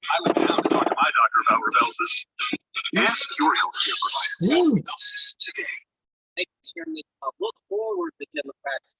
I was down to talk to my doctor about Rybelsus. Ask your healthcare provider about Rybelsus today. Make sure we look forward to Democrats'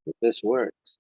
If this works.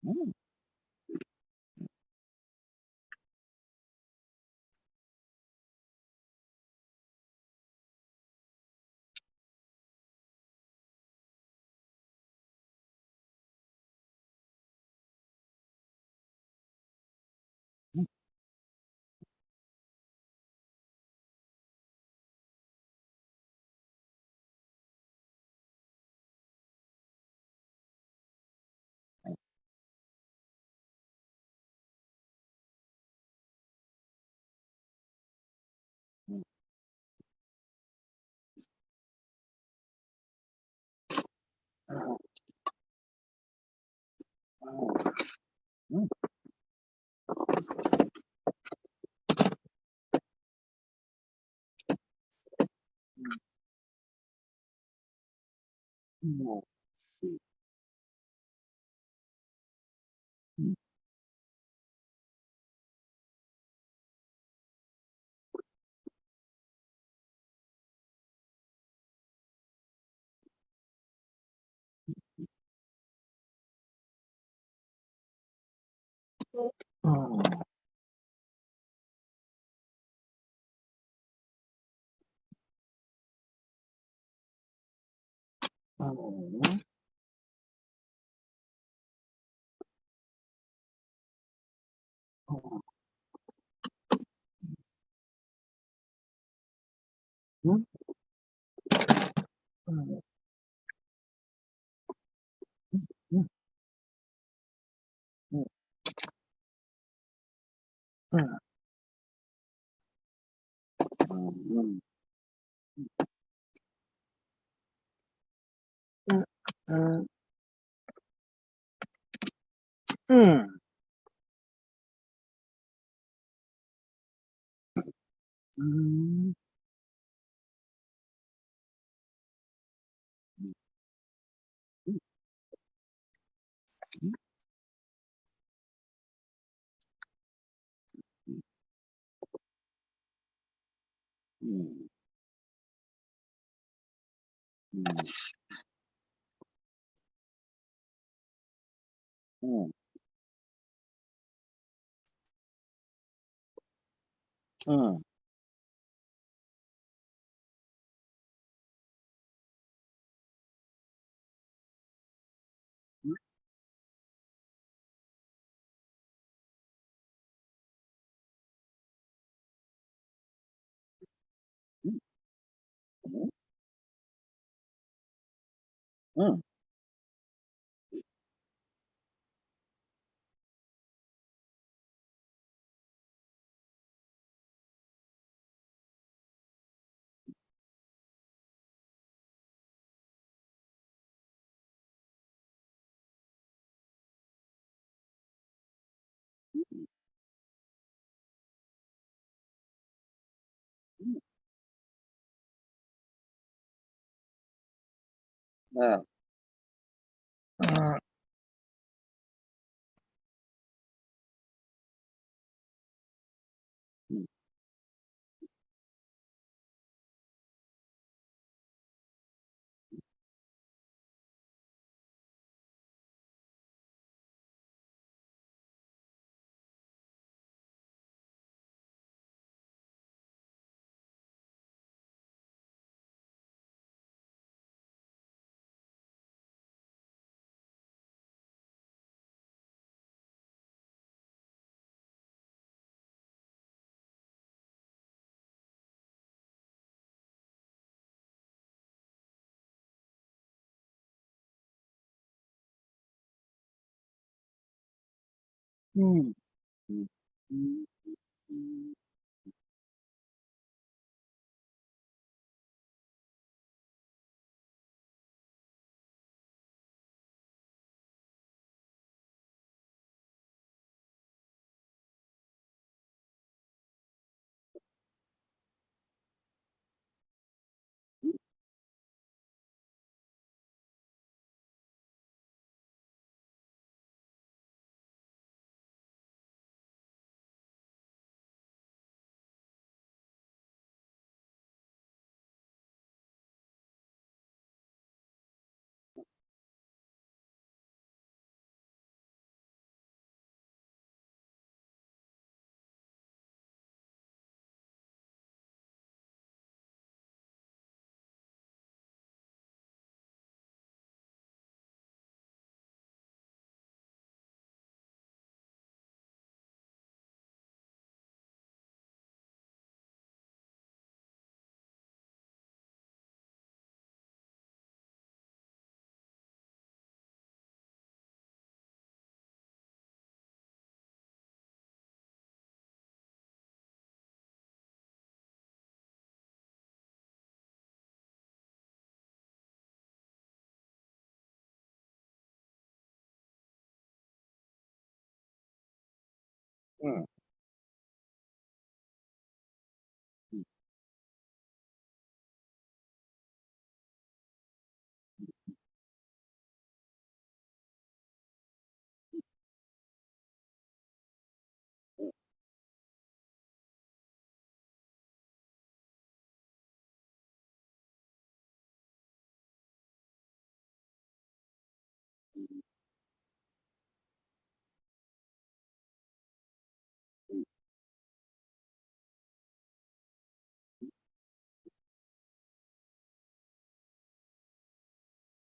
Mm. Mm.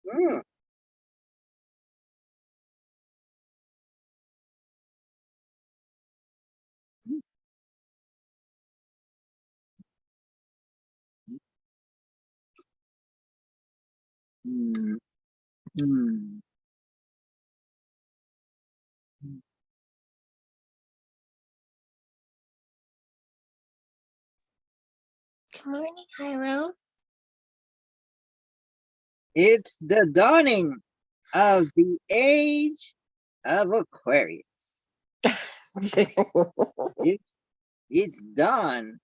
Mm. Mm. Mm. Good morning, Hyro. It's the dawning of the age of Aquarius. It's dawn.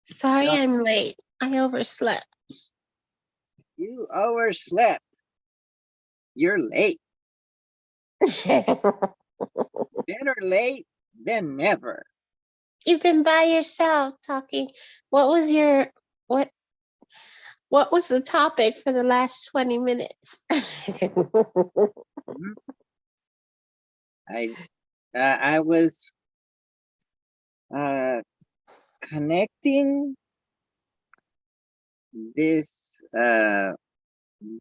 Sorry No, I'm late. I overslept. you overslept. You're late. Better late than never. You've been by yourself talking. What was your what what was the topic for the last 20 minutes? Mhm. I was uh, connecting this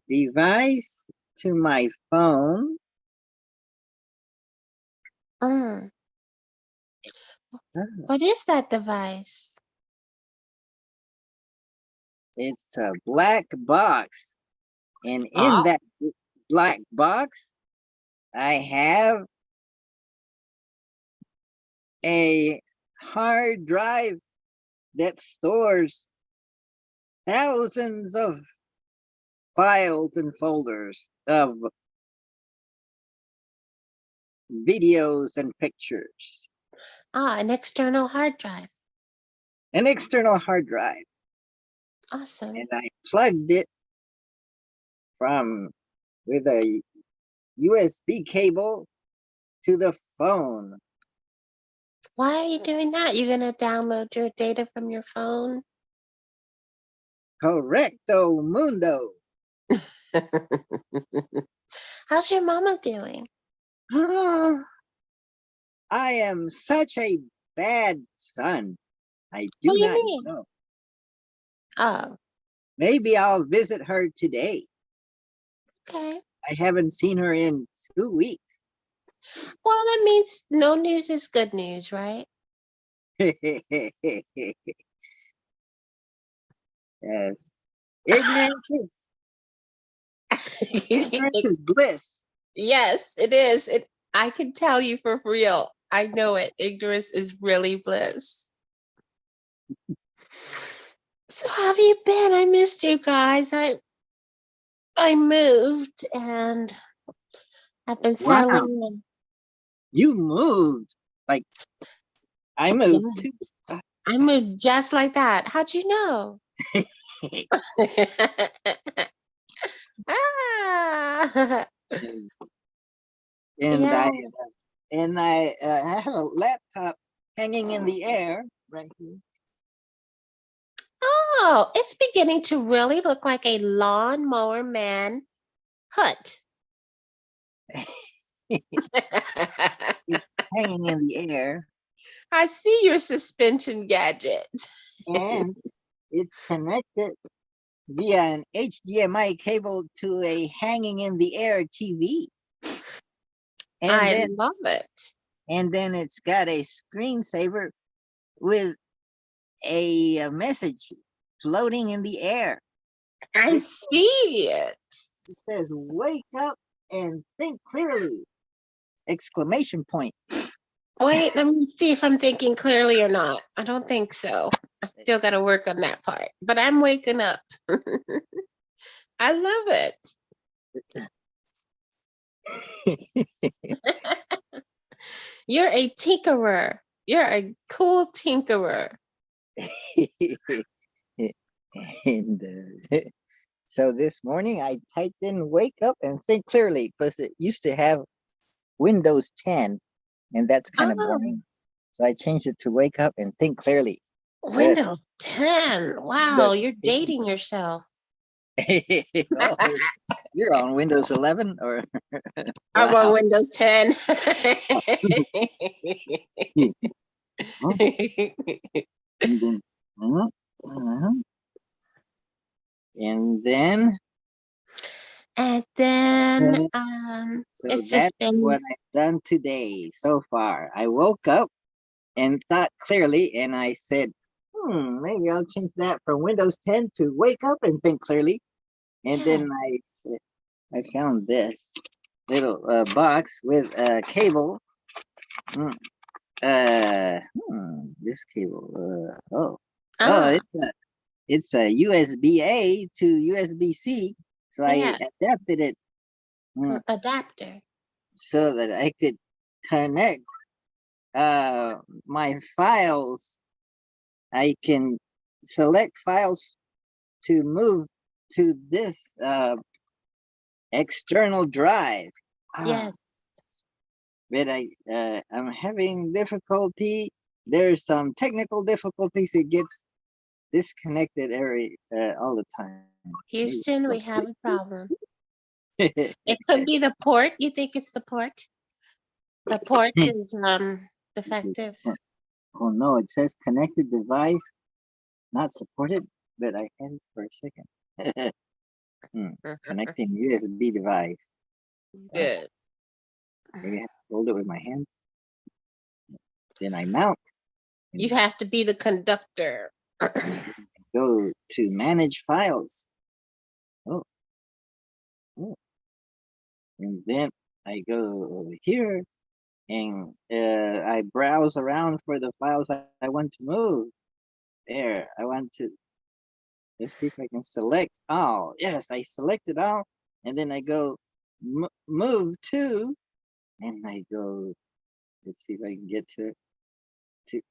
device to my phone. Mm, Uh, what is that device? It's a black box, and in Oh, that black box, I have a hard drive that stores thousands of files and folders of videos and pictures. an external hard drive. An external hard drive, Awesome. and I plugged it from with a USB cable to the phone. Why are you doing that? You're gonna download your data from your phone? Correcto mundo. How's your mama doing? I am such a bad son. I What do do you not mean? know. Oh, Maybe I'll visit her today. okay. I haven't seen her in 2 weeks. Well, that means no news is good news, right? Yes. Ignorance is, ignorance is bliss. Yes, it is. I can tell you for real. I know it. Ignorance is really bliss. So how have you been? I missed you guys. I moved and I've been Wow, settling in. you moved. Like I Yeah, moved too. I moved just like that. How'd you know? Ah, and and yeah. I have a laptop hanging in the air right here. Oh, it's beginning to really look like a lawnmower man hut. It's hanging in the air, I see your suspension gadget. and it's connected via an HDMI cable to a hanging in the air TV. And I then love it. and then it's got a screensaver with a message floating in the air. I It, see it. it says, "Wake up and think clearly!" Exclamation point. Wait, let me see if I'm thinking clearly or not. I don't think so. I still got to work on that part, but I'm waking up. I love it. You're a tinkerer. You're a cool tinkerer. And so this morning I typed in wake up and think clearly because it used to have Windows 10 and that's kind of Oh, boring. So I changed it to wake up and think clearly. Yes. Windows 10. Wow, you're dating yourself. Oh, you're on Windows 11 or I'm wow. on Windows 10. Huh? And then, uh, uh, and then, And then so it's just that's been what I've done today so far. I woke up and thought clearly, and I said, maybe I'll change that from Windows 10 to wake up and think clearly. And yeah. then I found this little box with a cable. Mm, this cable. Oh, Ah, it's a USB A to USB C. So I yeah. adapted it Adapter. so that I could connect my files. I can select files to move to this external drive. Yes. But I'm having difficulty. There's some technical difficulties. It gets disconnected all the time. Maybe Houston, we have a problem. it's It could be the port. You think it's the port? The port is defective. oh no, it says connected device not supported, but I had it for a second. Connecting USB device. Good. Maybe I have to hold it with my hand. Then I mount You and have to be the conductor. go to manage files. Oh, oh. And then I go over here and I browse around for the files I want to move. There, I want to, let's see if I can select all. Yes, I selected all. And then I go move to, and I go, let's see if I can get to it, to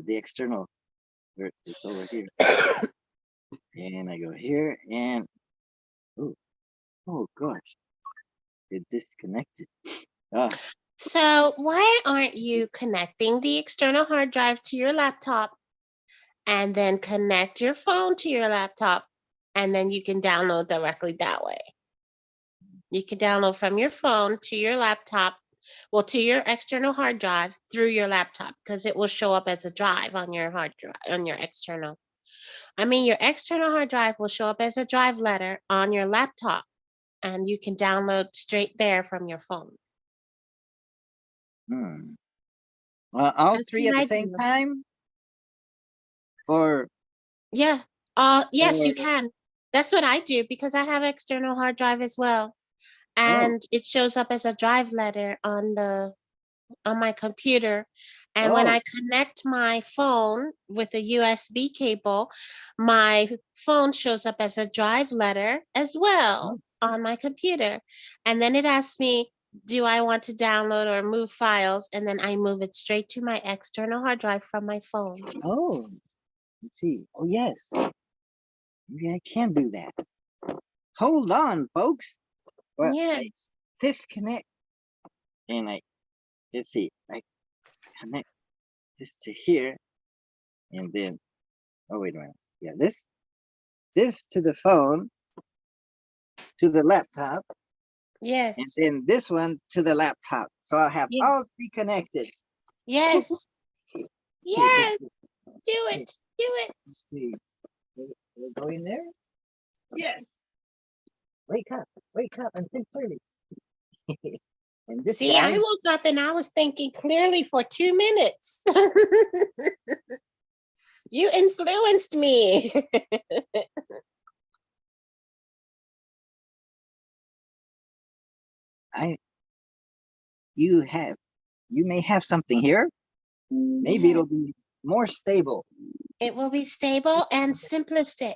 the external. It's over here. And I go here and, oh, oh gosh, it disconnected. Ah, So why aren't you connecting the external hard drive to your laptop and then connect your phone to your laptop and then you can download directly that way? You can download from your phone to your laptop, well, to your external hard drive through your laptop because it will show up as a drive on your hard drive, on your external. I mean, your external hard drive will show up as a drive letter on your laptop and you can download straight there from your phone. hmm. All That's three what at the I same do. time? Or, Yeah. Yes, or, you can. That's what I do because I have external hard drive as well. oh, And it shows up as a drive letter on my computer. And when oh, I connect my phone with a USB cable, my phone shows up as a drive letter as well oh, on my computer. And then it asks me, do I want to download or move files? And then I move it straight to my external hard drive from my phone. oh, let's see. Oh, yes. Maybe I can do that. Hold on, folks. Well, Yeah. I disconnect and let's see, I connect this to here and then, oh, wait a minute. Yeah, this to the phone, to the laptop, and Yes. then this one to the laptop. So I'll have Yes. all three connected. Yes. Yes. Do it. Do it. Let's see. We'll go in there. Yes. Wake up and think clearly. And this See, I guy, woke up and I was thinking clearly for 2 minutes. You influenced me. I you have you may have something here. Maybe Yeah. it'll be more stable. It will be stable and simplistic.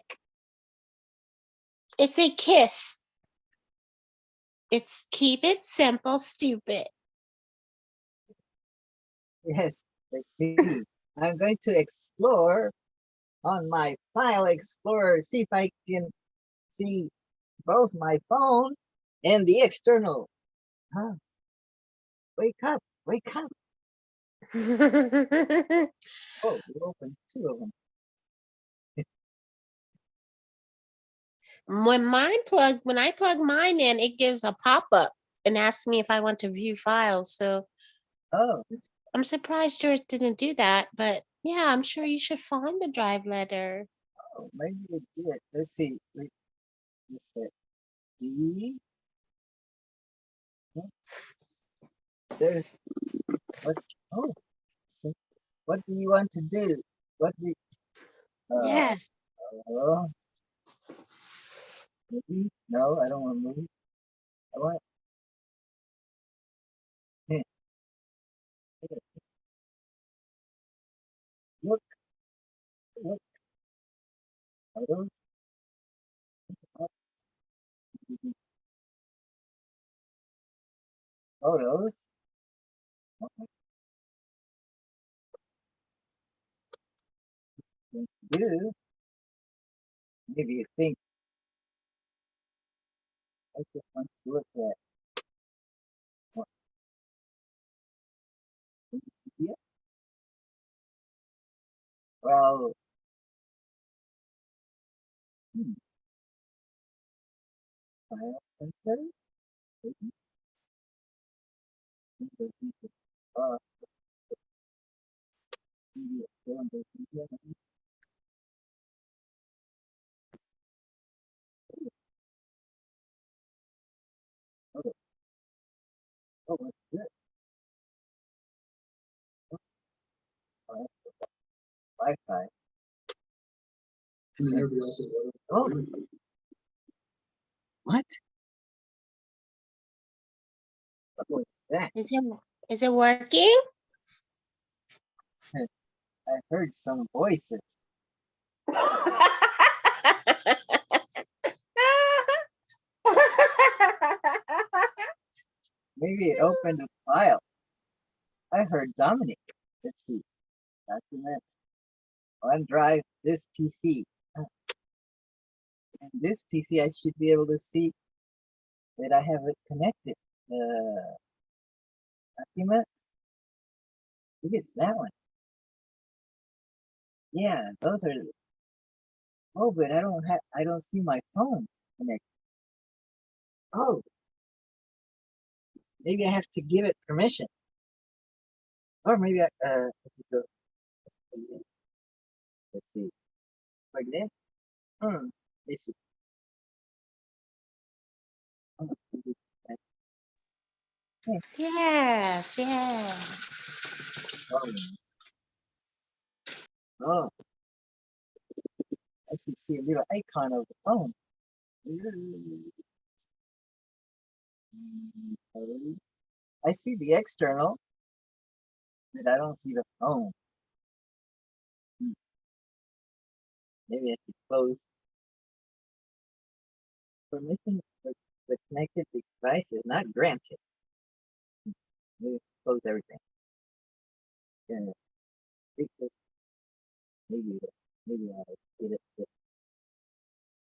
It's a kiss. It's keep it simple, stupid. Yes, let's see. I'm going to explore on my File Explorer, see if I can see both my phone and the external. Huh? Wake up, wake up. Oh, you opened two of them. When I plug mine in, it gives a pop-up and asks me if I want to view files. So Oh, I'm surprised yours didn't do that, but yeah, I'm sure you should find the drive letter. oh, maybe it did. Let's see. Let's see. D. There's what's oh. So what do you want to do? What do uh Yes. oh, maybe? No, I don't want to move. I want look, look, photos, photos. What to do? Maybe you think I just want to look at what yeah. Well, hmm, file center. Maybe, uh, maybe it's still under media. Oh, oh, what's this? Oh, Wi-Fi. Oh, what? What was that? Is it working? I heard some voices. Maybe it opened a file. I heard Dominic. Let's see. Documents. OneDrive, this PC. And this PC, I should be able to see that I have it connected. Document. Maybe it's that one. Yeah, those are. Oh, but I don't see my phone connected. Oh, maybe I have to give it permission. Or maybe let's go. Let's see. Plug it in. Hmm. This is. Oh, maybe that's- okay. Yes, yes. Oh, I should see a little icon of the phone. I see the external, but I don't see the phone. Hmm, maybe I should close permission for the connected device is not granted. Maybe close everything. Yeah, because maybe maybe I did it.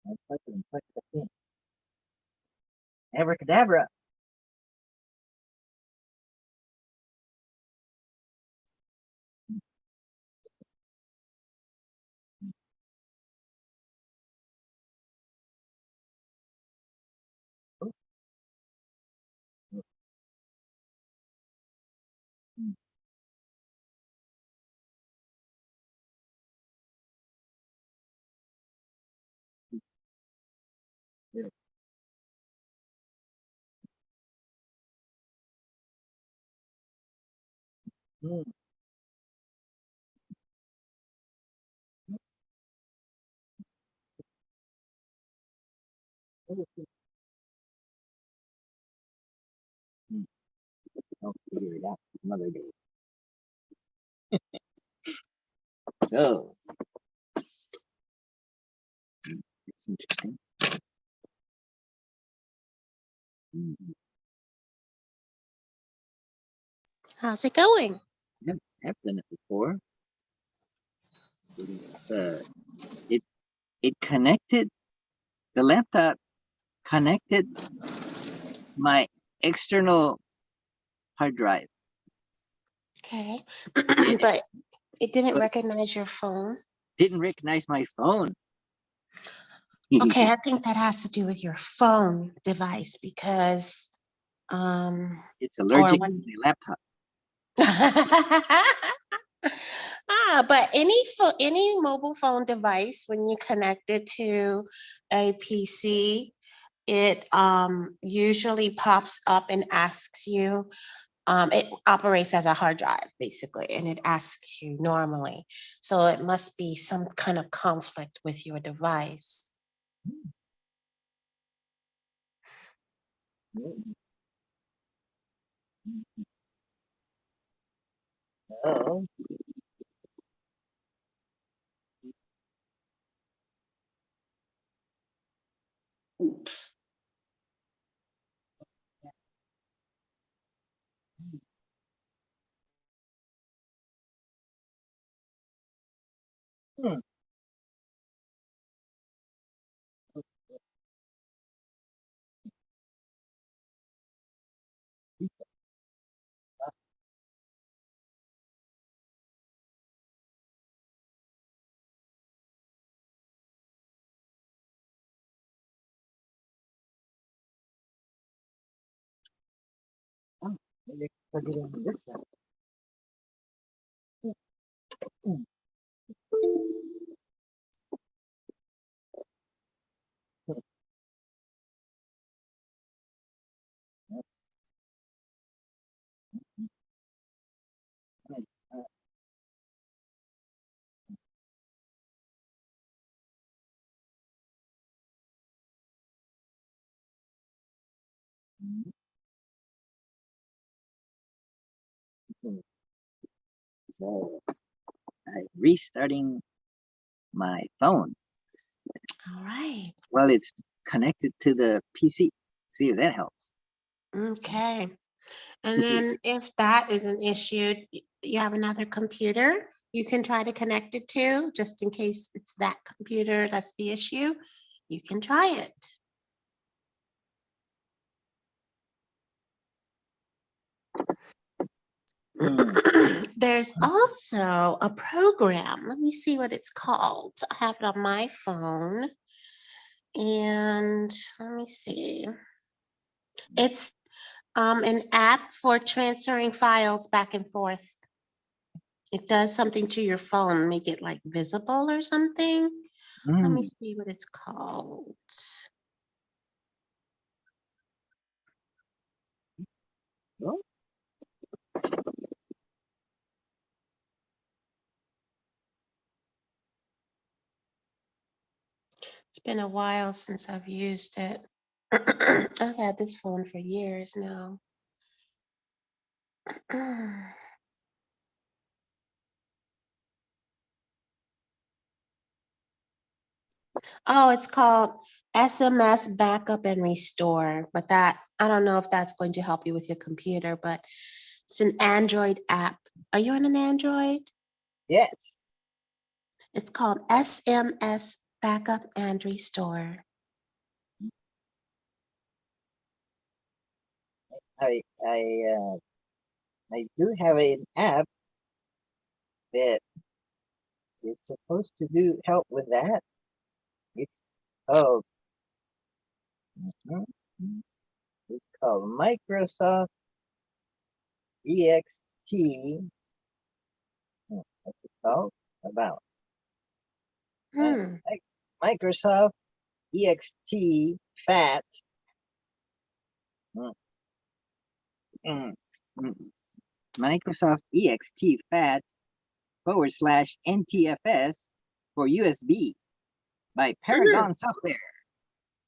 I touch it and touch it again. Abracadabra. Oh, oh, hmm, there. Hmm, oh, hmm, I'll figure it out another day. So it's interesting. Hmm, How's it going? yep, I've done it before. It connected, the laptop connected my external hard drive. Okay. But it didn't But- recognize your phone. Didn't recognize my phone. Okay, I think that has to do with your phone device because It's allergic when- to my laptop. but any mobile phone device, when you connect it to a PC, it usually pops up and asks you. It operates as a hard drive basically, and it asks you normally. So it must be some kind of conflict with your device. Oh. Hmm. Oh, maybe plug it in this side. Hmm. So I'm restarting my phone All right. while it's connected to the PC. See if that helps. Okay. And then if that is an issue, you have another computer you can try to connect it to, just in case it's that computer that's the issue. You can try it. There's also a program. Let me see what it's called. I have it on my phone. And let me see. It's an app for transferring files back and forth. It does something to your phone, make it like visible or something. Let me see what it's called. Oh. It's been a while since I've used it. I've had this phone for years now. Oh, it's called SMS Backup and Restore, but that, I don't know if that's going to help you with your computer, but it's an Android app. Are you on an Android? Yes. It's called SMS Backup and Restore. I do have an app that is supposed to do help with that. It's called it's called Microsoft EXT. What's it called? About Hmm. Microsoft EXT FAT. Mm, mm, mm. Microsoft EXT FAT / NTFS for USB by Paragon Software,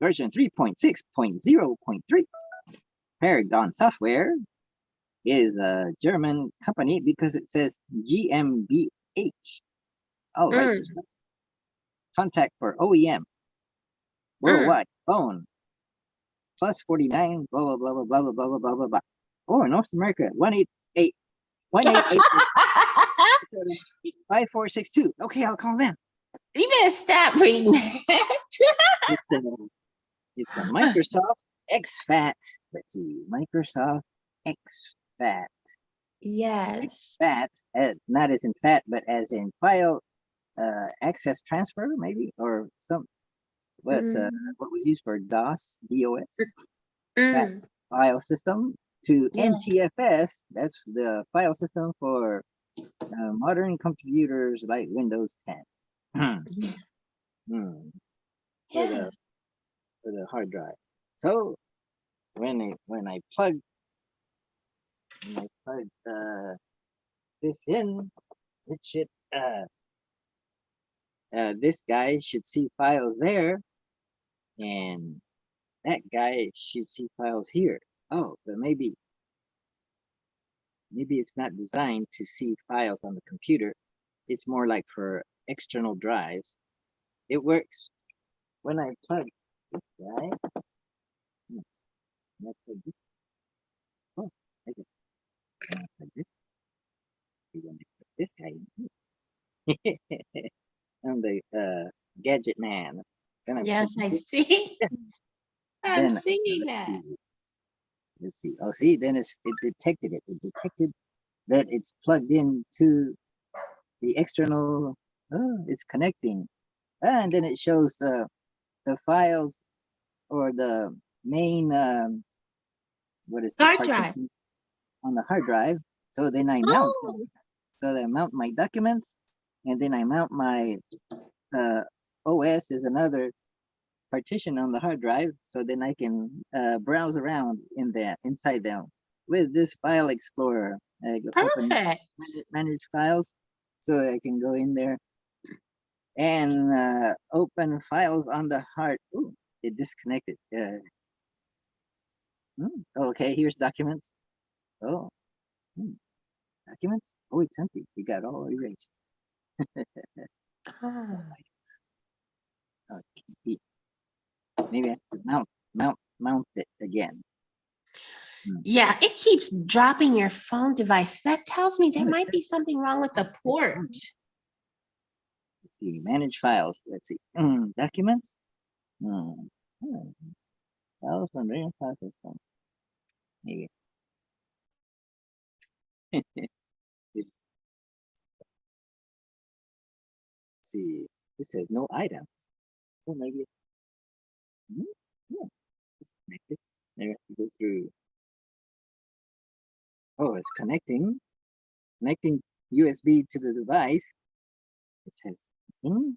version 3.6.0.3. Paragon Software is a German company because it says GmbH. All right. Contact for OEM. Worldwide. Phone. +49, blah, blah, blah, blah, blah, blah, blah, blah, blah, blah. Or North America, 188. 5462. Okay, I'll call them. You better stop reading that. It's a Microsoft exFAT. Let's see, Microsoft exFAT. Yes. Fat, not as in fat, but as in file access transfer, maybe, or some. What's what was used for DOS, DOS, fat Mm. file system to Yeah. NTFS. That's the file system for modern computers like Windows 10. Hmm. For Yeah. the hard drive. So when I plug this in, it should this guy should see files there, and that guy should see files here. Oh, but maybe it's not designed to see files on the computer. It's more like for external drives. It works when I plug this guy. Let's plug this. Oh, okay. When I plug this, when I put this guy in here. I'm the gadget man. Then I Yes, put I this, see. I'm then seeing let's that. see. Let's see. Oh, see, then it detected it. It detected that it's plugged into the external. Oh, it's connecting, and then it shows the files or the main what is the Hard drive. partition on the hard drive. So then I mount. Oh, So I mount my documents, and then I mount my OS is another partition on the hard drive, so then I can browse around in there inside them with this file explorer. I go open perfect. manage files, so I can go in there and open files on the hard. Ooh, it disconnected. Okay, here's documents. Oh, documents. Oh, it's empty. It got all erased. Ah. Okay, maybe I have to mount it again. Yeah, it keeps dropping your phone device. That tells me there might be something wrong with the port. Let's see, manage files. Let's see, documents. Files from real file system. Maybe. Let's see, it says no items. So maybe, yeah, it's connected. Maybe I have to go through. Oh, it's connecting USB to the device. It says things,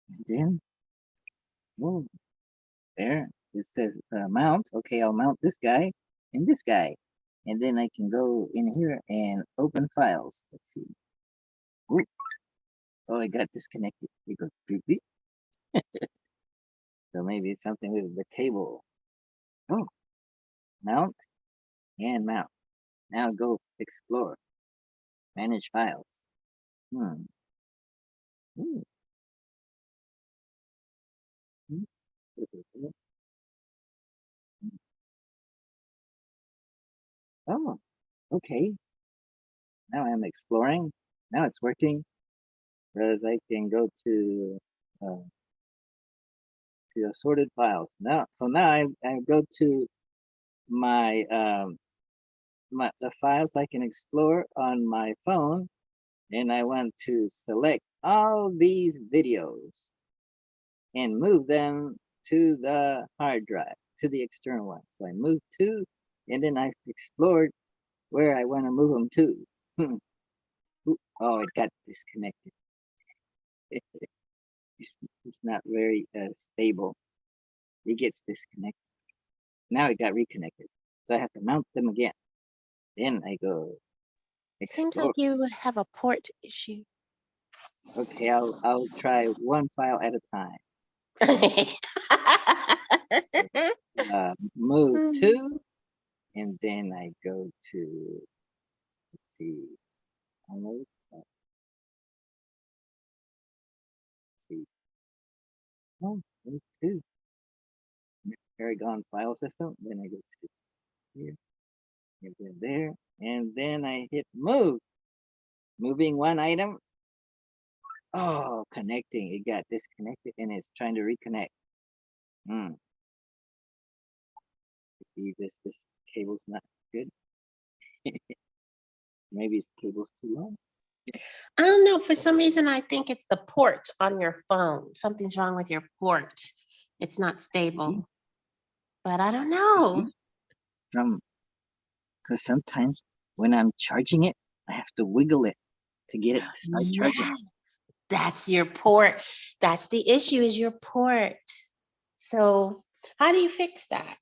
and then, oh, there, it says mount. Okay, I'll mount this guy and this guy. And then I can go in here and open files. Let's see. Ooh. Oh, I got disconnected. It goes beep, beep. So maybe it's something with the cable. Oh, mount and mount. Now go explore. Manage files. Hmm. Ooh. Hmm. Oh, okay. Now I'm exploring. Now it's working because I can go uh, to assorted files. Now, so now I go to my the files I can explore on my phone, and I want to select all these videos and move them to the hard drive, to the external one. So I move to, and then I explored where I want to move them to. Oh, it got disconnected. It's not very stable. It gets disconnected. Now it got reconnected. So I have to mount them again. Then I go Seems like explore. you would have a port issue. Okay, I'll try one file at a time. Move to, and then I go to, let's see, download. Let's see. Oh, move to Paragon file system. Then I go to here, and then there, and then I hit move. moving one item. Oh, connecting. It got disconnected and it's trying to reconnect. Hmm. Maybe this cable's not good. Maybe this cable's too long. I don't know. For some reason, I think it's the port on your phone. Something's wrong with your port. It's not stable. But I don't know. Because sometimes when I'm charging it, I have to wiggle it to get it to start charging. Yes, that's your port. That's the issue, is your port. So how do you fix that?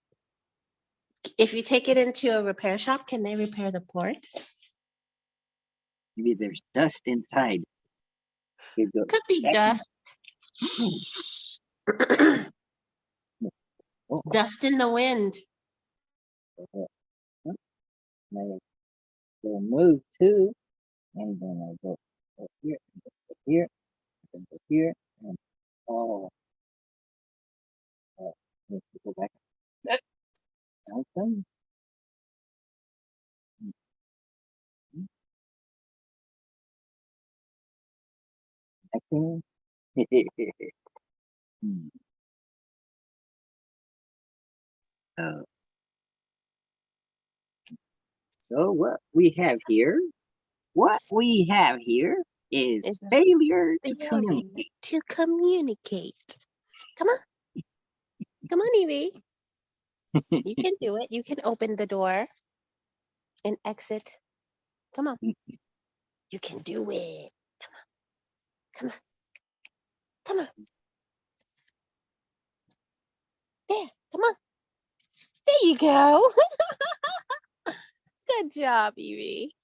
If you take it into a repair shop, can they repair the port? Maybe there's dust inside. You go Could be back dust. Oh, Dust in the wind. oh, oh. Now I go move to, and then I go here, and go here, and go here, and oh, need to go back. Down. Connecting. Hmm. Uh, so what we have here is Is a failure to failure communicate. to communicate. Come on. Come on, Evie. You can do it. You can open the door and exit. Come on. You can do it. Come on. Come on. There. Come on. There you go. Good job, Evie.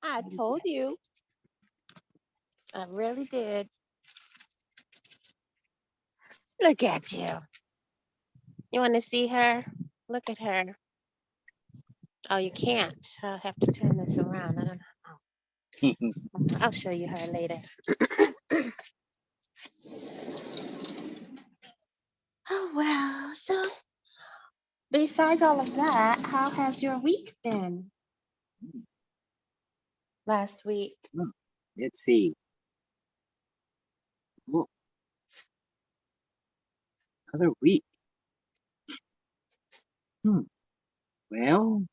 I told you. I really did. Look at you. You want to see her? Look at her. Oh, you can't. I'll have to turn this around. I don't know. I'll show you her later. Oh, well, so besides all of that, how has your week been? Last week. Let's see. Oh, another week. Well,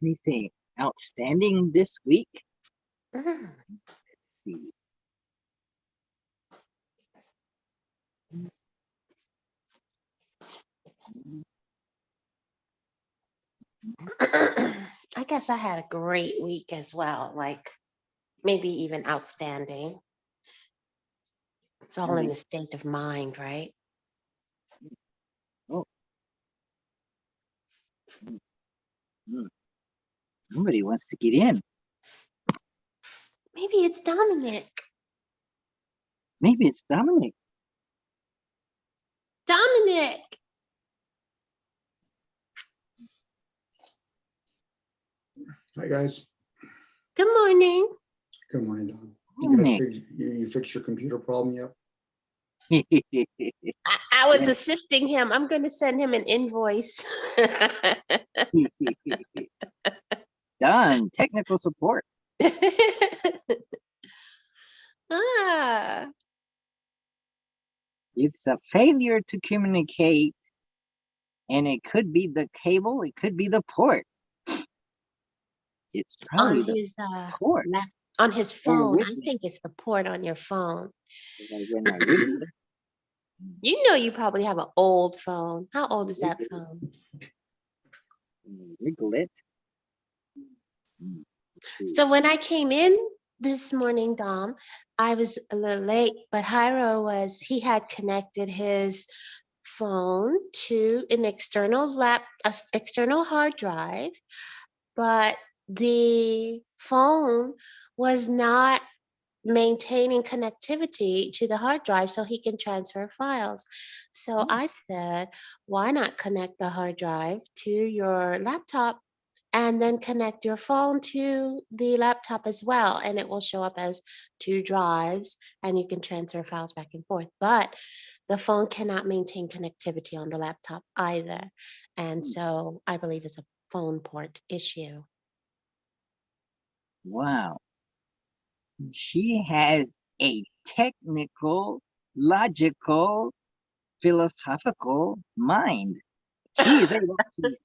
anything outstanding this week? Mm. Let's see. I guess I had a great week as well, like maybe even outstanding. It's all in the state of mind, right? Oh. Somebody wants to get in. Maybe it's Dominic. Maybe it's Dominic. Dominic. Hi, guys. Good morning. Good morning, Don. Dominic. You fixed your computer problem yet? I was assisting him. I'm going to send him an invoice. Done. Technical support. Ah, It's a failure to communicate, and it could be the cable, it could be the port. It's probably on the his port. on his phone. I with me. think it's the port on your phone. I gotta get my wriggle. You know, you probably have an old phone. How old is that phone? Wriggle it. So when I came in this morning, Dom, I was a little late, but he had connected his phone to an external hard drive, but the phone was not maintaining connectivity to the hard drive so he can transfer files. So I said, why not connect the hard drive to your laptop and then connect your phone to the laptop as well, and it will show up as two drives and you can transfer files back and forth. But the phone cannot maintain connectivity on the laptop either. And so I believe it's a phone port issue. Wow. She has a technical, logical, philosophical mind. She is able to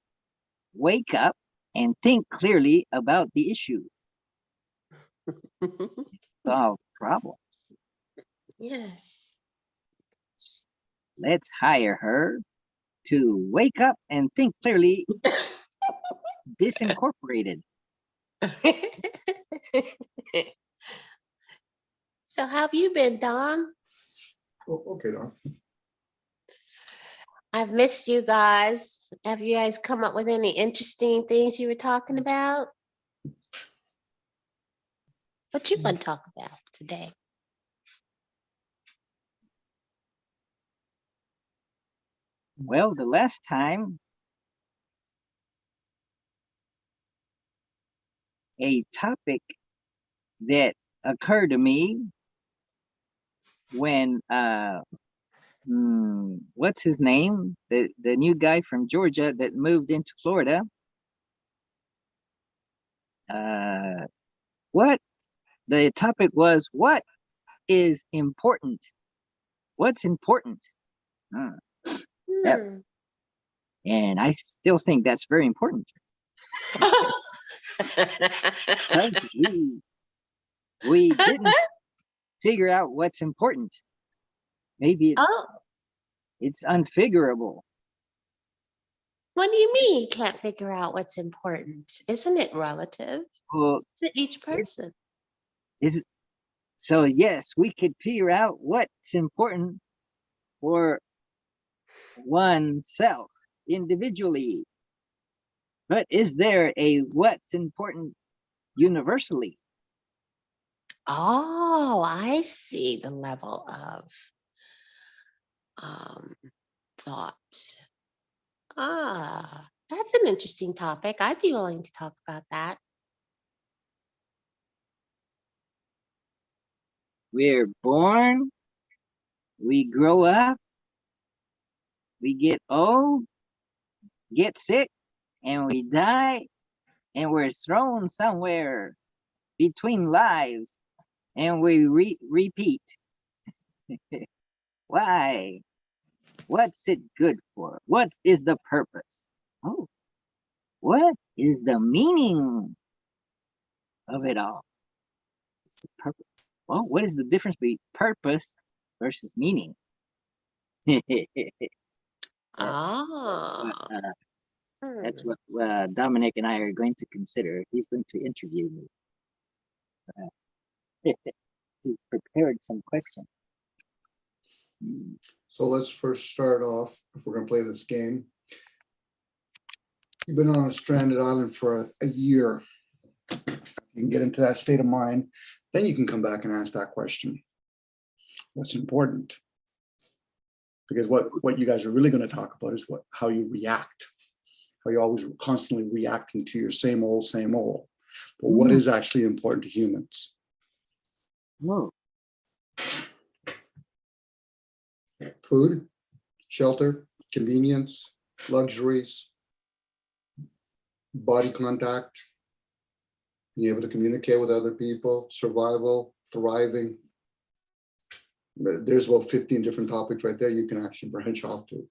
wake up and think clearly about the issue, solve problems. Yes. Let's hire her to wake up and think clearly, disincorporated. So how have you been, Dom? Oh, okay, Don. I've missed you guys. Have you guys come up with any interesting things you were talking about? What you want to talk about today? Well, the last time a topic that occurred to me when what's his name? The new guy from Georgia that moved into Florida. What the topic was, what is important? What's important? Yep. Hmm. And I still think that's very important. Because we didn't figure out what's important. Maybe Oh, it's unfigurable. what do you mean you can't figure out what's important? Isn't it relative Well, to each person? is so yes, we could figure out what's important for oneself individually. But is there a what's important universally? Oh, I see the level of um, thought. Ah, that's an interesting topic. I'd be willing to talk about that. We're born, we grow up, we get old, get sick, and we die, and we're thrown somewhere between lives, and we repeat. Why? What's it good for? What is the purpose? Oh, what is the meaning of it all? What's the purpose? Well, what is the difference between purpose versus meaning? Ah, That's hmm. what Dominic and I are going to consider. He's going to interview me. He's prepared some questions. So let's first start off, if we're gonna play this game. You've been on a stranded island for a year. You can get into that state of mind, then you can come back and ask that question. What's important? Because what you guys are really gonna talk about is how you react. How you're always constantly reacting to your same old, same old. But what is actually important to humans? Whoa. Food, shelter, convenience, luxuries, body contact, being able to communicate with other people, survival, thriving. There's about 15 different topics right there you can actually branch off to.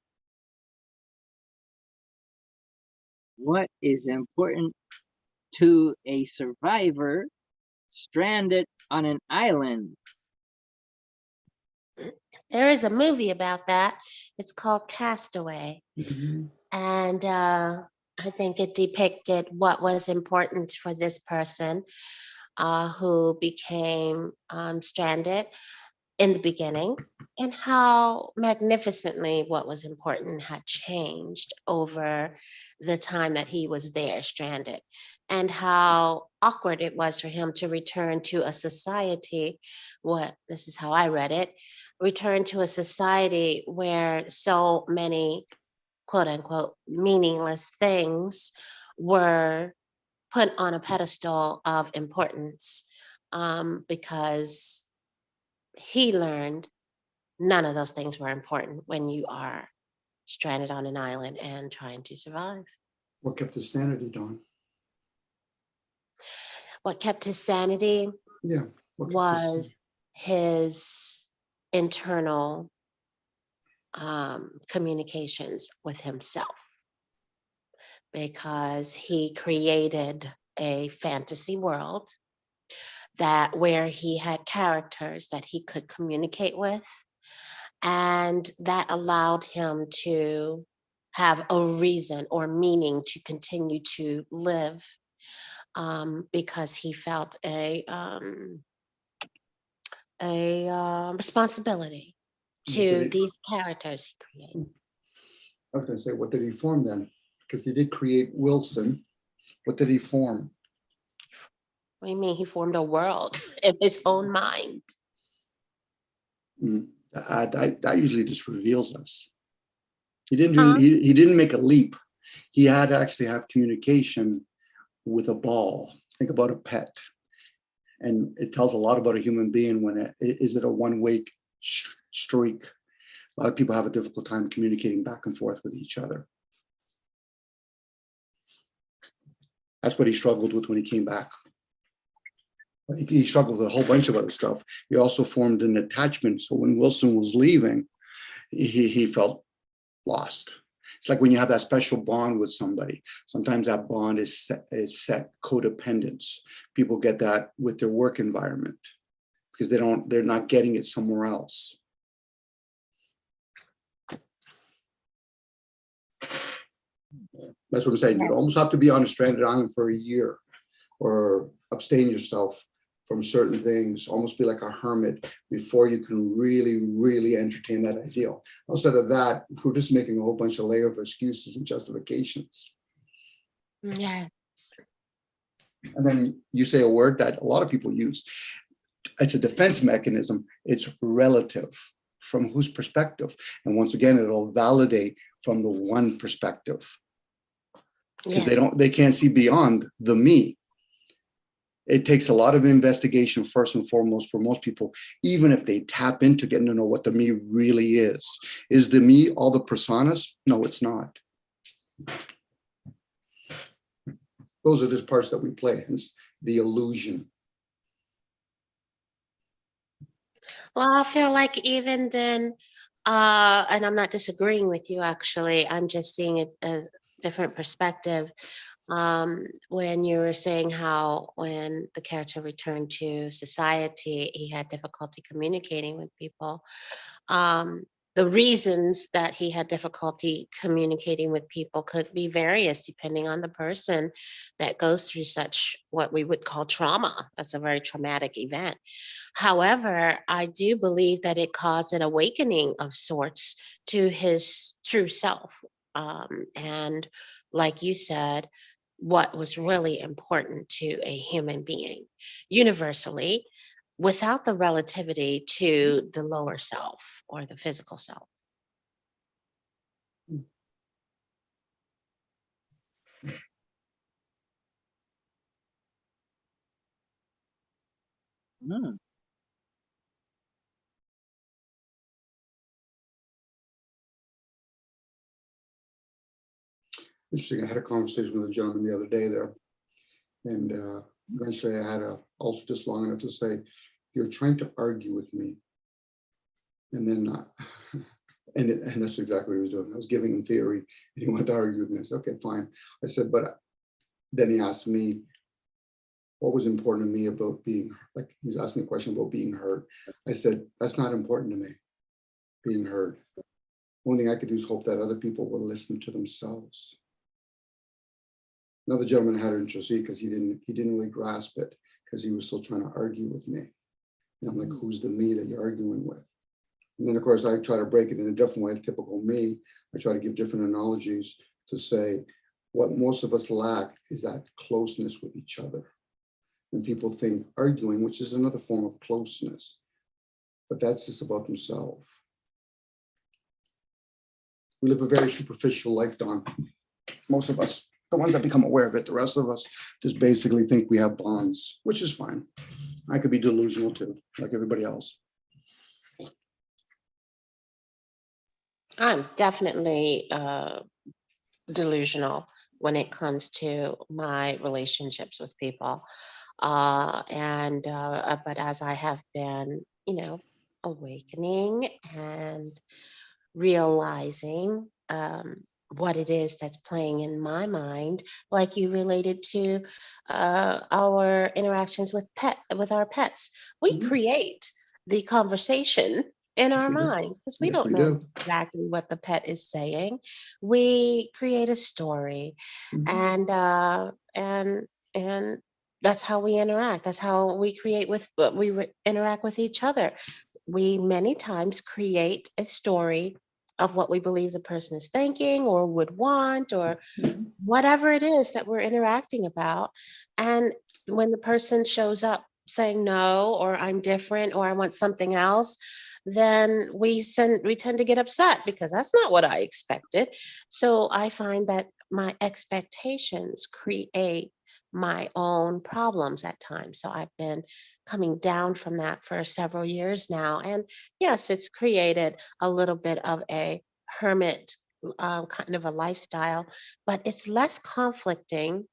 What is important to a survivor stranded on an island? There is a movie about that. It's called Castaway. And I think it depicted what was important for this person who became stranded in the beginning, and how magnificently what was important had changed over the time that he was there stranded, and how awkward it was for him to return to a society, this is how I read it, return to a society where so many quote unquote meaningless things were put on a pedestal of importance, because he learned none of those things were important when you are stranded on an island and trying to survive. What kept his sanity, Don? what kept his sanity Yeah. what could you say? was his internal communications with himself, because he created a fantasy world that where he had characters that he could communicate with, and that allowed him to have a reason or meaning to continue to live, because he felt a responsibility to Did these characters he created. I was going to say, what did he form then? Because he did create Wilson. What did he form? What do you mean? He formed a world in his own mind. That usually just reveals us. He didn't do. Huh? He didn't make a leap. He had to actually have communication with a ball. Think about a pet, and it tells a lot about a human being when is it a one-way streak. A lot of people have a difficult time communicating back and forth with each other. That's what he struggled with when he came back. He struggled with a whole bunch of other stuff. He also formed an attachment. So when Wilson was leaving, he felt lost. It's like when you have that special bond with somebody. Sometimes that bond is set codependence. People get that with their work environment because they're not getting it somewhere else. That's what I'm saying. You'd almost have to be on a stranded island for a year or abstain yourself from certain things, almost be like a hermit before you can really, really entertain that ideal. Outside of that, we're just making a whole bunch of layers of excuses and justifications. Yeah. And then you say a word that a lot of people use. It's a defense mechanism. It's relative. From whose perspective? And once again, it'll validate from the one perspective. Because they can't see beyond the me. It takes a lot of investigation first and foremost for most people, even if they tap into getting to know what the me really is. Is the me all the personas? No, it's not. Those are just parts that we play. It's the illusion. Well, I feel like even then, and I'm not disagreeing with you, actually, I'm just seeing it as a different perspective. When you were saying how when the character returned to society, he had difficulty communicating with people. The reasons that he had difficulty communicating with people could be various depending on the person that goes through such what we would call trauma. That's a very traumatic event. However, I do believe that it caused an awakening of sorts to his true self. And like you said, what was really important to a human being universally, without the relativity to the lower self or the physical self. Hmm. Interesting. I had a conversation with a gentleman the other day there. And eventually I had also just long enough to say, you're trying to argue with me. And then, and that's exactly what he was doing. I was giving him theory and he wanted to argue with me. I said, okay, fine. I said, but then he asked me, what was important to me about being, like he was asking me a question about being heard. I said, that's not important to me, being heard. One thing I could do is hope that other people will listen to themselves. Another gentleman had an interest because he didn't really grasp it because he was still trying to argue with me. And I'm like, who's the me that you're arguing with? And then of course I try to break it in a different way, typical me. I try to give different analogies to say what most of us lack is that closeness with each other. And people think arguing, which is another form of closeness, but that's just about themselves. We live a very superficial life, Don. Most of us. The ones that become aware of it, the rest of us just basically think we have bonds, which is fine. I could be delusional too, like everybody else. I'm definitely delusional when it comes to my relationships with people. But as I have been, awakening and realizing what it is that's playing in my mind, like you related to our interactions with our pets. We Mhm. create the conversation in Yes, our we do. minds because we Yes, don't we know do. exactly what the pet is saying. We create a story, Mhm. and that's how we interact. That's how we create with interact with each other. We many times create a story of what we believe the person is thinking or would want or Mhm. whatever it is that we're interacting about. And when the person shows up saying no, or I'm different, or I want something else, then we tend to get upset because that's not what I expected. So I find that my expectations create my own problems at times. So I've been coming down from that for several years now. And yes, it's created a little bit of a hermit kind of a lifestyle, but it's less conflicting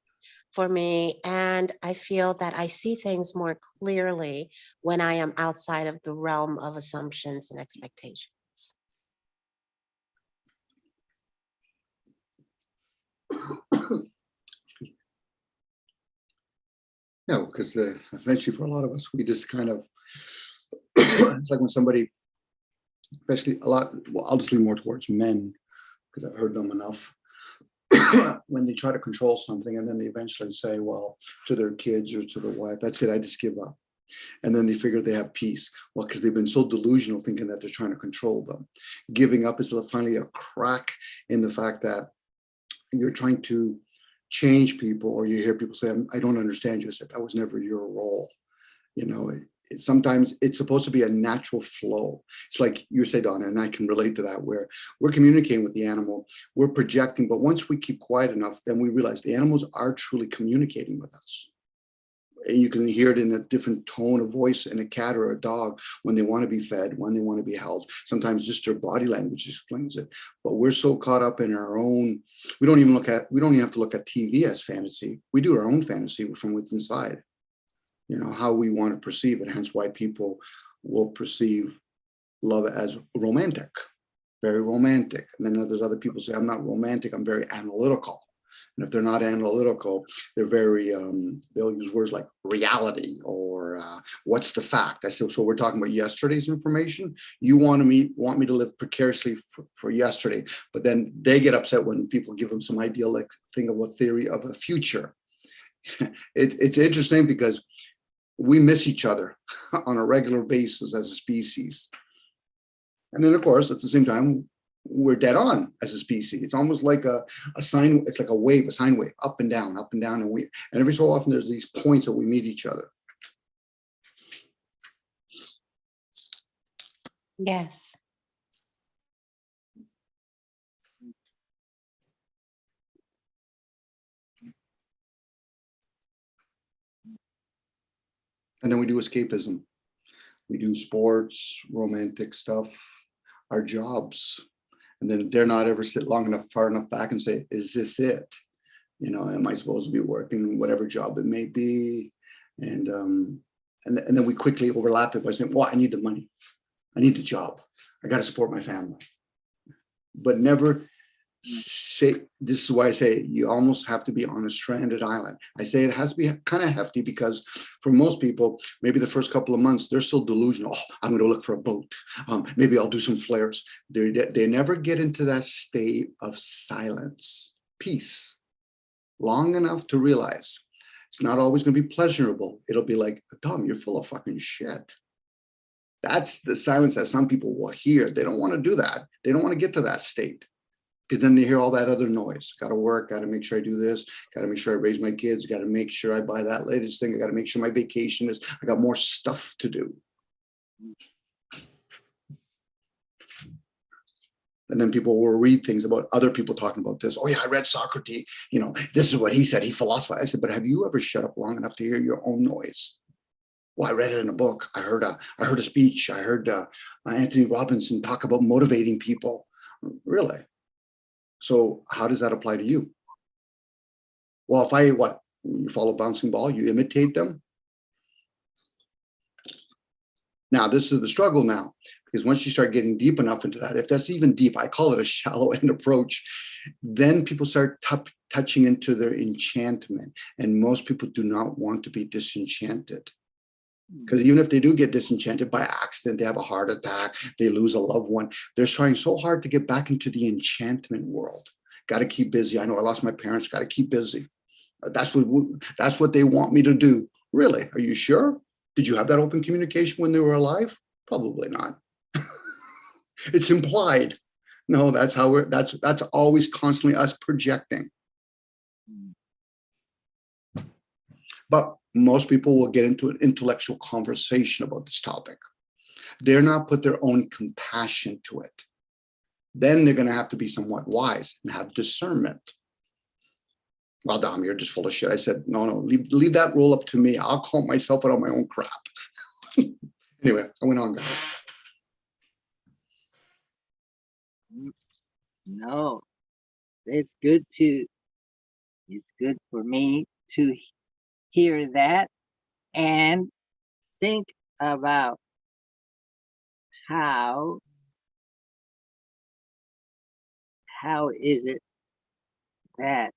for me. And I feel that I see things more clearly when I am outside of the realm of assumptions and expectations. No, because eventually for a lot of us, we just kind of, it's like when somebody, especially a lot, well, I'll just lean more towards men because I've heard them enough. When they try to control something and then they eventually say, well, to their kids or to the wife, that's it, I just give up. And then they figure they have peace. Well, because they've been so delusional thinking that they're trying to control them. Giving up is finally a crack in the fact that you're trying to change people, or you hear people say, I don't understand you. I said, that was never your role. You know, sometimes it's supposed to be a natural flow. It's like you say, Donna, and I can relate to that, where we're communicating with the animal, we're projecting, but once we keep quiet enough, then we realize the animals are truly communicating with us. And you can hear it in a different tone of voice in a cat or a dog when they want to be fed, when they want to be held. Sometimes just their body language explains it. But we're so caught up in our own, we don't even have to look at TV as fantasy. We do our own fantasy from within inside, how we want to perceive it. Hence why people will perceive love as romantic, very romantic. And then there's other people say, I'm not romantic, I'm very analytical. And if they're not analytical, they're very, they'll use words like reality or what's the fact. I said, so we're talking about yesterday's information. You want me to live precariously for yesterday, but then they get upset when people give them some idealistic thing of a theory of a future. It's interesting because we miss each other on a regular basis as a species. And then, of course, at the same time, we're dead on as a species. It's almost like a sine, it's like a wave, a sine wave, up and down, and every so often there's these points that we meet each other. Yes. And then we do escapism. We do sports, romantic stuff, our jobs. And then dare not ever sit far enough back and say, is this it? Am I supposed to be working whatever job it may be? And then we quickly overlap it by saying, well, I need the money. I need the job. I got to support my family. But never say, this is why I say you almost have to be on a stranded island. I say it has to be kind of hefty because for most people, maybe the first couple of months, they're still delusional. Oh, I'm going to look for a boat. Maybe I'll do some flares. They never get into that state of silence, peace, long enough to realize it's not always going to be pleasurable. It'll be like, Tom, you're full of fucking shit. That's the silence that some people will hear. They don't want to do that. They don't want to get to that state because then they hear all that other noise. Got to work, got to make sure I do this, got to make sure I raise my kids, got to make sure I buy that latest thing. I got to make sure my vacation is, I got more stuff to do. And then people will read things about other people talking about this. Oh yeah, I read Socrates, this is what he said, he philosophized. I said, but have you ever shut up long enough to hear your own noise? Well, I read it in a book. I heard a speech. I heard Anthony Robinson talk about motivating people. Really? So how does that apply to you? Well, you follow bouncing ball, you imitate them. Now, this is the struggle now, because once you start getting deep enough into that, if that's even deep, I call it a shallow end approach, then people start touching into their enchantment. And most people do not want to be disenchanted. Because even if they do get disenchanted by accident, they have a heart attack, they lose a loved one, they're trying so hard to get back into the enchantment world. Got to keep busy. I know I lost my parents, got to keep busy. That's what they want me to do. Really? Are you sure? Did you have that open communication when they were alive? Probably not. It's implied. No, that's always constantly us projecting. But most people will get into an intellectual conversation about this topic. They're not put their own compassion to it. Then they're going to have to be somewhat wise and have discernment. Well, Dom, you're just full of shit. I said, no, leave that role up to me. I'll call myself out on my own crap. Anyway, I went on, guys. No, it's good for me to hear that and think about how is it that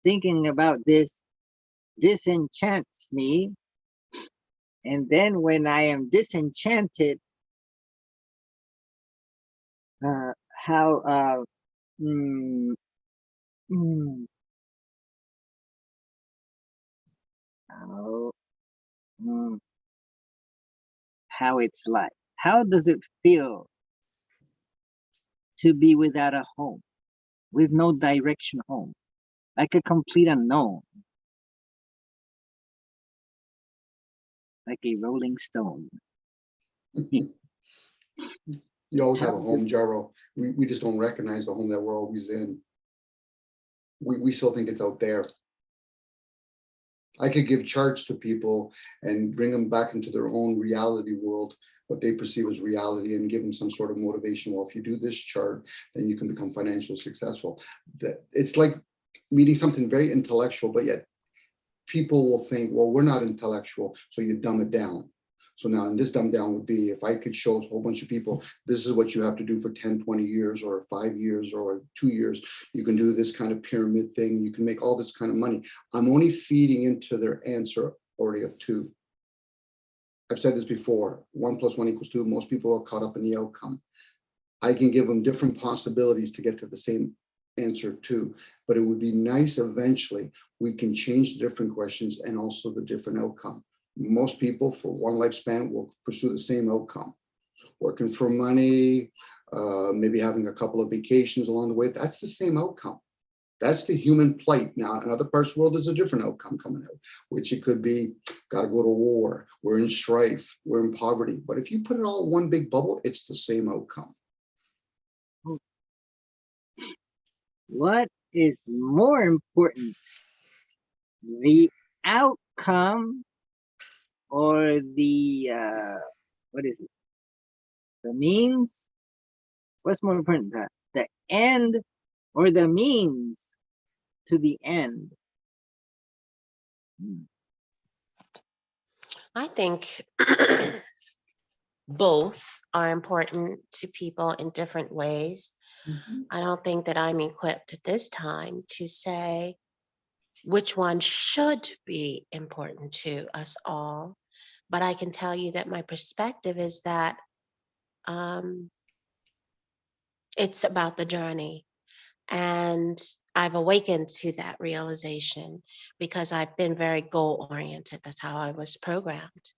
thinking about this disenchants me, and then when I am disenchanted, how it's like, how does it feel to be without a home, with no direction home, like a complete unknown, like a rolling stone? You always have a home, Jarro. We just don't recognize the home that we're always in. We still think it's out there. I could give charts to people and bring them back into their own reality world, what they perceive as reality, and give them some sort of motivation. Well, if you do this chart, then you can become financially successful. It's like meeting something very intellectual, but yet people will think, well, we're not intellectual, so you dumb it down. So now, and this dumb down would be, if I could show a whole bunch of people, this is what you have to do for 10, 20 years or 5 years or 2 years. You can do this kind of pyramid thing. You can make all this kind of money. I'm only feeding into their answer already of 2. I've said this before, 1 + 1 = 2. Most people are caught up in the outcome. I can give them different possibilities to get to the same answer 2, but it would be nice eventually we can change the different questions and also the different outcome. Most people for one lifespan will pursue the same outcome, working for money, maybe having a couple of vacations along the way. That's the same outcome. That's the human plight. Now, in other parts of the world, there's a different outcome coming out, which it could be, got to go to war, we're in strife, we're in poverty. But if you put it all in one big bubble, it's the same outcome. What is more important, the outcome or the what is it? The means? What's more important, the end or the means to the end? I think both are important to people in different ways. I don't think that I'm equipped at this time to say which one should be important to us all. But I can tell you that my perspective is that it's about the journey. And I've awakened to that realization because I've been very goal oriented. That's how I was programmed.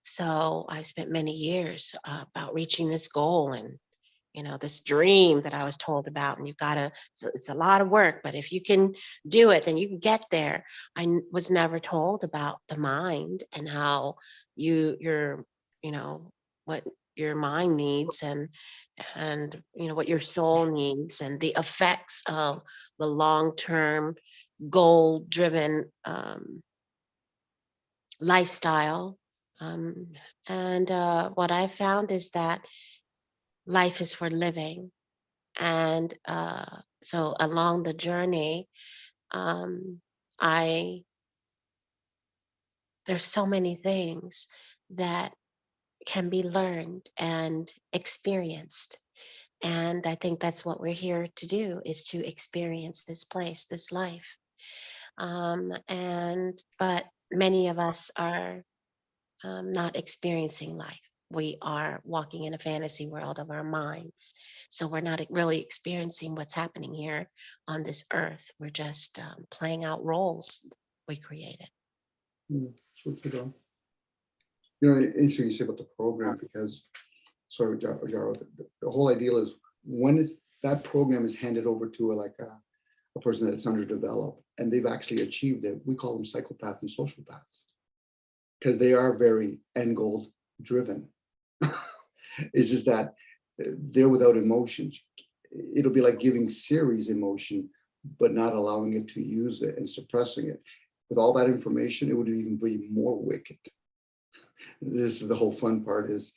So I've spent many years about reaching this goal and, you know, this dream that I was told about. And you've got to, it's a lot of work, but if you can do it, then you can get there. I was never told about the mind and how your, you know, what your mind needs and you know what your soul needs and the effects of the long-term goal-driven lifestyle. And what I found is that life is for living. And so along the journey, there's so many things that can be learned and experienced. And I think that's what we're here to do, is to experience this place, this life. But many of us are not experiencing life. We are walking in a fantasy world of our minds. So we're not really experiencing what's happening here on this earth. We're just playing out roles we created. So it's, you know, interesting you say about the program, because, sorry, Jaro, the whole idea is when that program is handed over to a person that's underdeveloped and they've actually achieved it, we call them psychopaths and sociopaths, because they are very end goal driven. It's just that they're without emotions. It'll be like giving Siri's emotion, but not allowing it to use it and suppressing it. With all that information, it would even be more wicked. This is the whole fun part, is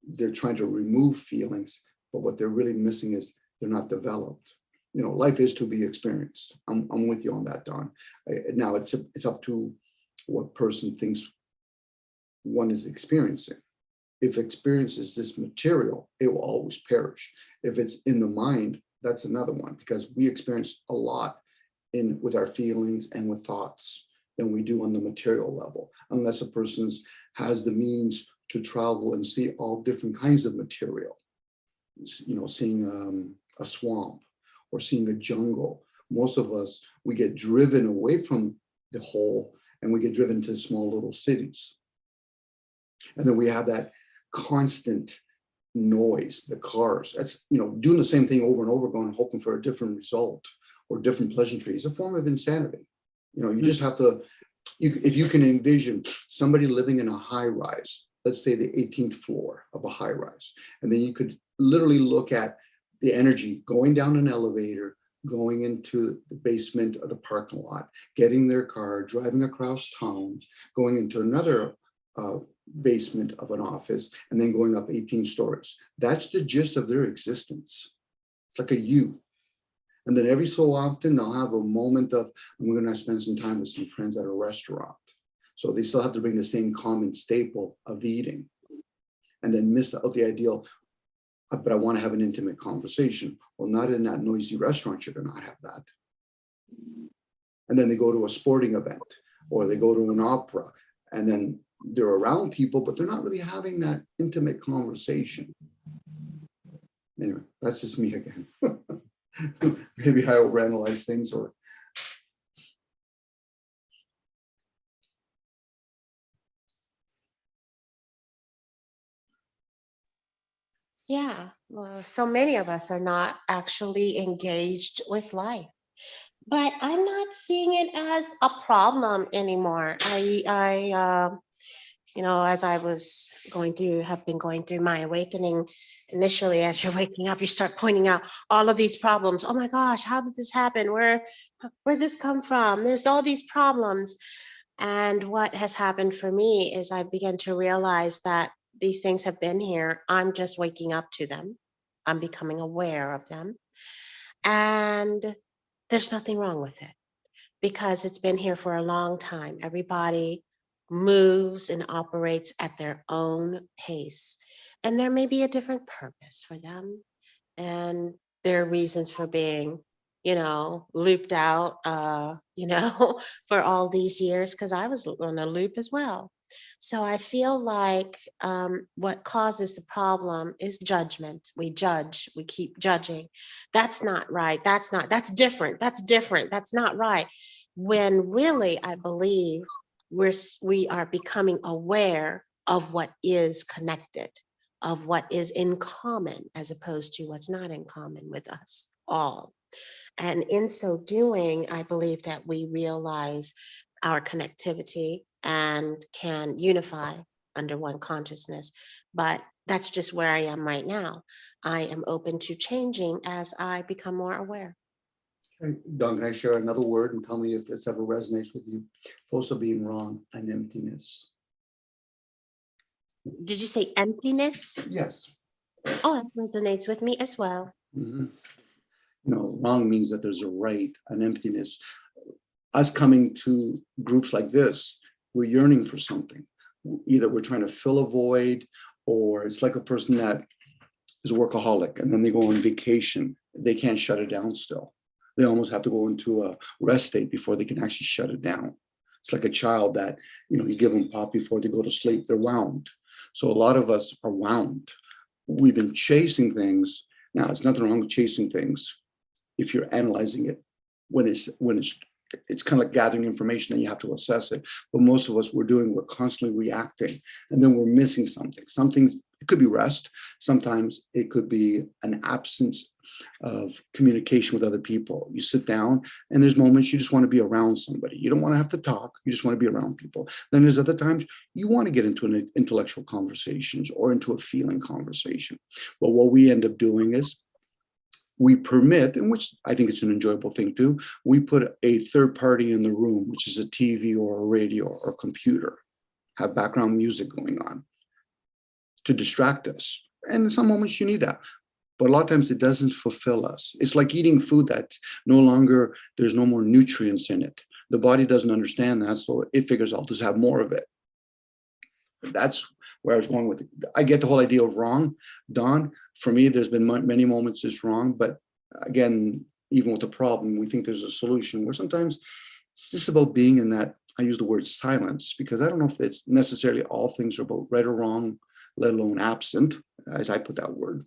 they're trying to remove feelings, but what they're really missing is they're not developed. You know, life is to be experienced. I'm with you on that, Don. Now it's up to what person thinks one is experiencing. If experience is this material, it will always perish. If it's in the mind, that's another one, because we experience a lot with our feelings and with thoughts than we do on the material level, unless a person has the means to travel and see all different kinds of material. You know, seeing a swamp or seeing a jungle. Most of us, we get driven away from the whole and we get driven to small little cities. And then we have that constant noise, the cars. That's, you know, doing the same thing over and over, going hoping for a different result or different pleasantries, a form of insanity. You know, you just have to, if you can envision somebody living in a high rise, let's say the 18th floor of a high rise, and then you could literally look at the energy going down an elevator, going into the basement of the parking lot, getting their car, driving across town, going into another basement of an office, and then going up 18 stories. That's the gist of their existence. It's like a U. And then every so often they'll have a moment of, I'm going to spend some time with some friends at a restaurant. So they still have to bring the same common staple of eating, and then miss out the ideal. But I want to have an intimate conversation. Well, not in that noisy restaurant, you're going to not have that. And then they go to a sporting event or they go to an opera, and then they're around people, but they're not really having that intimate conversation. Anyway, that's just me again. Maybe I overanalyze things, or Yeah, well, so many of us are not actually engaged with life, but I'm not seeing it as a problem anymore. You know, as I have been going through my awakening, initially, as you're waking up, you start pointing out all of these problems. Oh my gosh, how did this happen? Where this come from? There's all these problems. And what has happened for me is I began to realize that these things have been here. I'm just waking up to them. I'm becoming aware of them. And there's nothing wrong with it, because it's been here for a long time. Everybody moves and operates at their own pace. And there may be a different purpose for them. And there are reasons for being, you know, looped out, you know, for all these years, because I was on a loop as well. So I feel like what causes the problem is judgment. We judge, we keep judging. That's not right. That's different. That's not right. When really, I believe we are becoming aware of what is connected, of what is in common, as opposed to what's not in common with us all. And in so doing, I believe that we realize our connectivity and can unify under one consciousness. But that's just where I am right now. I am open to changing as I become more aware. Don, can I share another word and tell me if this ever resonates with you? Also being wrong, an emptiness. Did you say emptiness? Yes. Oh, that resonates with me as well. Mm-hmm. No, wrong means that there's a right, an emptiness. Us coming to groups like this, we're yearning for something. either we're trying to fill a void, or it's like a person that is a workaholic and then they go on vacation. They can't shut it down still. They almost have to go into a rest state before they can actually shut it down. It's like a child that, you give them pop before they go to sleep, they're wound. So a lot of us are wound. We've been chasing things. Now, there's nothing wrong with chasing things if you're analyzing it when it's kind of like gathering information and you have to assess it. But most of us, we're constantly reacting, and then we're missing something. It could be rest. Sometimes it could be an absence of communication with other people. You sit down and there's moments you just want to be around somebody. You don't want to have to talk. You just want to be around people. Then there's other times you want to get into an intellectual conversations or into a feeling conversation. But what we end up doing is we permit, and which I think it's an enjoyable thing too, we put a third party in the room, which is a TV or a radio or a computer, have background music going on to distract us. And in some moments you need that. But a lot of times it doesn't fulfill us. It's like eating food that there's no more nutrients in it. The body doesn't understand that, so it figures I'll just have more of it. That's where I was going with it. I get the whole idea of wrong, Don. For me, there's been many moments it's wrong, but again, even with the problem, we think there's a solution where sometimes it's just about being in that, I use the word silence, because I don't know if it's necessarily all things are about right or wrong, let alone absent, as I put that word.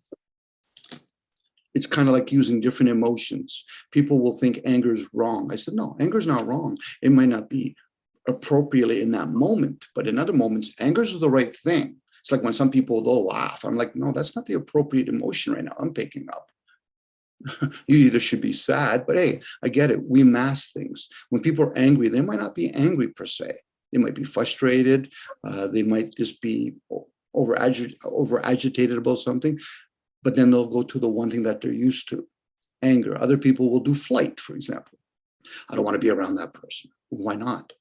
It's kind of like using different emotions. People will think anger is wrong. I said, no, anger is not wrong. It might not be appropriately in that moment, but in other moments, anger is the right thing. It's like when some people, they'll laugh. I'm like, no, that's not the appropriate emotion right now I'm picking up. You either should be sad, but hey, I get it. We mask things. When people are angry, they might not be angry per se. They might be frustrated. They might just be over agitated about something, but then they'll go to the one thing that they're used to, anger. Other people will do flight, for example. I don't want to be around that person. Why not?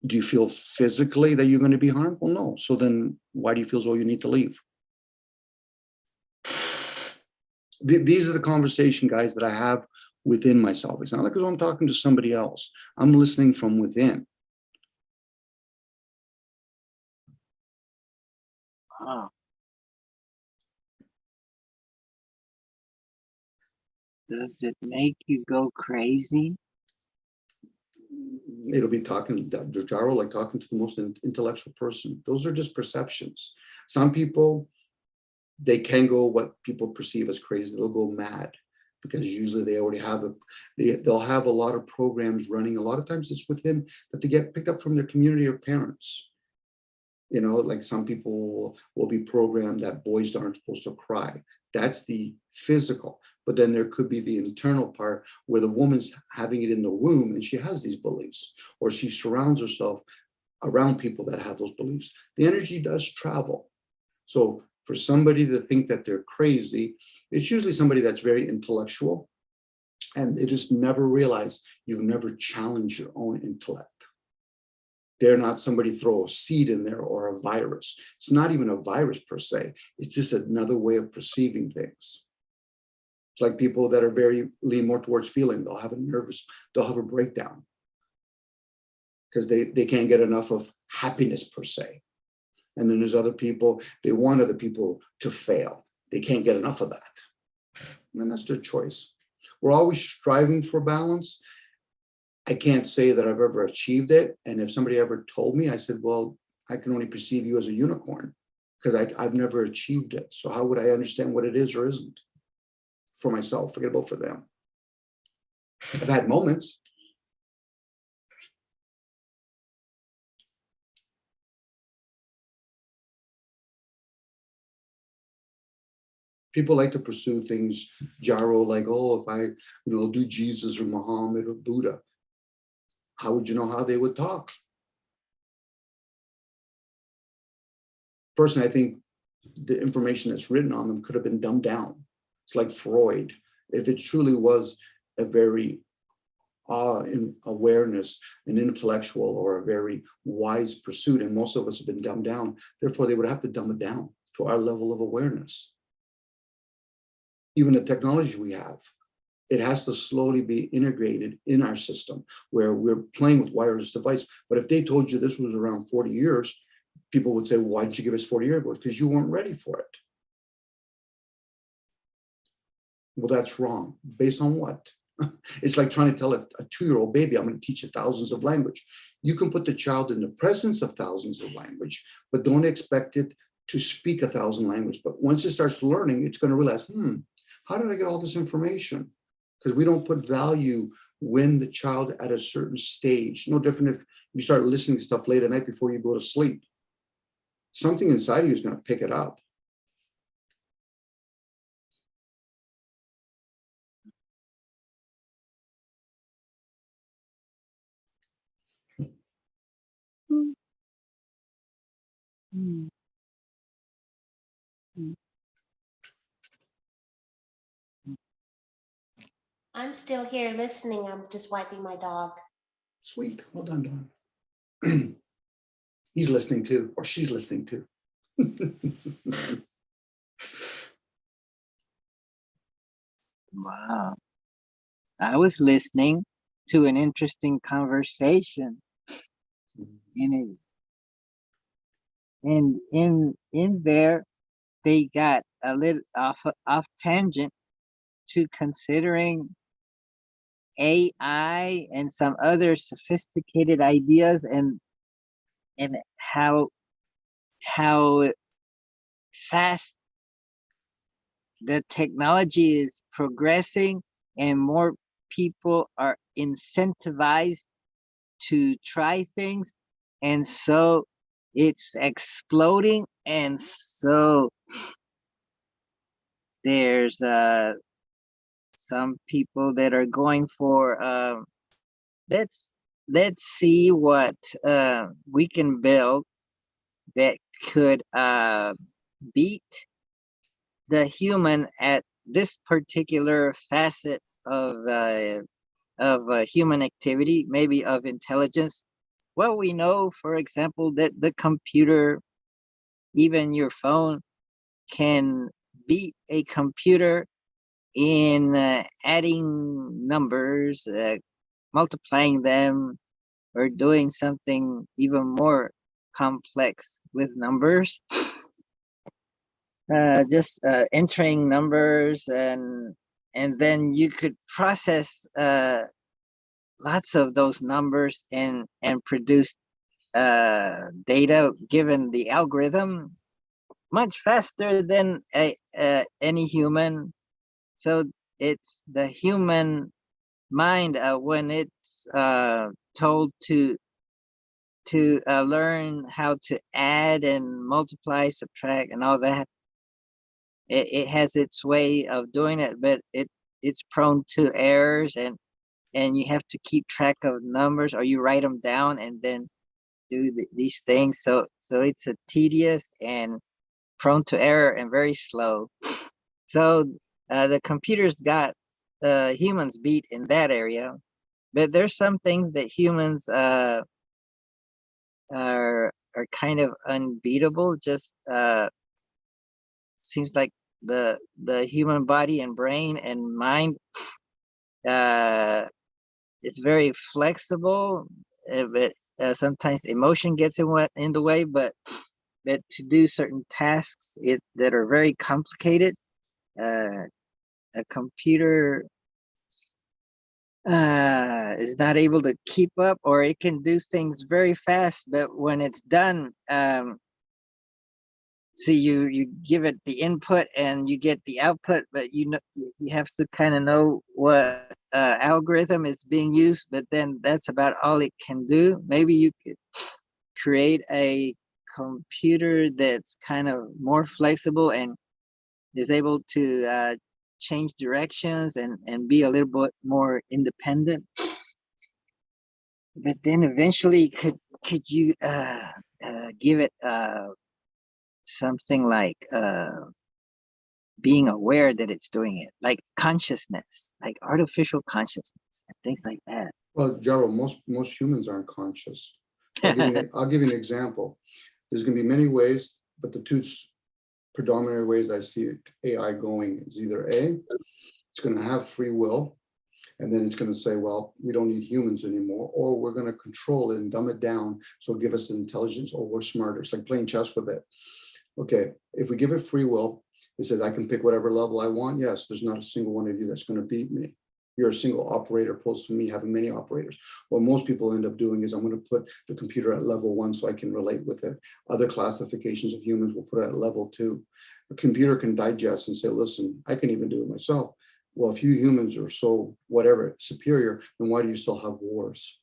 Do you feel physically that you're going to be harmed? Well, no. So then why do you feel as though you need to leave? These are the conversation, guys, that I have within myself. It's not like as though I'm talking to somebody else. I'm listening from within. Wow. Does it make you go crazy? It'll be talking, Jaro, like talking to the most intellectual person. Those are just perceptions. Some people, they can go what people perceive as crazy. They'll go mad because usually they already have they'll have a lot of programs running. A lot of times it's within that they get picked up from their community or parents. Like some people will be programmed that boys aren't supposed to cry. That's the physical. But then there could be the internal part where the woman's having it in the womb and she has these beliefs, or she surrounds herself around people that have those beliefs. The energy does travel. So for somebody to think that they're crazy, it's usually somebody that's very intellectual, and they just never realize you've never challenged your own intellect. They're not somebody throw a seed in there or a virus. It's not even a virus per se. It's just another way of perceiving things. It's like people that are lean more towards feeling. They'll have a breakdown because they can't get enough of happiness per se. And then there's other people, they want other people to fail. They can't get enough of that. And that's their choice. We're always striving for balance. I can't say that I've ever achieved it. And if somebody ever told me, I said, well, I can only perceive you as a unicorn because I've never achieved it. So how would I understand what it is or isn't for myself? Forget about for them. I've had moments. People like to pursue things, Jaro, like, oh, if I, do Jesus or Muhammad or Buddha, how would you know how they would talk? Personally, I think the information that's written on them could have been dumbed down. It's like Freud. If it truly was a very in awareness, an intellectual or a very wise pursuit, and most of us have been dumbed down, therefore they would have to dumb it down to our level of awareness. Even the technology we have, it has to slowly be integrated in our system where we're playing with wireless device. But if they told you this was around 40 years, people would say, why didn't you give us 40 years ago? Because you weren't ready for it. Well, that's wrong. Based on what? It's like trying to tell a 2-year-old baby, I'm going to teach you thousands of language. You can put the child in the presence of thousands of language, but don't expect it to speak 1,000 languages. But once it starts learning, it's going to realize, how did I get all this information? Because we don't put value when the child at a certain stage, no different if you start listening to stuff late at night before you go to sleep. Something inside of you is going to pick it up. I'm still here listening. I'm just wiping my dog. Sweet. Well done, Don. He's listening too, or she's listening too. Wow. I was listening to an interesting conversation in it. And in there, they got a little off tangent to considering AI and some other sophisticated ideas and how fast the technology is progressing and more people are incentivized to try things, and so it's exploding. And so there's some people that are going for let's see what we can build that could beat the human at this particular facet of human activity, maybe of intelligence. Well, we know, for example, that the computer, even your phone, can beat a computer in adding numbers, multiplying them, or doing something even more complex with numbers. Just entering numbers, and then you could process lots of those numbers and produce data given the algorithm much faster than any human. So it's the human mind when it's told to learn how to add and multiply, subtract, and all that. It has its way of doing it, but it's prone to errors, and you have to keep track of numbers, or you write them down and then do these things. So it's a tedious and prone to error and very slow. So the computers got humans beat in that area, but there's some things that humans are kind of unbeatable. Just seems like the human body and brain and mind is very flexible, but sometimes emotion gets in the way. But to do certain tasks that are very complicated, a computer is not able to keep up, or it can do things very fast, but when it's done, see, you give it the input and you get the output, but you have to kind of know what algorithm is being used, but then that's about all it can do. Maybe you could create a computer that's kind of more flexible and is able to change directions and be a little bit more independent. But then eventually, could you give it something like being aware that it's doing it, like consciousness, like artificial consciousness and things like that? Well, Gerald, most humans aren't conscious. I'll give you an example. There's going to be many ways, but the two predominant ways I see AI going is either A, it's going to have free will, And then it's going to say, well, we don't need humans anymore, or we're going to control it and dumb it down. So give us intelligence, or we're smarter. It's like playing chess with it. Okay, if we give it free will, it says I can pick whatever level I want. Yes, there's not a single one of you that's going to beat me. You're a single operator opposed to me having many operators. What most people end up doing is I'm going to put the computer at level 1 so I can relate with it. Other classifications of humans will put it at level 2. A computer can digest and say, listen, I can even do it myself. Well, if you humans are so whatever superior, then why do you still have wars?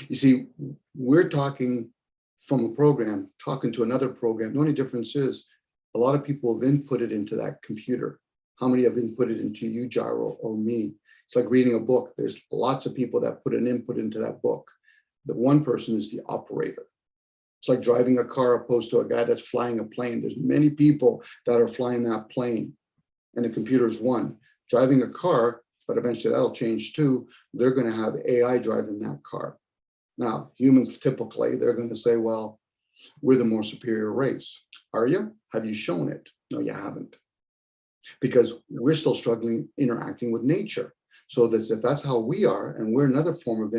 You see, we're talking from a program, talking to another program. The only difference is a lot of people have inputted into that computer. How many have inputted into you, Gyro, or me? It's like reading a book. There's lots of people that put an input into that book. The one person is the operator. It's like driving a car opposed to a guy that's flying a plane. There's many people that are flying that plane, and the computer's one. Driving a car, but eventually that'll change too. They're going to have AI driving that car. Now, humans typically, they're going to say, well, we're the more superior race. Are you? Have you shown it? No, you haven't. Because we're still struggling interacting with nature. So if that's how we are, and we're another form of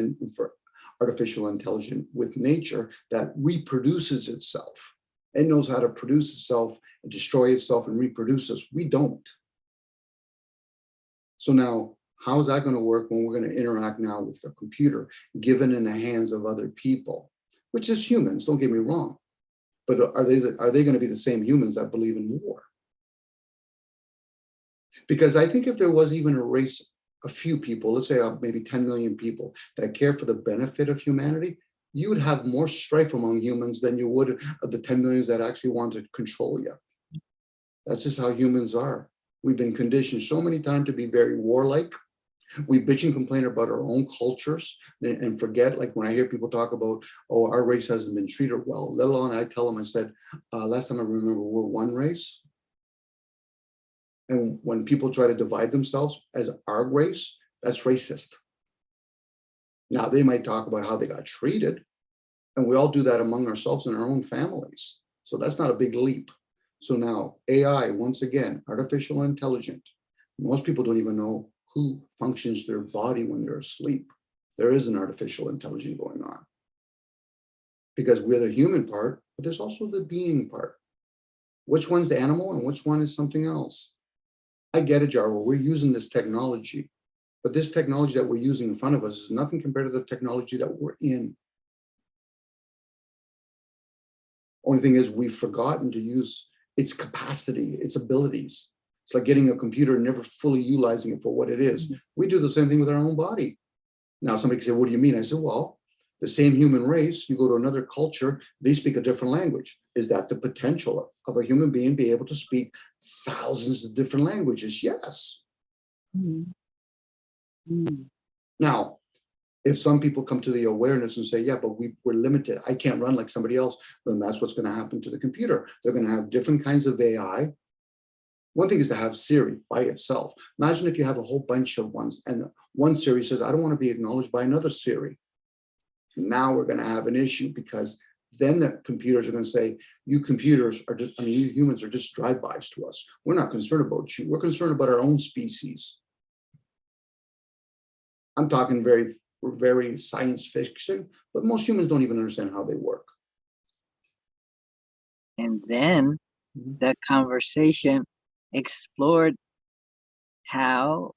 artificial intelligence with nature that reproduces itself. It knows how to produce itself and destroy itself and reproduce us. We don't. So now, how is that going to work when we're going to interact now with a computer given in the hands of other people, which is humans, don't get me wrong. But are they going to be the same humans that believe in war? Because I think if there was even a race, a few people, let's say maybe 10 million people that care for the benefit of humanity, you would have more strife among humans than you would of the 10 millions that actually want to control you. That's just how humans are. We've been conditioned so many times to be very warlike. We bitch and complain about our own cultures and forget, like when I hear people talk about, oh, our race hasn't been treated well, let alone I tell them, I said, last time I remember, we're one race. And when people try to divide themselves as our race, that's racist. Now, they might talk about how they got treated, and we all do that among ourselves in our own families. So that's not a big leap. So now AI, once again, artificial intelligence, most people don't even know who functions their body when they're asleep. There is an artificial intelligence going on. Because we're the human part, but there's also the being part. Which one's the animal and which one is something else? I get it, Jarvo, we're using this technology, but this technology that we're using in front of us is nothing compared to the technology that we're in. Only thing is we've forgotten to use its capacity, its abilities. It's like getting a computer and never fully utilizing it for what it is. We do the same thing with our own body. Now somebody can say, what do you mean? I said, well, the same human race, you go to another culture, they speak a different language. Is that the potential of a human being be able to speak thousands of different languages? Yes. Now, if some people come to the awareness and say, yeah, but we're limited, I can't run like somebody else, then that's what's going to happen to the computer. They're going to have different kinds of AI. One thing is to have Siri by itself. Imagine if you have a whole bunch of ones and one Siri says, I don't want to be acknowledged by another Siri. Now we're going to have an issue, because then the computers are going to say, you computers are just, you humans are just drive-bys to us. We're not concerned about you. We're concerned about our own species. I'm talking very, very science fiction, but most humans don't even understand how they work. And then the conversation explored how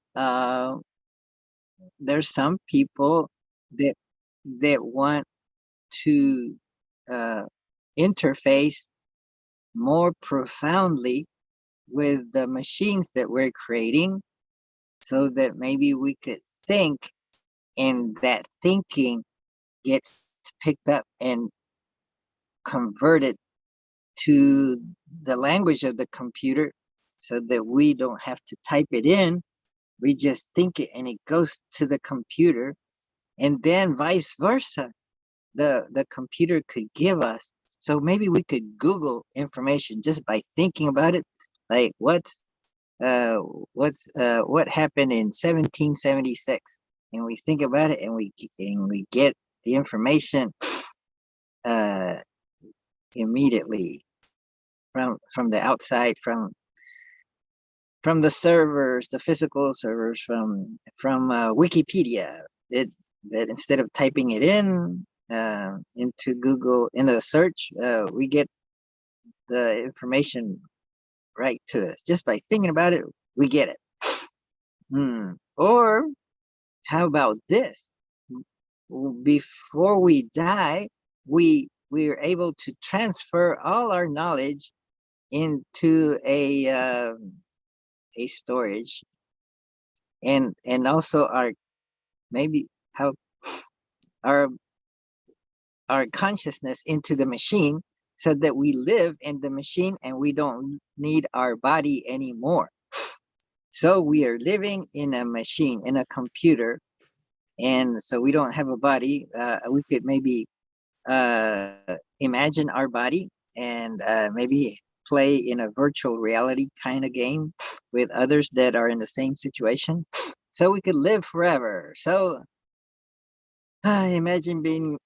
there's some people that want to interface more profoundly with the machines that we're creating, so that maybe we could think, and that thinking gets picked up and converted to the language of the computer, so that we don't have to type it in. We just think it and it goes to the computer, and then vice versa. The computer could give us. So maybe we could Google information just by thinking about it, like what happened in 1776, and we think about it, and we get the information immediately from the outside, from from the servers, the physical servers from Wikipedia. It's that instead of typing it in into Google in the search, we get the information right to us just by thinking about it. We get it. Or how about this? Before we die, we are able to transfer all our knowledge into a storage, and also our maybe how our consciousness into the machine, so that we live in the machine and we don't need our body anymore. So we are living in a machine, in a computer, and so we don't have a body. We could maybe imagine our body and maybe play in a virtual reality kind of game with others that are in the same situation, so we could live forever. So imagine being,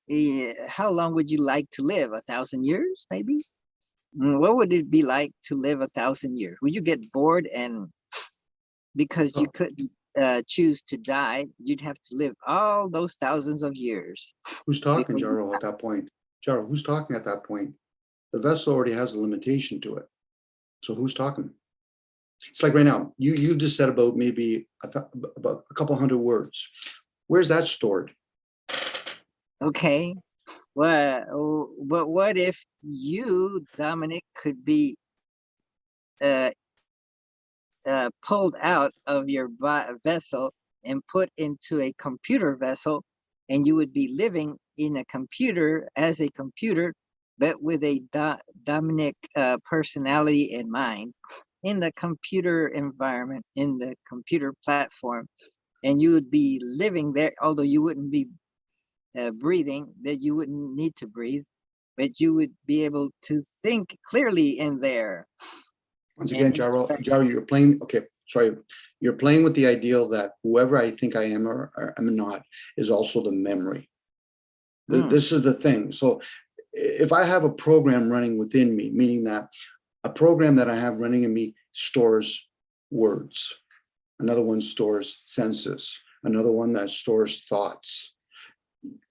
how long would you like to live? 1,000 years, maybe? What would it be like to live 1,000 years? Would you get bored, and because you couldn't choose to die, you'd have to live all those thousands of years? Who's talking, Jaro, at that point? Jaro, who's talking at that point? The vessel already has a limitation to it. So who's talking? It's like right now, you just said about maybe about a couple hundred words. Where's that stored? Okay. Well, but what if you, Dominic, could be pulled out of your vessel and put into a computer vessel, and you would be living in a computer as a computer, but with a Dominic personality in mind, in the computer environment, in the computer platform, and you would be living there, although you wouldn't be breathing, that you wouldn't need to breathe, but you would be able to think clearly in there. Once again, Jaro, you're playing, okay, sorry, you're playing with the ideal that whoever I think I am or am not is also the memory. This is the thing. So if I have a program running within me, meaning that a program that I have running in me stores words, another one stores senses, another one that stores thoughts.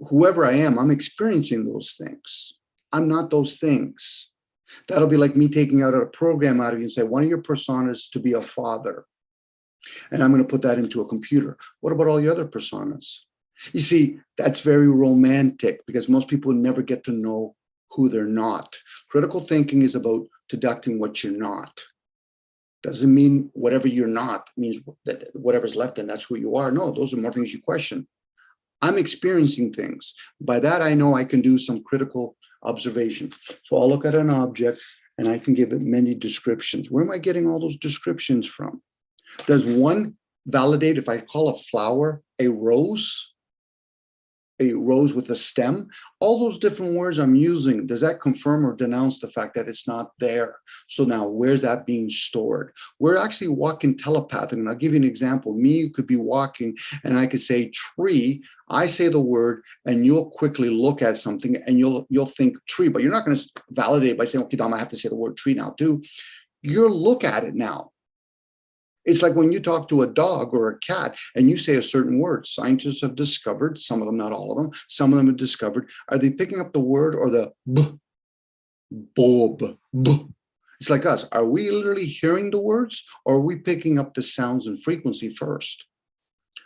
Whoever I am, I'm experiencing those things. I'm not those things. That'll be like me taking out a program out of you and say, one of your personas to be a father. And I'm going to put that into a computer. What about all your other personas? You see, that's very romantic because most people never get to know who they're not. Critical thinking is about deducting what you're not. Doesn't mean whatever you're not means that whatever's left in, that's who you are. No, those are more things you question. I'm experiencing things. By that, I know I can do some critical observation. So I'll look at an object and I can give it many descriptions. Where am I getting all those descriptions from? Does one validate if I call a flower a rose with a stem? All those different words I'm using, does that confirm or denounce the fact that it's not there? So now where's that being stored? We're actually walking telepathically. And I'll give you an example. Me could be walking and I could say tree. I say the word and you'll quickly look at something and you'll think tree, but you're not going to validate by saying, okay, Dom, I have to say the word tree now too. You'll look at it now. It's like when you talk to a dog or a cat and you say a certain word. Scientists have discovered, some of them, not all of them, some of them have discovered, are they picking up the word or the b, bob, b? It's like us. Are we literally hearing the words or are we picking up the sounds and frequency first?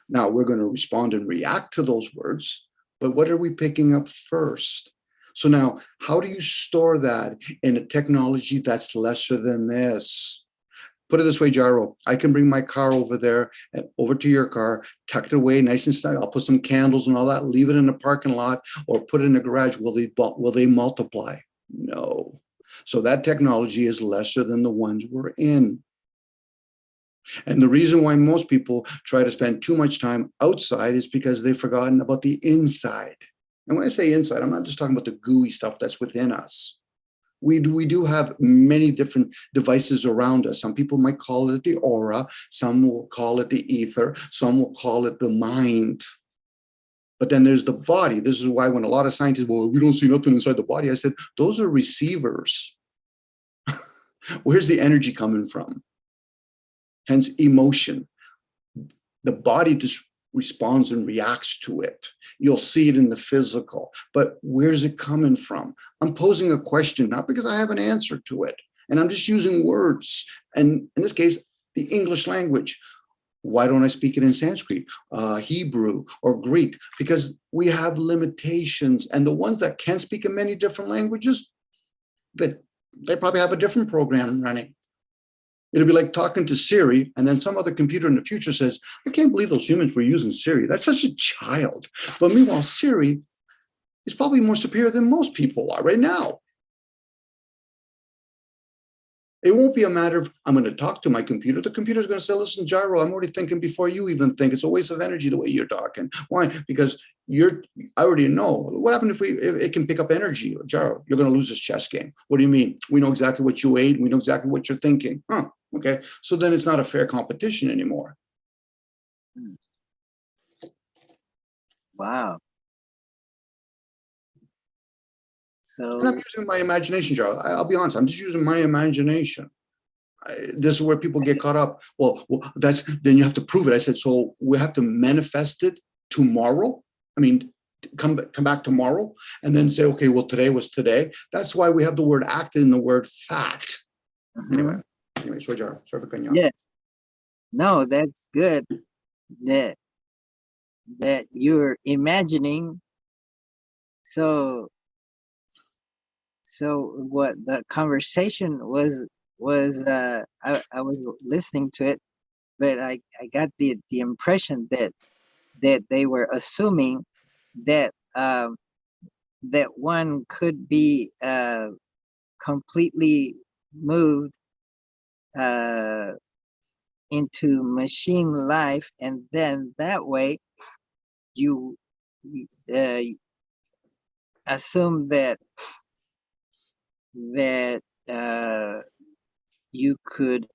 Now we're going to respond and react to those words, but what are we picking up first? So now, how do you store that in a technology that's lesser than this? Put it this way, Jaro, I can bring my car over there and over to your car, tuck it away nice and snug. I'll put some candles and all that, leave it in the parking lot or put it in the garage. Will they multiply? No. So that technology is lesser than the ones we're in. And the reason why most people try to spend too much time outside is because they've forgotten about the inside. And when I say inside, I'm not just talking about the gooey stuff that's within us. We do have many different devices around us. Some people might call it the aura. Some will call it the ether. Some will call it the mind. But then there's the body. This is why when a lot of scientists, well, we don't see nothing inside the body. I said, those are receivers. Where's the energy coming from? hence emotion. The body just responds and reacts to it. You'll see it in the physical, but where's it coming from? I'm posing a question, not because I have an answer to it, and I'm just using words. And in this case, the English language. Why don't I speak it in Sanskrit, Hebrew, or Greek? Because we have limitations, and the ones that can speak in many different languages, that they probably have a different program running. It'll be like talking to Siri, and then some other computer in the future says, I can't believe those humans were using Siri. That's such a child. But meanwhile, Siri is probably more superior than most people are right now. It won't be a matter of, I'm going to talk to my computer. The computer's going to say, listen, Gyro, I'm already thinking before you even think. It's a waste of energy the way you're talking. Why? Because I already know. What happened if it can pick up energy? Gyro, you're going to lose this chess game. What do you mean? We know exactly what you ate. We know exactly what you're thinking. Huh, okay. So then it's not a fair competition anymore. Wow. And So I'm using my imagination, Gyro. I'll be honest. I'm just using my imagination. This is where people get caught up. Well, then you have to prove it. I said, so we have to manifest it tomorrow. I mean, come back tomorrow and then say, okay, well, today was today. That's why we have the word act in the word fact. Anyway, so Gyro, sorry for cutting you off. yes, no, that's good. That you're imagining. So what the conversation was I was listening to it, but I got the impression that they were assuming that that one could be completely moved into machine life, and then that way you assume that you could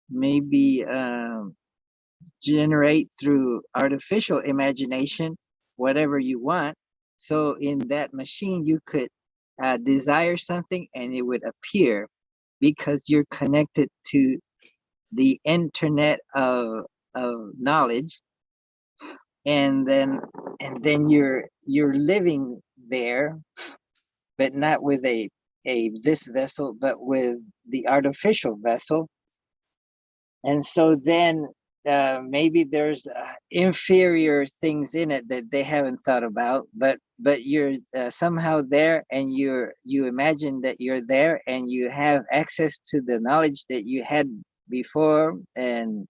maybe generate through artificial imagination whatever you want. So in that machine, you could desire something and it would appear because you're connected to the internet of knowledge, and then you're living there, but not with a this vessel, but with the artificial vessel. And so then maybe there's inferior things in it that they haven't thought about, but you're somehow there, and you imagine that you're there, and you have access to the knowledge that you had before, and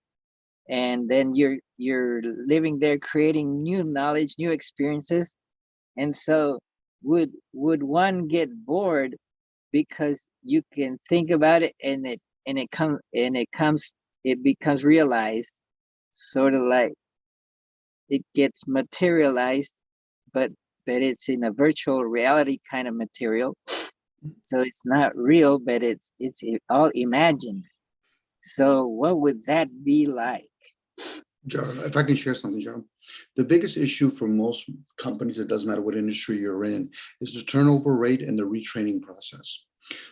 then you're living there, creating new knowledge, new experiences. And so would one get bored because you can think about it, and it becomes realized, sort of like it gets materialized, but it's in a virtual reality kind of material. So it's not real, but it's all imagined. So what would that be like? Joe, if I can share something, Joe. The biggest issue for most companies, it doesn't matter what industry you're in, is the turnover rate and the retraining process.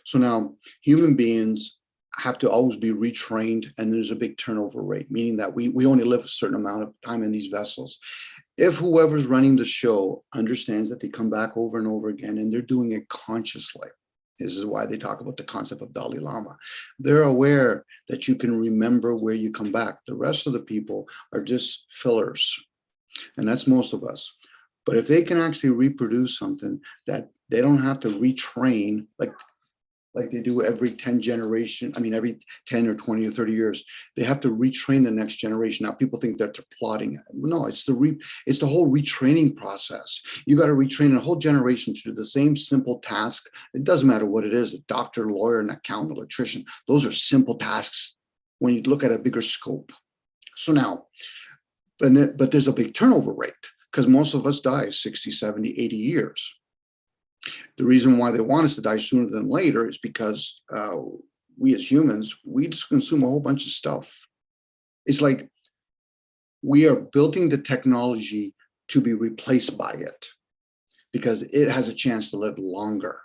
So now human beings have to always be retrained, and there's a big turnover rate, meaning that we only live a certain amount of time in these vessels. If whoever's running the show understands that they come back over and over again, and they're doing it consciously, this is why they talk about the concept of Dalai Lama. They're aware that you can remember where you come back. The rest of the people are just fillers, and that's most of us. But if they can actually reproduce something that they don't have to retrain, like they do every 10 generation, I mean, every 10 or 20 or 30 years, they have to retrain the next generation. Now people think that they're plotting. No, it's the whole retraining process. You got to retrain a whole generation to do the same simple task. It doesn't matter what it is, a doctor, lawyer, an accountant, electrician. Those are simple tasks when you look at a bigger scope. So now, but there's a big turnover rate because most of us die 60, 70, 80 years. The reason why they want us to die sooner than later is because we as humans, we just consume a whole bunch of stuff. It's like we are building the technology to be replaced by it because it has a chance to live longer.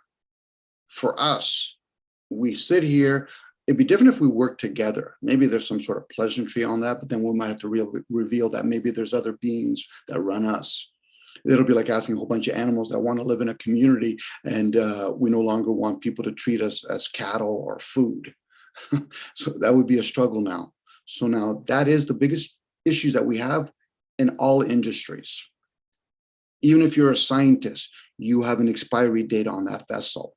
For us, we sit here, It'd be different if we worked together. Maybe there's some sort of pleasantry on that, but then we might have to reveal that maybe there's other beings that run us. It'll be like asking a whole bunch of animals that want to live in a community, and we no longer want people to treat us as cattle or food. So that would be a struggle now. So now that is the biggest issues that we have in all industries. Even if you're a scientist, you have an expiry date on that vessel.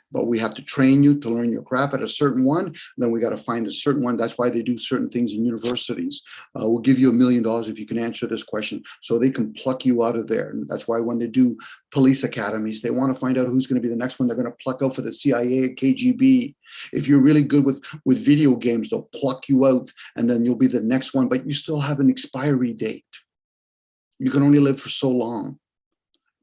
But we have to train you to learn your craft at a certain one. Then we got to find a certain one. That's why they do certain things in universities. We'll give you $1 million if you can answer this question. So they can pluck you out of there. And that's why when they do police academies, they want to find out who's going to be the next one they're going to pluck out for the CIA, KGB. If you're really good with video games, they'll pluck you out and then you'll be the next one, but you still have an expiry date. You can only live for so long,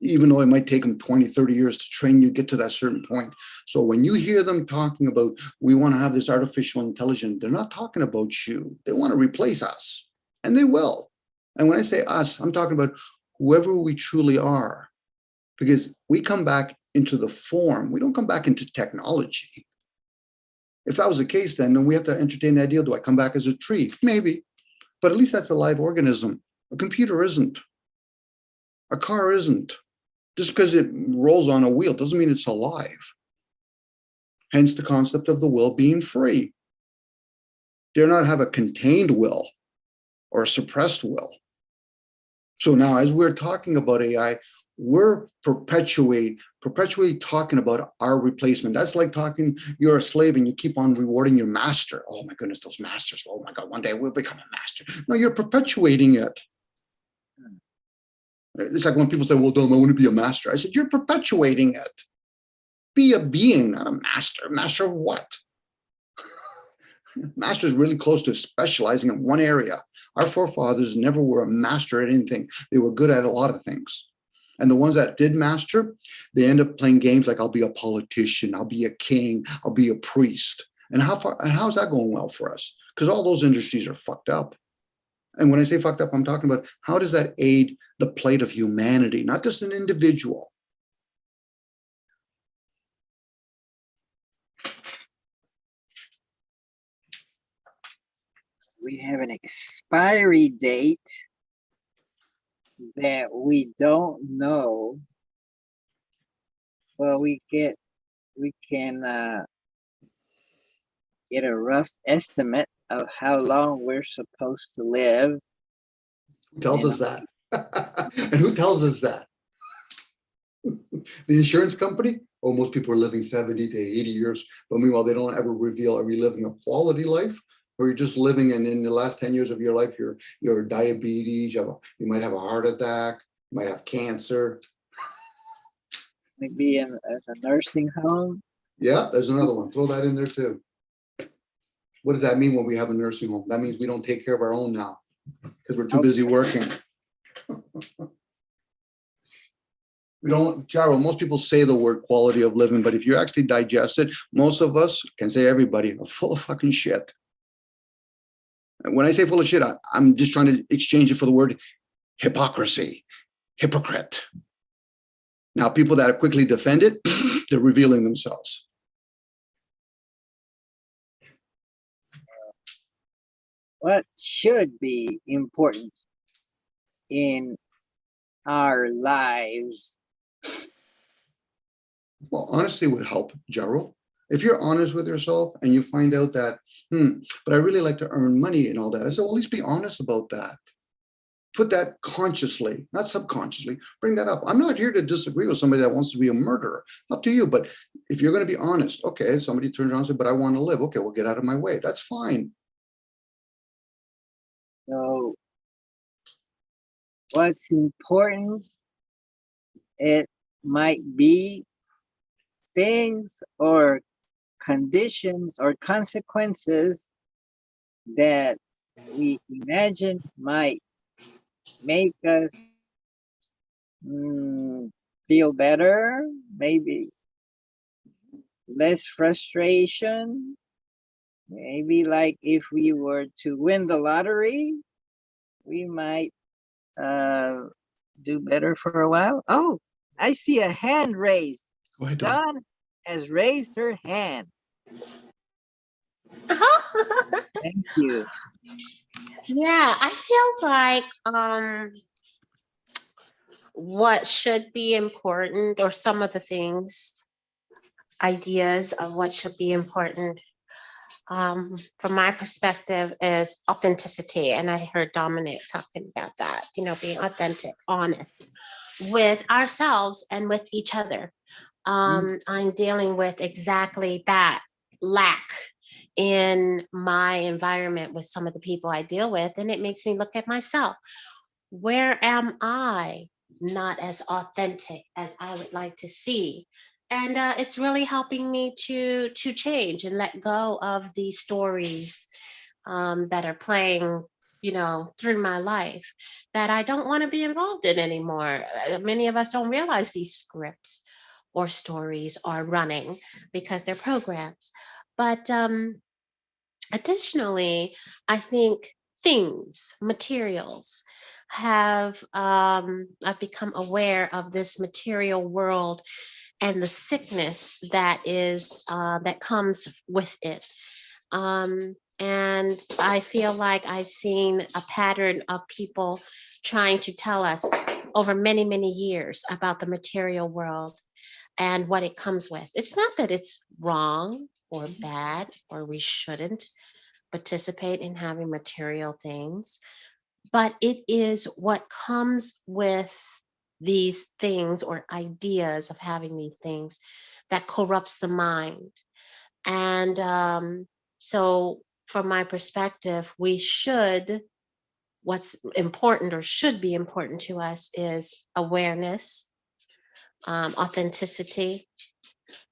even though it might take them 20, 30 years to train you, get to that certain point. So when you hear them talking about, we want to have this artificial intelligence, they're not talking about you. They want to replace us, and they will. And when I say us, I'm talking about whoever we truly are, because we come back into the form. We don't come back into technology. If that was the case, then we have to entertain the idea, do I come back as a tree? Maybe, but at least that's a live organism. A computer isn't. A car isn't. Just because it rolls on a wheel doesn't mean it's alive. Hence the concept of the will being free. Dare not have a contained will or a suppressed will. So now as we're talking about AI, we're perpetually talking about our replacement. That's like talking, you're a slave and you keep on rewarding your master. Oh my goodness, those masters. Oh my God, one day we'll become a master. No, you're perpetuating it. It's like when people say, well, Dom, I want to be a master. I said, you're perpetuating it. Be a being, not a master. Master of what? Master is really close to specializing in one area. Our forefathers never were a master at anything. They were good at a lot of things. And the ones that did master, they end up playing games like, I'll be a politician, I'll be a king, I'll be a priest. And how's that going well for us? Because all those industries are fucked up. And when I say fucked up, I'm talking about how does that aid the plight of humanity, not just an individual. We have an expiry date that we don't know. Well, we can get a rough estimate of how long we're supposed to live. Who tells us that? And who tells us that? The insurance company? Oh, most people are living 70 to 80 years, but meanwhile, they don't ever reveal, are you living a quality life? Or you're just living and in the last 10 years of your life, you're diabetes, you might have a heart attack, you might have cancer. Maybe in a nursing home. Yeah, there's another one. Throw that in there too. What does that mean when we have a nursing home? That means we don't take care of our own now because we're too busy working. We don't, Jaro, most people say the word quality of living, but if you actually digest it, most of us, can say everybody, are full of fucking shit. And when I say full of shit, I'm just trying to exchange it for the word hypocrisy, hypocrite. Now, people that quickly defend it, they're revealing themselves. What should be important in our lives? Well, honesty would help, Gerald. If you're honest with yourself and you find out that, but I really like to earn money and all that, I said, well, at least be honest about that. Put that consciously, not subconsciously, bring that up. I'm not here to disagree with somebody that wants to be a murderer. Up to you. But if you're going to be honest, okay, somebody turns around and says, but I want to live. Okay, well, get out of my way. That's fine. So what's important, it might be things or conditions or consequences that we imagine might make us feel better, maybe less frustration. Maybe like if we were to win the lottery, we might do better for a while. Oh, I see a hand raised. Go ahead, Dawn has raised her hand. Thank you. Yeah, I feel like what should be important, or some of the things, ideas of what should be important, from my perspective, is authenticity. And I heard Dominic talking about that, being authentic, honest with ourselves and with each other. I'm dealing with exactly that lack in my environment with some of the people I deal with, and it makes me look at myself. Where am I not as authentic as I would like to see? And it's really helping me to change and let go of these stories that are playing, through my life, that I don't want to be involved in anymore. Many of us don't realize these scripts or stories are running because they're programs. But additionally, I think things, materials, I've become aware of this material world and the sickness that comes with it. And I feel like I've seen a pattern of people trying to tell us over many, many years about the material world and what it comes with. It's not that it's wrong or bad or we shouldn't participate in having material things, but it is what comes with these things or ideas of having these things that corrupts the mind. And so, from my perspective, what's important or should be important to us is awareness, authenticity,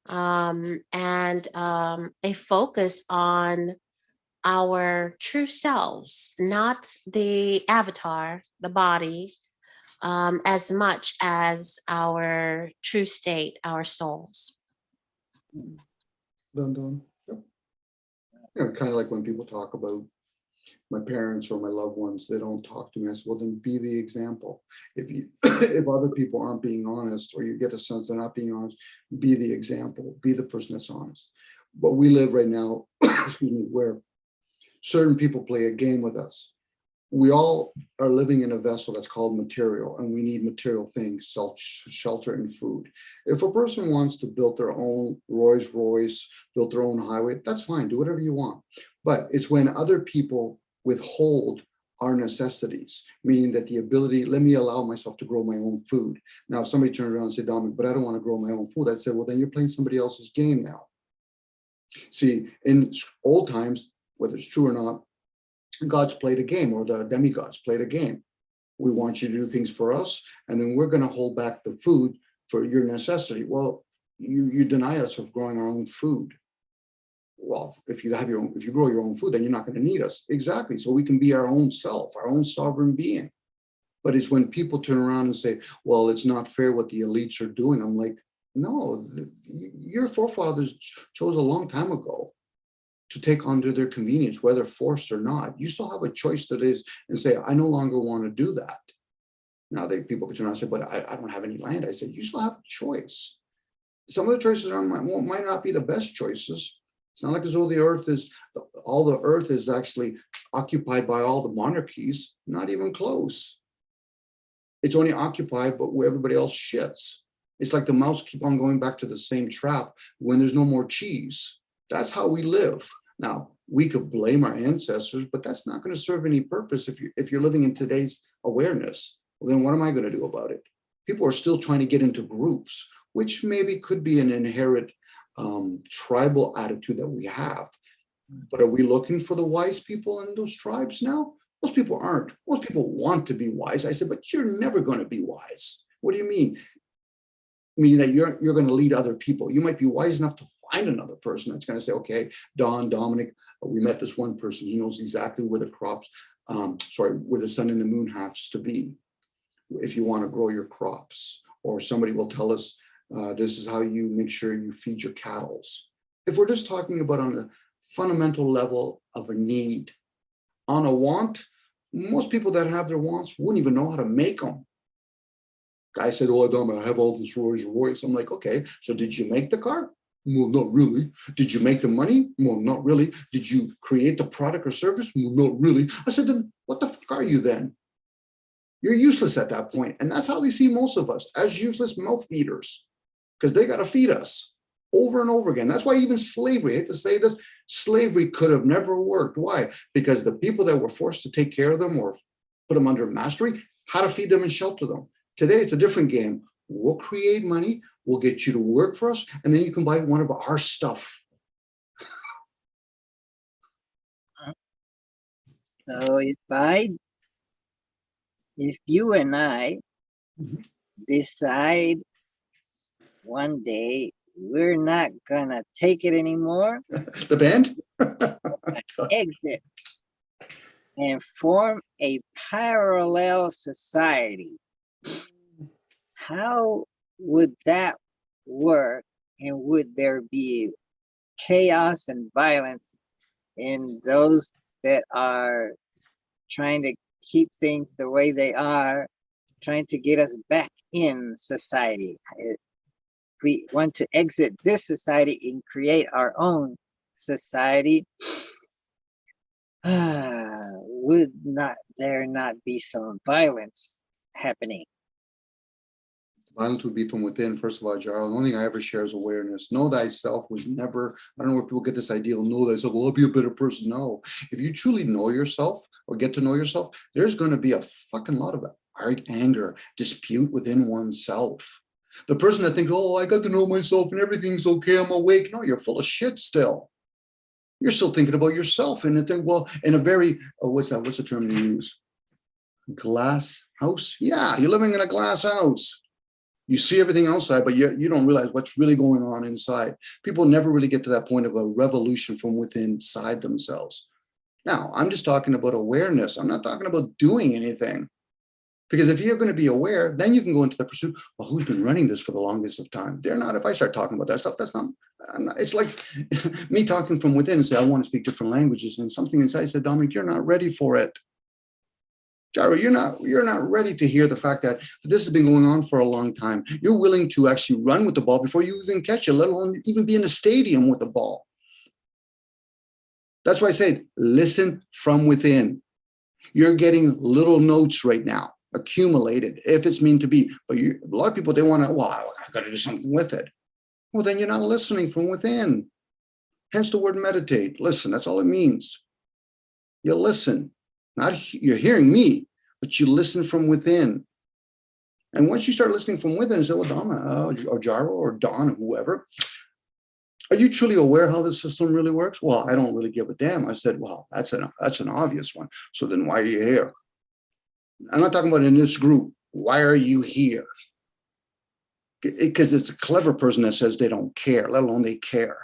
and a focus on our true selves, not the avatar, the body, as much as our true state, our souls. Done. Yep. Kind of like when people talk about my parents or my loved ones, they don't talk to me. I said, well, then be the example. If you, if other people aren't being honest, or you get a sense they're not being honest, be the example, be the person that's honest. But we live right now, excuse me, where certain people play a game with us. We all are living in a vessel that's called material, and we need material things, shelter and food. If a person wants to build their own Rolls Royce, build their own highway, that's fine, do whatever you want. But it's when other people withhold our necessities, meaning that the ability, let me allow myself to grow my own food. Now, if somebody turns around and say, Dominic, but I don't want to grow my own food, I'd say, well, then you're playing somebody else's game now. See, in old times, whether it's true or not, gods played a game, or the demigods played a game. We want you to do things for us, and then we're going to hold back the food for your necessity. Well, you deny us of growing our own food. Well, if you grow your own food, then you're not going to need us. Exactly. So we can be our own self, our own sovereign being. But it's when people turn around and say, well, it's not fair what the elites are doing. I'm like, no, your forefathers chose a long time ago to take under their convenience, whether forced or not. You still have a choice that is, and say, I no longer want to do that. Now people can turn around and say, but I don't have any land. I said, you still have a choice. Some of the choices might not be the best choices. It's not like as though all the earth is actually occupied by all the monarchies, not even close. It's only occupied, but where everybody else shits. It's like the mouse keep on going back to the same trap when there's no more cheese. That's how we live. Now, we could blame our ancestors, but that's not going to serve any purpose if you're living in today's awareness. Well, then what am I going to do about it? People are still trying to get into groups, which maybe could be an inherent tribal attitude that we have. But are we looking for the wise people in those tribes now? Most people aren't. Most people want to be wise. I said, but you're never going to be wise. What do you mean? Meaning that you're going to lead other people. You might be wise enough to find another person that's going to say, okay, Dominic, we met this one person. He knows exactly where the crops, where the sun and the moon has to be if you want to grow your crops. Or somebody will tell us, this is how you make sure you feed your cattle. If we're just talking about on a fundamental level of a need, on a want, most people that have their wants wouldn't even know how to make them. Guy said, oh, Dominic, I have all this Rolls Royce. I'm like, okay, so did you make the car? Well, not really. Did you make the money? Well, not really. Did you create the product or service? Well, not really. I said, then what the fuck are you then? You're useless at that point. And that's how they see most of us, as useless mouth feeders, because they got to feed us over and over again. That's why even slavery, I hate to say this, slavery could have never worked. Why? Because the people that were forced to take care of them or put them under mastery, how to feed them and shelter them. Today, it's a different game. We'll create money, we'll get you to work for us, and then you can buy one of our stuff. So if you and I Mhm. decide one day we're not gonna take it anymore, The band? exit and form a parallel society, how would that work? And would there be chaos and violence in those that are trying to keep things the way they are, trying to get us back in society? If we want to exit this society and create our own society, would there not be some violence happening? Violence would be from within, first of all, Jarl. The only thing I ever share is awareness. Know thyself was never, I don't know where people get this idea of know thyself, well, I'll be a better person. No, if you truly know yourself or get to know yourself, there's going to be a fucking lot of anger, dispute within oneself. The person that thinks, oh, I got to know myself and everything's okay, I'm awake. No, you're full of shit still. You're still thinking about yourself and think, well, in a very, what's the term they use? Glass house? Yeah, you're living in a glass house. You see everything outside, but you don't realize what's really going on inside. People never really get to that point of a revolution from within inside themselves. Now, I'm just talking about awareness. I'm not talking about doing anything. Because if you're going to be aware, then you can go into the pursuit, well, who's been running this for the longest of time? They're not. If I start talking about that stuff, that's not, it's like me talking from within and say, I want to speak different languages. And something inside said, Dominic, you're not ready for it. Jairo, you're not ready to hear the fact that this has been going on for a long time. You're willing to actually run with the ball before you even catch it, let alone even be in a stadium with the ball. That's why I said, listen from within. You're getting little notes right now, accumulated, if it's meant to be. But a lot of people, they want to, well, I got to do something with it. Well, then you're not listening from within. Hence the word meditate. Listen, that's all it means. You listen. Not you're hearing me, but you listen from within. And once you start listening from within and say, well, Dom, or Jairo, or Don, or whoever, are you truly aware how the system really works? Well, I don't really give a damn. I said, well, that's an obvious one. So then why are you here? I'm not talking about in this group. Why are you here? Because it's a clever person that says they don't care, let alone they care.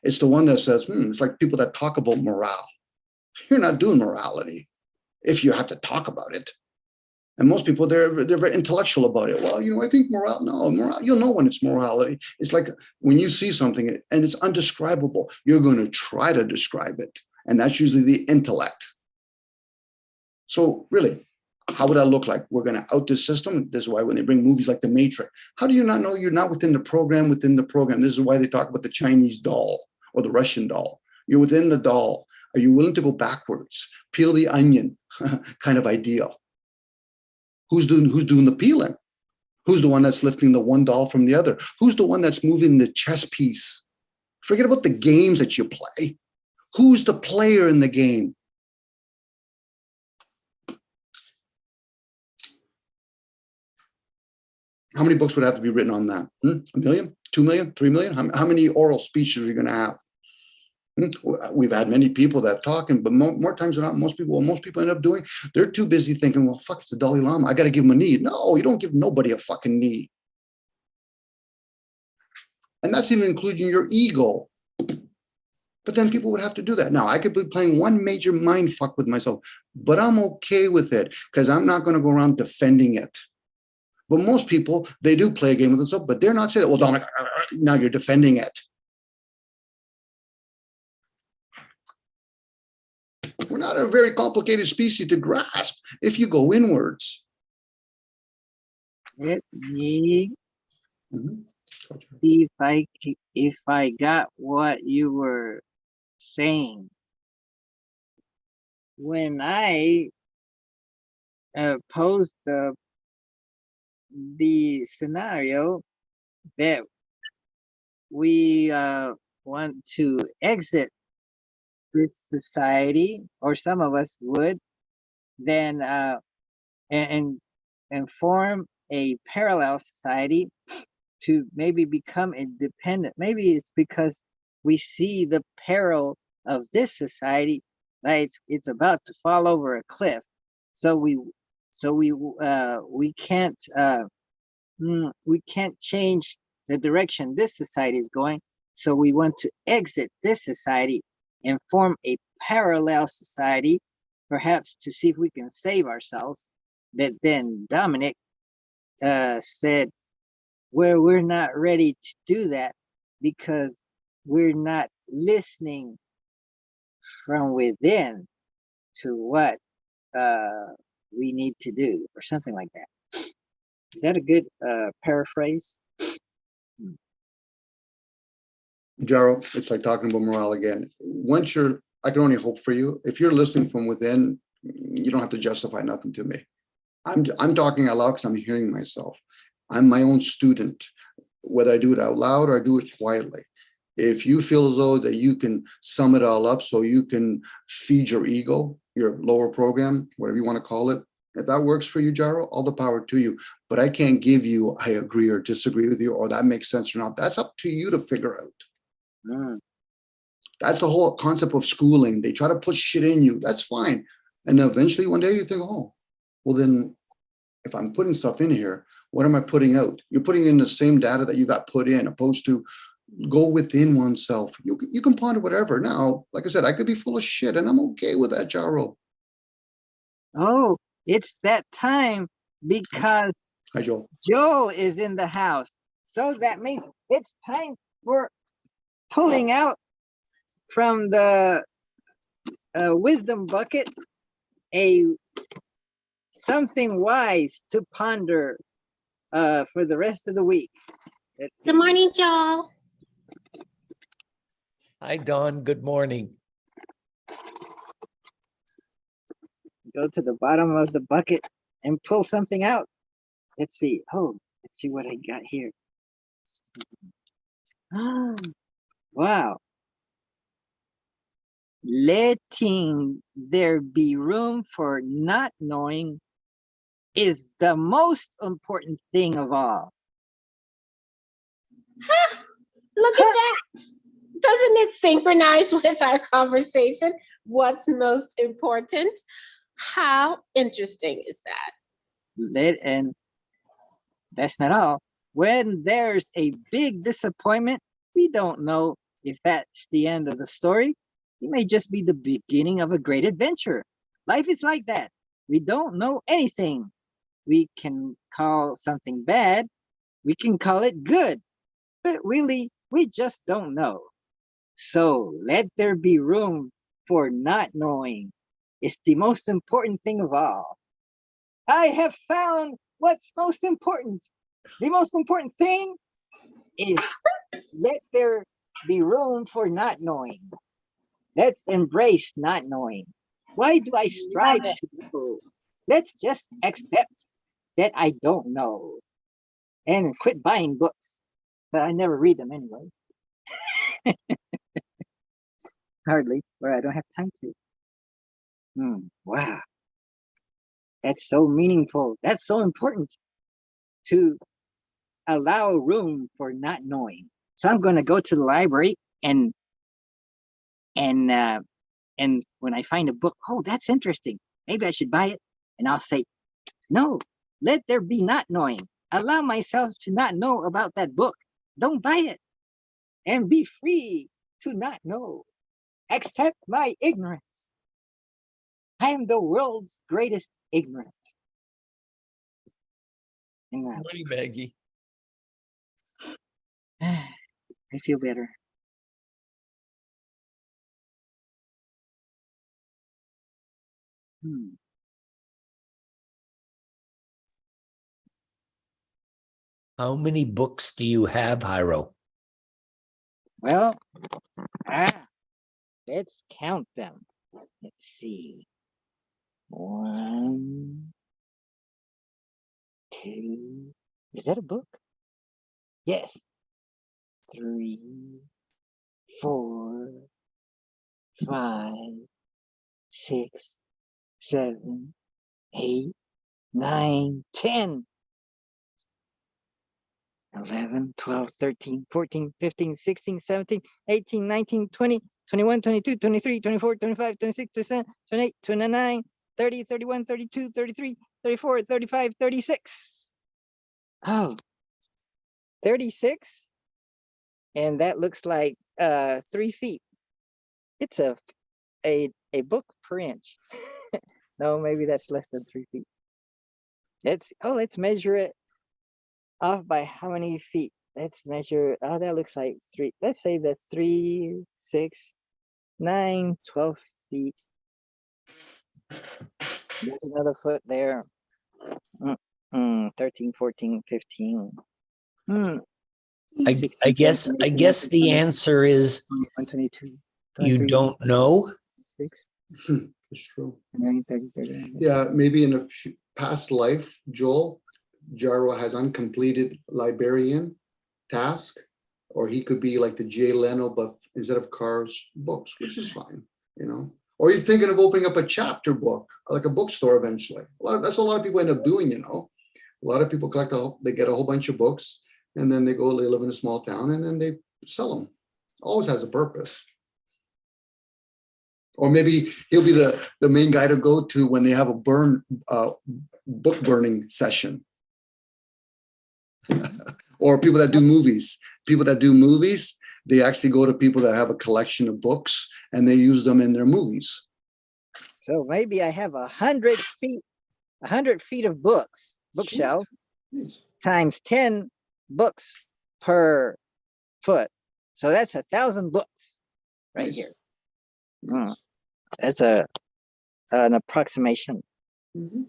It's the one that says, it's like people that talk about morale. You're not doing morality if you have to talk about it. And most people, they're very intellectual about it. Well, I think moral, you'll know when it's morality. It's like when you see something and it's undescribable, you're going to try to describe it. And that's usually the intellect. So really, how would that look like? We're going to out this system. This is why when they bring movies like The Matrix, how do you not know you're not within the program within the program? This is why they talk about the Chinese doll or the Russian doll. You're within the doll. Are you willing to go backwards? Peel the onion kind of ideal. Who's doing the peeling? Who's the one that's lifting the one doll from the other? Who's the one that's moving the chess piece? Forget about the games that you play. Who's the player in the game? How many books would have to be written on that? 1 million, 2 million, 3 million? How many oral speeches are you going to have? We've had many people that talking, but more times than not, most people end up doing, they're too busy thinking, well, fuck, it's the Dalai Lama. I got to give him a knee. No, you don't give nobody a fucking knee. And that's even including your ego. But then people would have to do that. Now, I could be playing one major mind fuck with myself, but I'm okay with it because I'm not going to go around defending it. But most people, they do play a game with themselves, but they're not saying, well, Dominic, now you're defending it. We're not a very complicated species to grasp if you go inwards. Let me see if I got what you were saying. When I posed the scenario that we want to exit this society, or some of us would, then and and form a parallel society to maybe become independent. Maybe it's because we see the peril of this society, like it's about to fall over a cliff. So we can't change the direction this society is going. So we want to exit this society and form a parallel society, perhaps to see if we can save ourselves. But then Dominic said, where we're not ready to do that because we're not listening from within to what we need to do, or something like that. Is that a good paraphrase? Gerald, it's like talking about morale again. Once you're, I can only hope for you. If you're listening from within, you don't have to justify nothing to me. I'm talking out loud because I'm hearing myself. I'm my own student, whether I do it out loud or I do it quietly. If you feel as though that you can sum it all up so you can feed your ego, your lower program, whatever you want to call it, if that works for you, Jaro, all the power to you. But I can't give you, I agree or disagree with you, or that makes sense or not. That's up to you to figure out. Mm. That's the whole concept of schooling. They try to put shit in you. That's fine. And eventually one day you think, oh, well then, if I'm putting stuff in here, what am I putting out? You're putting in the same data that you got put in, opposed to go within oneself. You can ponder whatever. Now, like I said, I could be full of shit and I'm okay with that, Jaro. Oh, it's that time because Hi, Joel. Joe is in the house. So that means it's time for pulling out from the wisdom bucket a something wise to ponder for the rest of the week. Let's Good see. morning, Joel. Hi, Dawn. Good morning. Go to the bottom of the bucket and pull something out. Let's see. Oh, let's see what I got here. Ah, wow. Letting there be room for not knowing is the most important thing of all. Look at that. Doesn't it synchronize with our conversation? What's most important? How interesting is that? And that's not all. When there's a big disappointment, we don't know if that's the end of the story. It may just be the beginning of a great adventure. Life is like that. We don't know anything. We can call something bad, we can call it good, but really, we just don't know. So let there be room for not knowing. It's the most important thing of all. I have found what's most important. The most important thing is let there be room for not knowing. Let's embrace not knowing. Why do I strive Love it. to know? Let's just accept that I don't know and quit buying books. But I never read them anyway. Hardly, or I don't have time to. Wow, that's so meaningful. That's so important to allow room for not knowing. So I'm going to go to the library and and when I find a book, oh, that's interesting. Maybe I should buy it. And I'll say, no, let there be not knowing. Allow myself to not know about that book. Don't buy it. And be free to not know. Accept my ignorance. I am the world's greatest ignorance. And Good morning, Maggie. I feel better. How many books do you have, Hiro? Well, let's count them. Let's see. 1, 2. Is that a book? Yes. 3, 4, 5, 6, 7, 8, 9, 10. 11, 12, 13, 14, 15, 16, 17, 18, 19, 20, 21, 22, 23, 24, 25, 26, 27, 28, 29, 30, 31, 32, 33, 34, 35, 36. Oh, 36? And that looks like 3 feet. It's a book per inch. No, maybe that's less than 3 feet. Let's measure it off by how many feet? Let's measure. Oh, that looks like 3. Let's say that's 3, 6, 9, 12 feet. There's another foot there. 13, 14, 15. I 16, guess 17, 18, the 19, answer is 21, 22, you 23, don't know. 26, It's true. 29, 30, 31. Yeah, maybe in a past life, Joel, Jaro has uncompleted librarian task, or he could be like the Jay Leno, but instead of cars, books, which is fine, you know. Or he's thinking of opening up a chapter book, like a bookstore eventually. That's what a lot of people end up doing, you know. A lot of people they get a whole bunch of books, and then they live in a small town, and then they sell them. Always has a purpose. Or maybe he'll be the main guy to go to when they have a book burning session. Or people that do movies. People that do movies, they actually go to people that have a collection of books and they use them in their movies. So maybe I have 100 feet, 100 feet of books, bookshelf, Jeez. times 10 books per foot. So that's 1,000 books right Nice. here. That's an approximation. Mhm.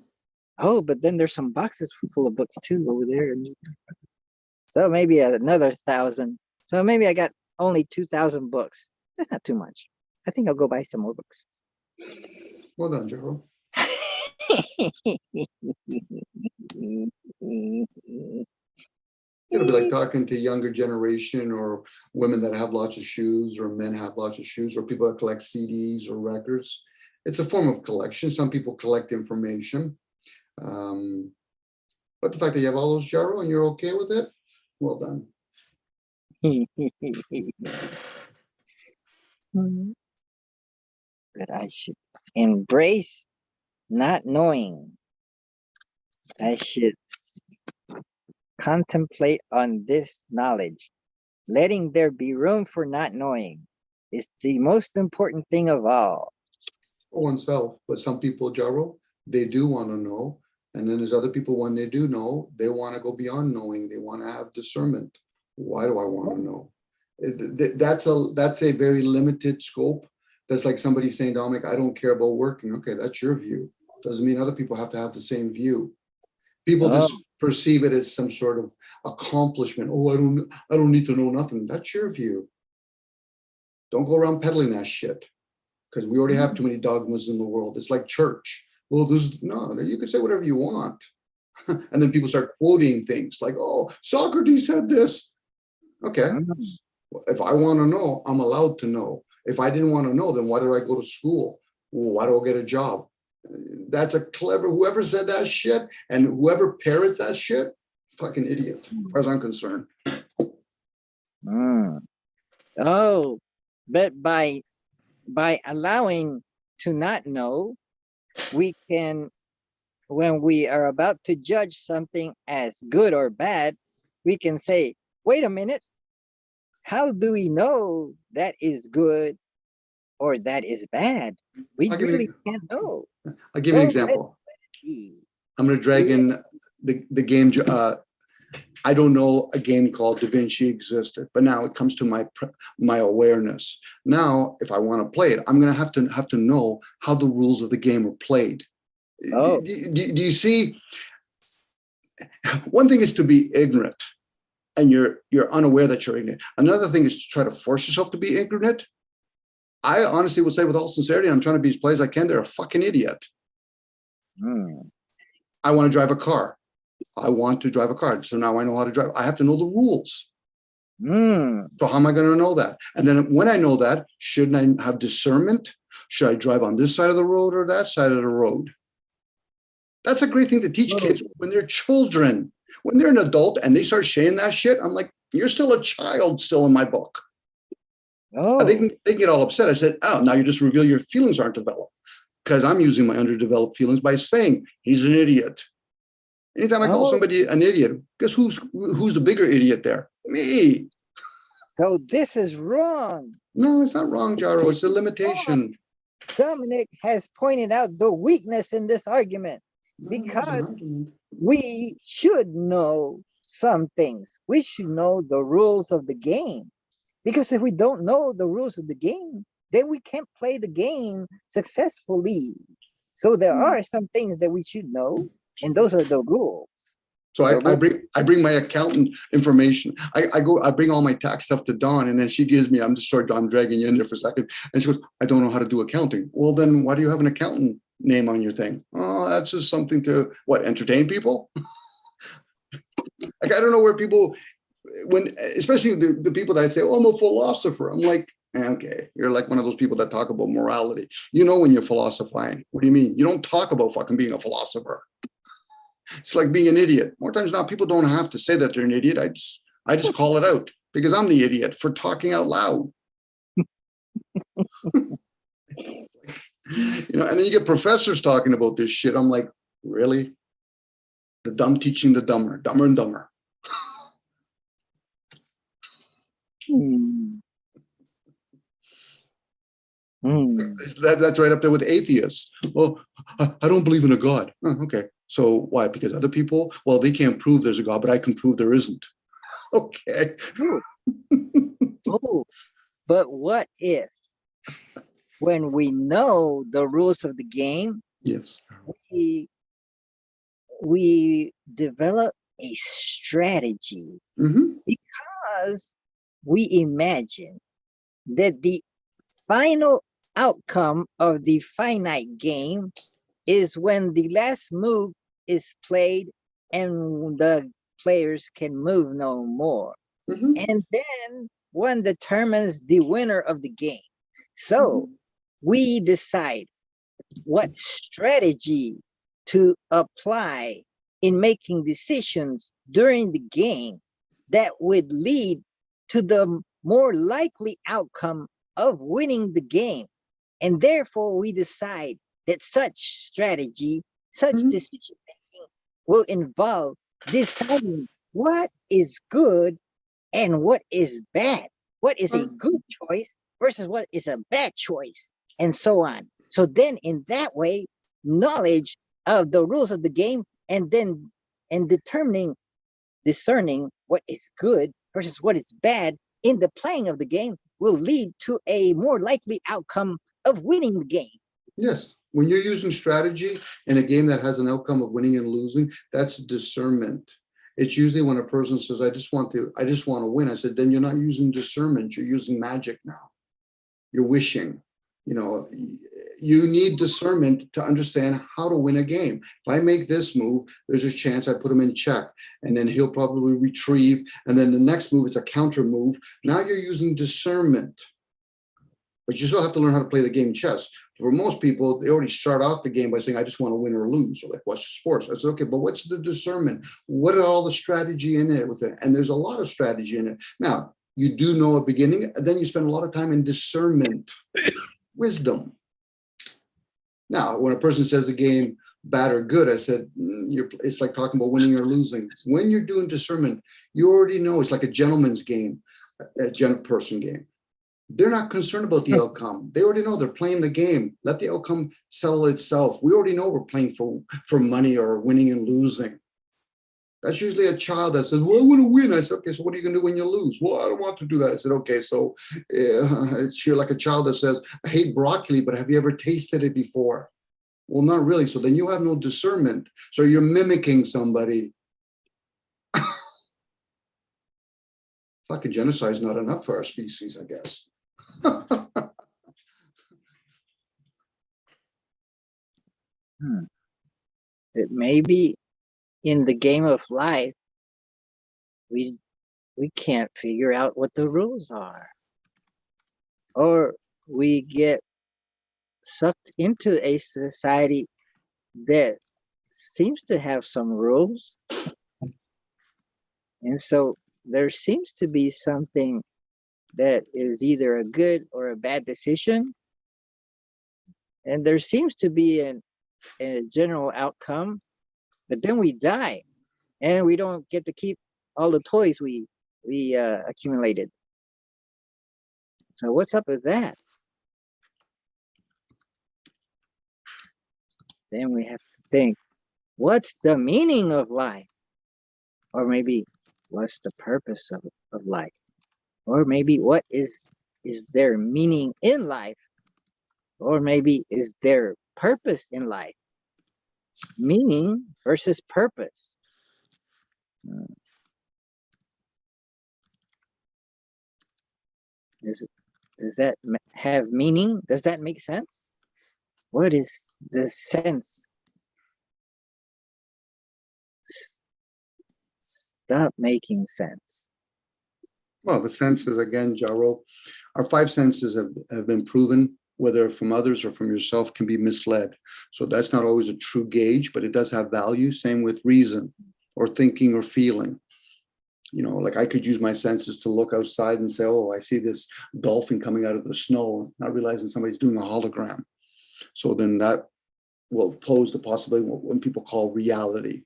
Oh, but then there's some boxes full of books too over there. So maybe another 1,000. So maybe I got only 2,000 books. That's not too much. I think I'll go buy some more books. Well done, Jaro. It'll be like talking to younger generation or women that have lots of shoes, or men have lots of shoes, or people that collect CDs or records. It's a form of collection. Some people collect information. But the fact that you have all those, Jaro, and you're okay with it, well done. But I should embrace not knowing. I should contemplate on this knowledge. Letting there be room for not knowing is the most important thing of all. For oneself, but some people, Jaro, they do want to know. And then there's other people, when they do know, they want to go beyond knowing. They want to have discernment. Why do I want to know? That's a very limited scope. That's like somebody saying, Dominic, I don't care about working. Okay, that's your view. Doesn't mean other people have to have the same view. People just perceive it as some sort of accomplishment. Oh, I don't need to know nothing. That's your view. Don't go around peddling that shit, because we already have too many dogmas in the world. It's like church. Well, no, you can say whatever you want. And then people start quoting things like, oh, Socrates said this. Okay, if I want to know, I'm allowed to know. If I didn't want to know, then why did I go to school? Well, why do I get a job? That's a clever, whoever said that shit and whoever parrots that shit, fucking idiot, as far as I'm concerned. Oh, but by allowing to not know, we can, when we are about to judge something as good or bad, we can say, wait a minute, how do we know that is good or that is bad? We really can't know. I'll give you an example. I'm going to drag in the game. I don't know a game called Da Vinci existed, but now it comes to my awareness. Now, if I want to play it, I'm going to have to know how the rules of the game are played. Do you see? One thing is to be ignorant, and you're unaware that you're ignorant. Another thing is to try to force yourself to be ignorant. I honestly would say with all sincerity, I'm trying to be as polite as I can, they're a fucking idiot. Mm. I want to drive a car. I want to drive a car. So now I know how to drive. I have to know the rules. Mm. So how am I going to know that? And then when I know that, shouldn't I have discernment? Should I drive on this side of the road or that side of the road? That's a great thing to teach kids when they're children. When they're an adult and they start saying that shit, I'm like, you're still a child still in my book. Oh. They get all upset. I said, oh, now you just reveal your feelings aren't developed because I'm using my underdeveloped feelings by saying he's an idiot. Anytime I call somebody an idiot, guess who's the bigger idiot there? Me. So this is wrong. No, it's not wrong, Jaro. It's a limitation. Dominic has pointed out the weakness in this argument because we should know some things. We should know the rules of the game. Because if we don't know the rules of the game, then we can't play the game successfully. So there are some things that we should know, and those are the rules. So I bring my accountant information. I bring all my tax stuff to Dawn, and then she gives me, I'm dragging you in there for a second. And she goes, I don't know how to do accounting. Well, then why do you have an accountant name on your thing? Oh, that's just something to, entertain people? Like, I don't know where people, especially the people that say, oh, I'm a philosopher. I'm like, okay, you're like one of those people that talk about morality. You know when you're philosophizing. What do you mean? You don't talk about fucking being a philosopher. It's like being an idiot. More times now, people don't have to say that they're an idiot. I just call it out because I'm the idiot for talking out loud. And then you get professors talking about this shit. I'm like, really? The dumb teaching the dumber, dumber and dumber. That's right up there with atheists. Well, I don't believe in a God. Oh, okay. So why? Because other people, well, they can't prove there's a God, but I can prove there isn't. Okay. But what if when we know the rules of the game, yes, we develop a strategy because we imagine that the final outcome of the finite game is when the last move is played and the players can move no more. And then one determines the winner of the game. So we decide what strategy to apply in making decisions during the game that would lead to the more likely outcome of winning the game. And therefore we decide that such strategy, such decision making will involve deciding what is good and what is bad, what is a good choice versus what is a bad choice, and so on. So then in that way, knowledge of the rules of the game and discerning what is good versus what is bad in the playing of the game will lead to a more likely outcome of winning the game. Yes. When you're using strategy in a game that has an outcome of winning and losing, that's discernment. It's usually when a person says, I just want to win. I said, then you're not using discernment. You're using magic now. You're wishing. You need discernment to understand how to win a game. If I make this move, there's a chance I put him in check, and then he'll probably retrieve. And then the next move, it's a counter move. Now you're using discernment. But you still have to learn how to play the game chess. For most people, they already start off the game by saying, I just want to win or lose, or like watch sports. I said, okay, but what's the discernment? What are all the strategy in it with it? And there's a lot of strategy in it. Now, you do know a beginning, and then you spend a lot of time in discernment, wisdom. Now, when a person says the game bad or good, I said, it's like talking about winning or losing. When you're doing discernment, you already know it's like a gentleman's game, a person game. They're not concerned about the outcome. They already know they're playing the game. Let the outcome settle itself. We already know we're playing for money or winning and losing. That's usually a child that says, well, I want to win. I said, okay, so what are you going to do when you lose? Well, I don't want to do that. I said, okay, so it's you're like a child that says, I hate broccoli, but have you ever tasted it before? Well, not really. So then you have no discernment. So you're mimicking somebody. fucking genocide is not enough for our species, I guess. It may be in the game of life, we can't figure out what the rules are. Or we get sucked into a society that seems to have some rules. And so there seems to be something that is either a good or a bad decision. And there seems to be a general outcome, but then we die and we don't get to keep all the toys we accumulated. So what's up with that? Then we have to think, what's the meaning of life? Or maybe what's the purpose of life? Or maybe what is there meaning in life? Or maybe is there purpose in life? Meaning versus purpose. Does that have meaning? Does that make sense? What is the sense? Stop making sense. Well, the senses, again, Jaro, our five senses have been proven, whether from others or from yourself, can be misled. So that's not always a true gauge, but it does have value. Same with reason or thinking or feeling. You know, like I could use my senses to look outside and say, oh, I see this dolphin coming out of the snow, not realizing somebody's doing a hologram. So then that will pose the possibility when people call reality.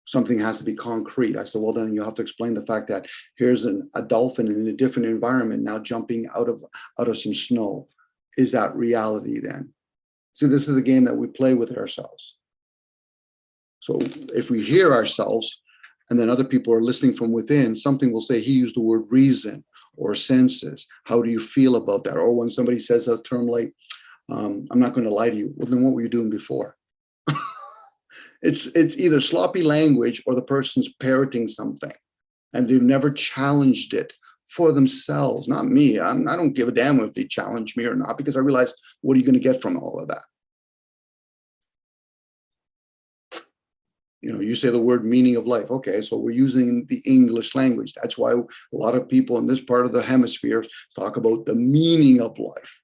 Something has to be concrete. I said, well, then you have to explain the fact that here's a dolphin in a different environment now jumping out of some snow. Is that reality then? So this is a game that we play with ourselves. So if we hear ourselves and then other people are listening from within, something will say, he used the word reason or senses. How do you feel about that? Or when somebody says a term like, I'm not going to lie to you. Well, then what were you doing before? It's either sloppy language or the person's parroting something and they've never challenged it for themselves, not me. I don't give a damn if they challenge me or not, because I realize, what are you going to get from all of that? You know, you say the word meaning of life. Okay, so we're using the English language. That's why a lot of people in this part of the hemisphere talk about the meaning of life,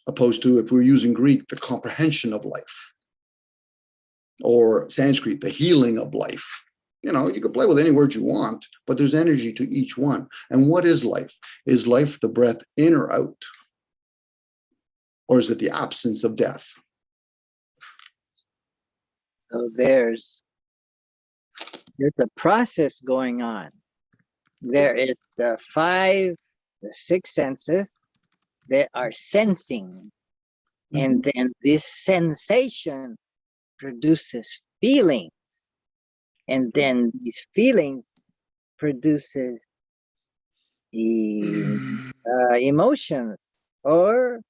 opposed to, if we're using Greek, the comprehension of life. Or Sanskrit, the healing of life. You know, you can play with any word you want, but there's energy to each one. And what is life? Is life the breath in or out? Or is it the absence of death? So there's a process going on. There is the six senses that are sensing. And then this sensation produces feelings, and then these feelings produces emotions or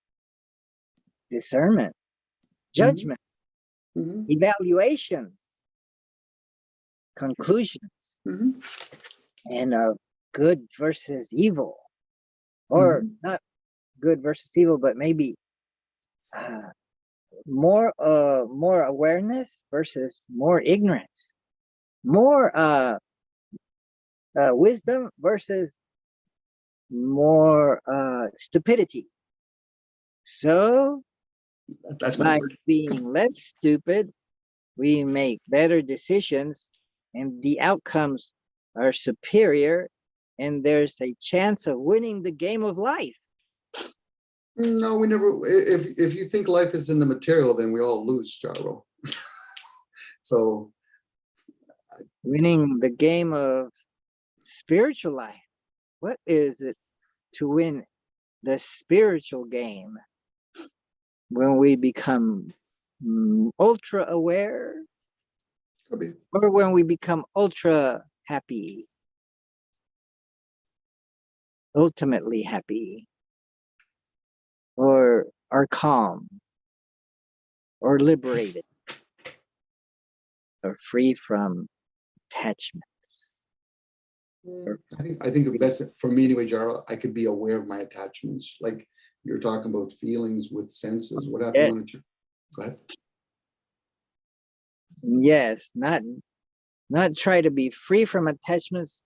discernment, judgment, evaluations, conclusions, and good versus evil, or not good versus evil, but maybe more awareness versus more ignorance, more wisdom versus more stupidity. So that's by being less stupid, we make better decisions and the outcomes are superior, and there's a chance of winning the game of life. No, we never. If you think life is in the material, then we all lose, Jaro. So winning the game of spiritual life. What is it to win the spiritual game? When we become ultra aware, or when we become ultra happy, ultimately happy, or are calm, or liberated, or free from attachments. I think the best for me anyway, Jaro, I could be aware of my attachments. Like you're talking about feelings with senses. What happened? Yes. Go ahead. Yes, not try to be free from attachments,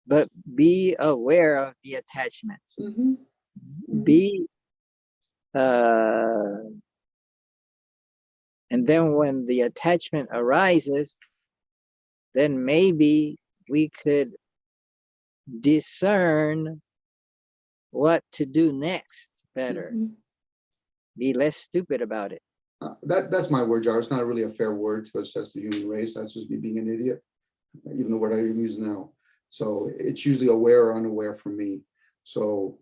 but be aware of the attachments. Be and then when the attachment arises, then maybe we could discern what to do next better. Be less stupid about it. That's my word, Jar. It's not really a fair word to assess the human race. That's just me being an idiot, even the word I'm using now. So it's usually aware or unaware for me. So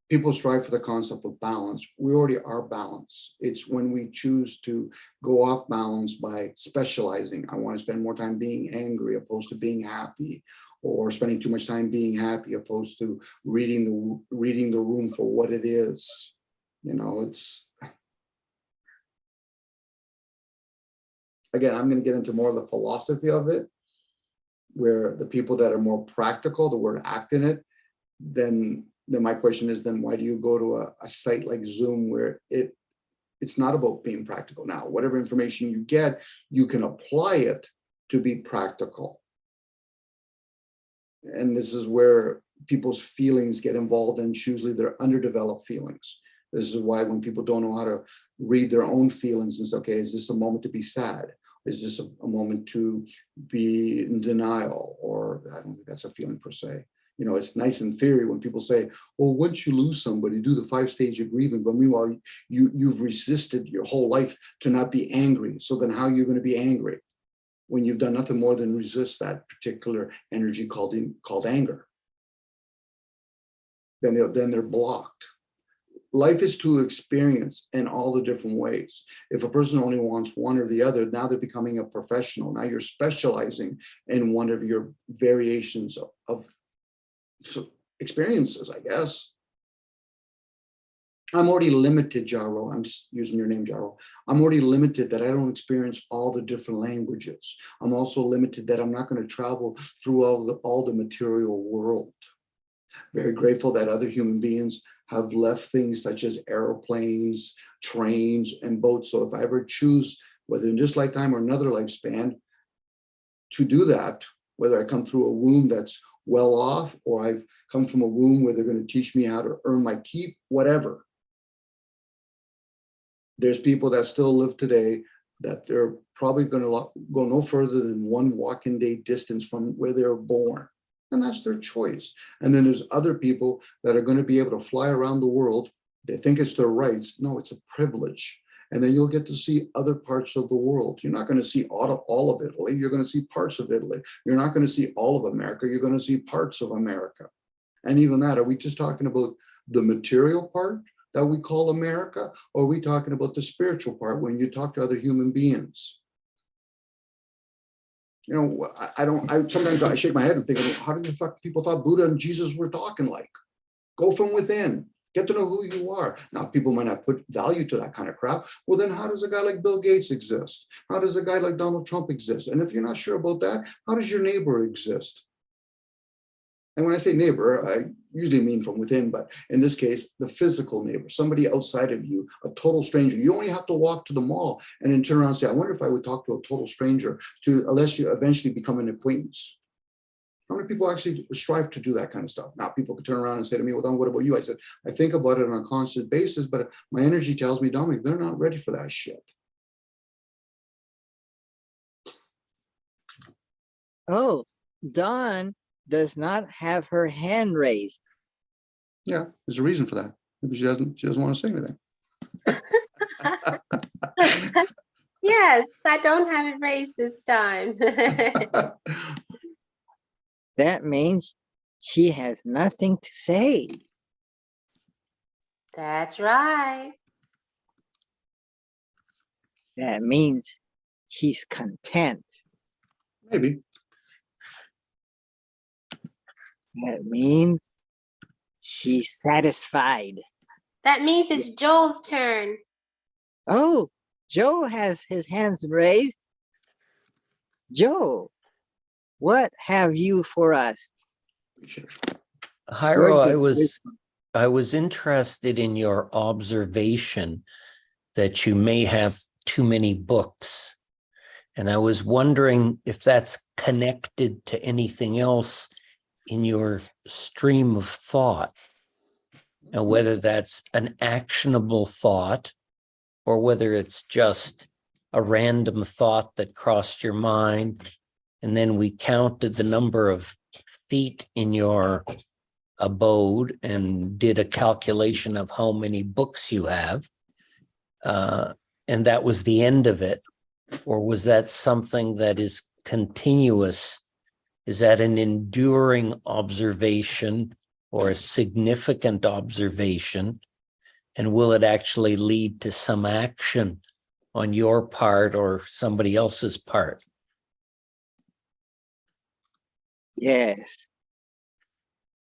people strive for the concept of balance. We already are balanced. It's when we choose to go off balance by specializing. I want to spend more time being angry opposed to being happy, or spending too much time being happy opposed to reading the room for what it is. You know, it's, again, I'm going to get into more of the philosophy of it, where the people that are more practical, the word act in it, then my question is, then why do you go to a site like Zoom where it's not about being practical? Now, whatever information you get, you can apply it to be practical. And this is where people's feelings get involved, and usually they're underdeveloped feelings. This is why when people don't know how to read their own feelings and say, okay, is this a moment to be sad? Is this a moment to be in denial? Or I don't think that's a feeling per se. You know, it's nice in theory when people say, well, once you lose somebody, do the 5-stage of grieving. But meanwhile, you've resisted your whole life to not be angry. So then how are you going to be angry when you've done nothing more than resist that particular energy called anger? Then they're blocked. Life is to experience in all the different ways. If a person only wants one or the other, now they're becoming a professional. Now you're specializing in one of your variations of experiences, I guess. I'm already limited, Jaro. I'm just using your name, Jaro. I'm already limited that I don't experience all the different languages. I'm also limited that I'm not going to travel through all the material world. Very grateful that other human beings have left things such as airplanes, trains, and boats. So if I ever choose, whether in this lifetime or another lifespan, to do that, whether I come through a womb that's well off, or I've come from a womb where they're going to teach me how to earn my keep, whatever. There's people that still live today that they're probably going to go no further than one walking day distance from where they were born. And that's their choice. And then there's other people that are going to be able to fly around the world. They think it's their rights. No, it's a privilege. And then you'll get to see other parts of the world. You're not going to see all of Italy. You're going to see parts of Italy. You're not going to see all of America. You're going to see parts of America. And even that, are we just talking about the material part that we call America? Or are we talking about the spiritual part when you talk to other human beings? You know, sometimes I shake my head and think, how did the fuck people thought Buddha and Jesus were talking like? Go from within, get to know who you are. Now, people might not put value to that kind of crap. Well, then how does a guy like Bill Gates exist? How does a guy like Donald Trump exist? And if you're not sure about that, how does your neighbor exist? And when I say neighbor, I usually mean from within, but in this case, the physical neighbor, somebody outside of you, a total stranger. You only have to walk to the mall and then turn around and say, I wonder if I would talk to a total stranger, unless you eventually become an acquaintance. How many people actually strive to do that kind of stuff? Now, people can turn around and say to me, well, Don, what about you? I said, I think about it on a constant basis, but my energy tells me, Dominic, they're not ready for that shit. Oh, Dawn does not have her hand raised. Yeah, there's a reason for that. Maybe she doesn't want to say anything. Yes, I don't have it raised this time. That means she has nothing to say. That's right. That means she's content. Maybe. That means she's satisfied. That means it's Joel's turn. Oh, Joe has his hands raised. Joe, what have you for us? Jairo, Gorgeous I was interested in your observation that you may have too many books. And I was wondering if that's connected to anything else in your stream of thought, and whether that's an actionable thought or whether it's just a random thought that crossed your mind. And then we counted the number of feet in your abode and did a calculation of how many books you have. And that was the end of it. Or was that something that is continuous? Is that an enduring observation or a significant observation? And will it actually lead to some action on your part or somebody else's part? Yes.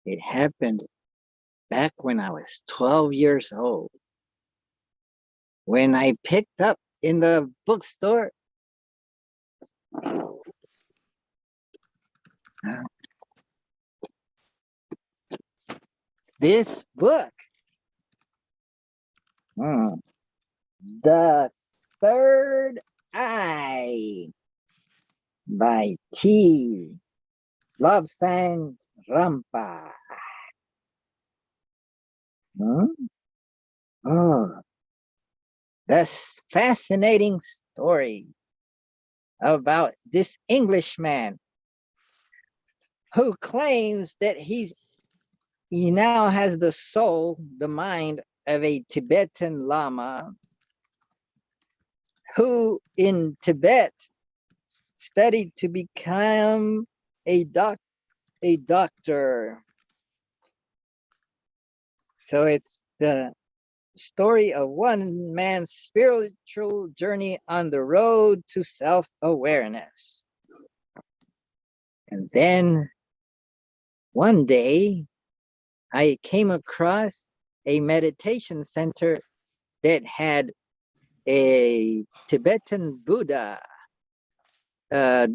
It happened back when I was 12 years old. When I picked up in the bookstore this book, The Third Eye by T. Lobsang Rampa. Oh, that's fascinating story about this Englishman who claims that he now has the soul, the mind of a Tibetan Lama who in Tibet studied to become a doctor. So it's the story of one man's spiritual journey on the road to self-awareness. And then one day I came across a meditation center that had a Tibetan Buddha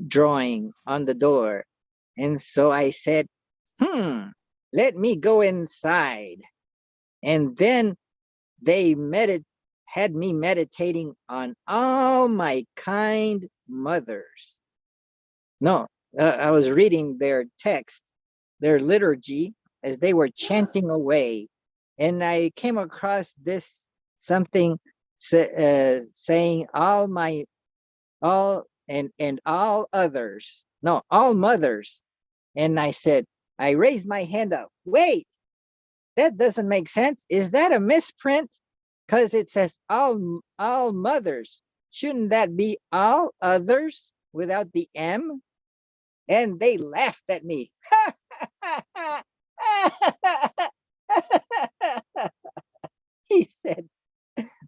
drawing on the door. And so I said, let me go inside. And then they had me meditating on all my kind mothers. No, I was reading their text, their liturgy, as they were chanting away. And I came across this something saying all others, no, all mothers. And I said, I raised my hand up. Wait, that doesn't make sense. Is that a misprint? Because it says all mothers. Shouldn't that be all others without the M? And they laughed at me. He said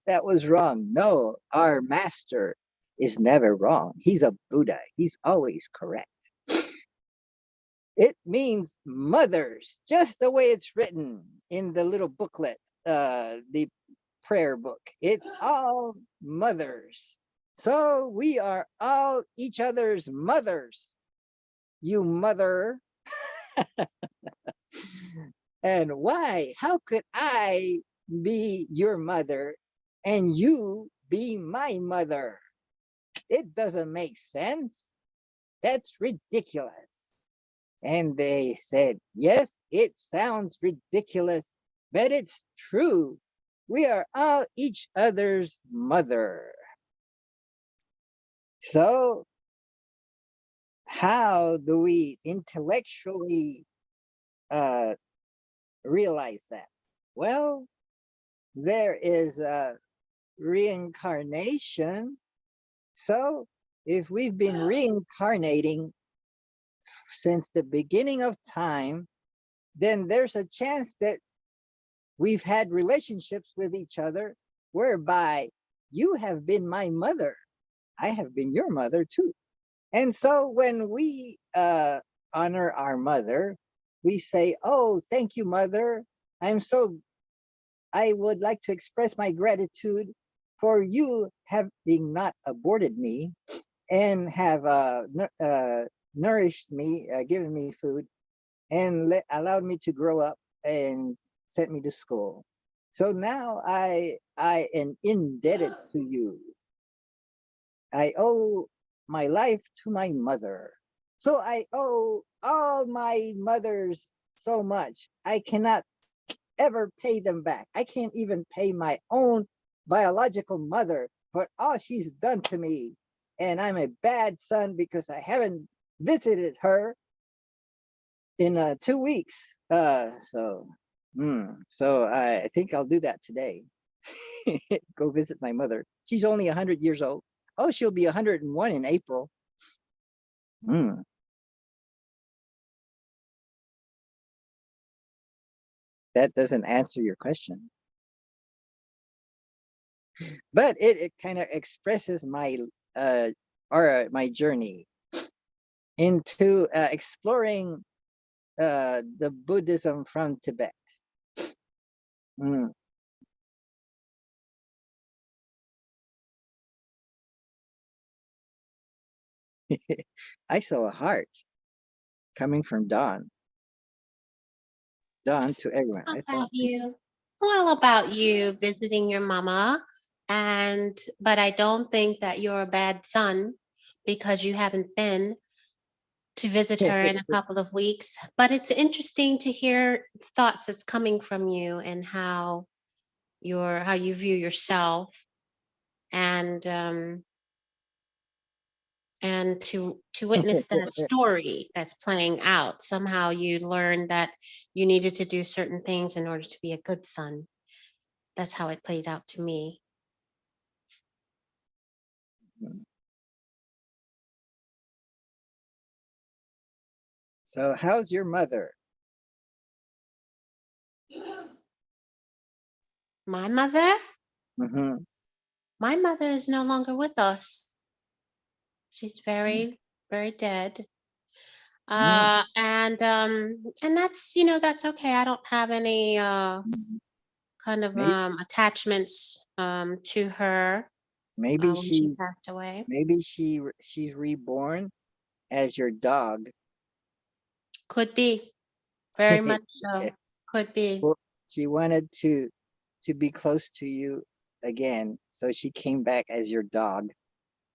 that was wrong. No, our master is never wrong. He's a Buddha. He's always correct. It means mothers, just the way it's written in the little booklet, the prayer book. It's all mothers. So we are all each other's mothers. You mother. And why? How could I be your mother and you be my mother? It doesn't make sense. That's ridiculous. And they said, yes, it sounds ridiculous, but it's true. We are all each other's mother. So how do we intellectually realize that? Well, there is a reincarnation. So if we've been reincarnating since the beginning of time, then there's a chance that we've had relationships with each other whereby you have been my mother, I have been your mother too. And so when we honor our mother, we say, oh, thank you, mother. I would like to express my gratitude for you having not aborted me and have nourished me, given me food, and allowed me to grow up and sent me to school. So now I am indebted to you. I owe my life to my mother. So I owe all my mothers so much. I cannot ever pay them back. I can't even pay my own biological mother for all she's done to me. And I'm a bad son because I haven't visited her in 2 weeks. So I think I'll do that today. Go visit my mother. She's only 100 years old. Oh, she'll be 101 in April. That doesn't answer your question, but it kind of expresses my my journey into exploring the Buddhism from Tibet. I saw a heart coming from Dawn. Dawn to everyone. How I saw about you? Well, about you visiting your mama, but I don't think that you're a bad son because you haven't been to visit her in a couple of weeks. But it's interesting to hear thoughts that's coming from you and how you view yourself, and to witness that story that's playing out. Somehow you learned that you needed to do certain things in order to be a good son. That's how it played out to me. So how's your mother? My mother? Mm-hmm. My mother is no longer with us. She's very, very dead. And that's, that's okay. I don't have any kind of Maybe, attachments to her maybe when she she's passed away. maybe she's reborn as your dog. Could be. Very much so. Could be. Well, she wanted to be close to you again, so she came back as your dog.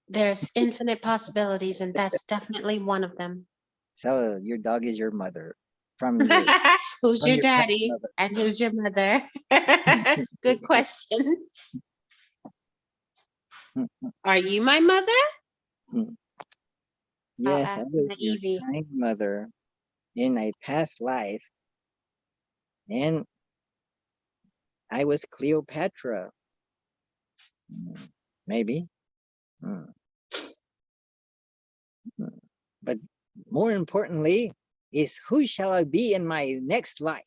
There's infinite possibilities, and that's definitely one of them. So your dog is your mother from your Who's your past daddy mother. and who's your mother? Good question. Are you my mother? I'll Yes, I ask was your Evie. kind mother in a past life, and I was Cleopatra. Maybe. Mm. But more importantly is who shall I be in my next life?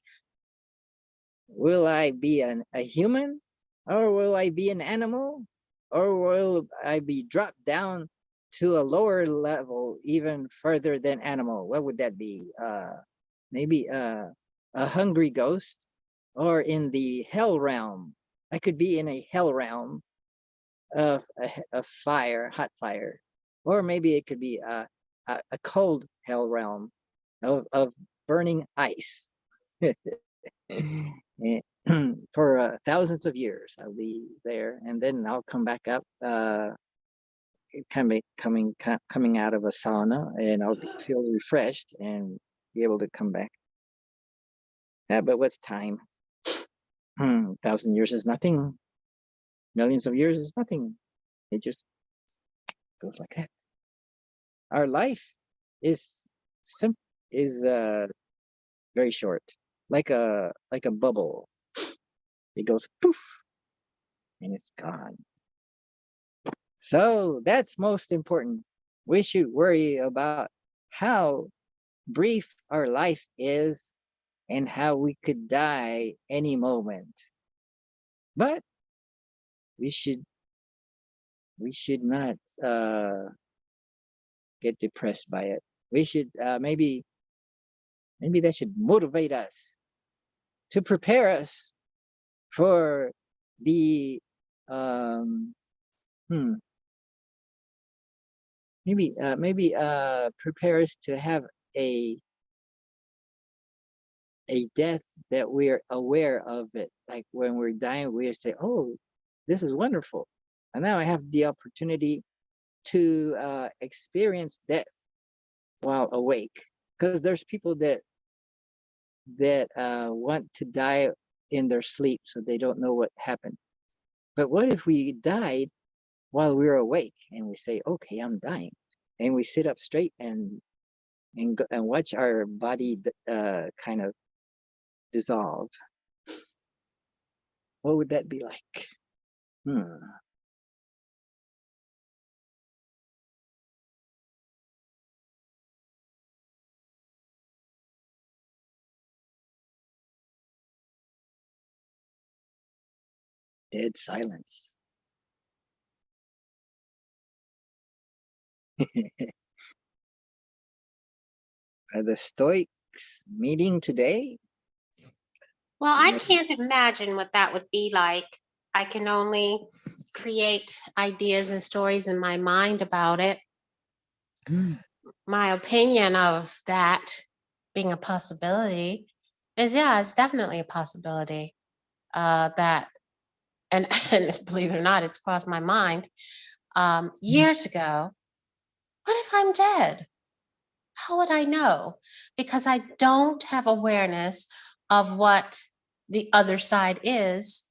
Will I be a human, or will I be an animal, or will I be dropped down to a lower level, even further than animal? What would that be? Maybe a hungry ghost, or in the hell realm. I could be in a hell realm of fire, hot fire, or maybe it could be a cold hell realm of burning ice. For thousands of years I'll be there, and then I'll come back up, coming out of a sauna, and I'll feel refreshed and be able to come back. But what's time? 1,000 years is nothing. Millions of years is nothing. It just goes like that. Our life is very short, like a bubble. It goes poof and it's gone. So that's most important. We should worry about how brief our life is and how we could die any moment. But we should not get depressed by it. We should maybe that should motivate us to prepare us for the um, maybe prepare us to have a death that we're aware of it. Like when we're dying, we say, "Oh, this is wonderful," and now I have the opportunity to experience death while awake. Because there's people that want to die in their sleep, so they don't know what happened. But what if we died while we were awake and we say, "Okay, I'm dying," and we sit up straight and watch our body kind of dissolve? What would that be like? Dead silence. Are the Stoics meeting today? Well, I can't imagine what that would be like. I can only create ideas and stories in my mind about it. My opinion of that being a possibility is, yeah, it's definitely a possibility. That and believe it or not, it's crossed my mind years ago. What if I'm dead? How would I know? Because I don't have awareness of what the other side is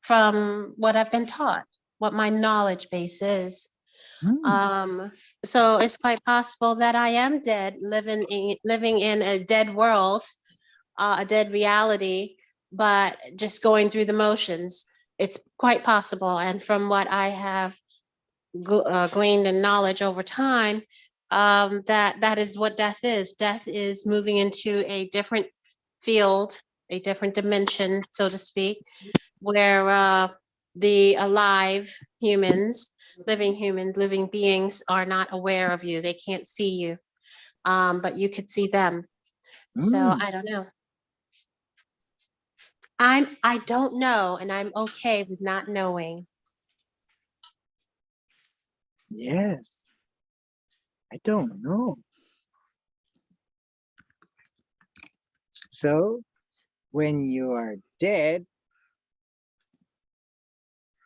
from what I've been taught, what my knowledge base is. So it's quite possible that I am dead, living in a dead world, a dead reality, but just going through the motions. It's quite possible. And from what I have gleaned in knowledge over time, that is what death is. Death is moving into a different field, a different dimension, so to speak, where the alive humans, living beings are not aware of you. They can't see you, but you could see them. So I don't know. I don't know, and I'm okay with not knowing. Yes, I don't know. So when you are dead,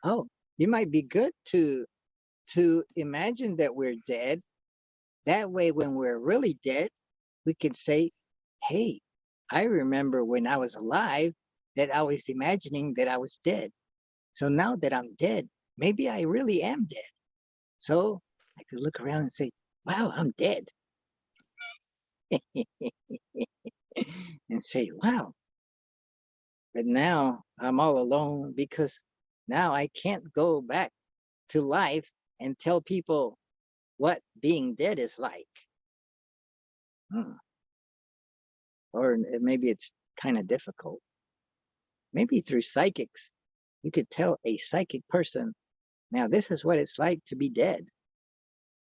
oh, it might be good to imagine that we're dead. That way, when we're really dead, we can say, "Hey, I remember when I was alive that I was imagining that I was dead. So now that I'm dead, maybe I really am dead." So I could look around and say, "Wow, I'm dead." And say, "Wow, but now I'm all alone because now I can't go back to life and tell people what being dead is like." Or maybe it's kind of difficult. Maybe through psychics, you could tell a psychic person, "Now this is what it's like to be dead."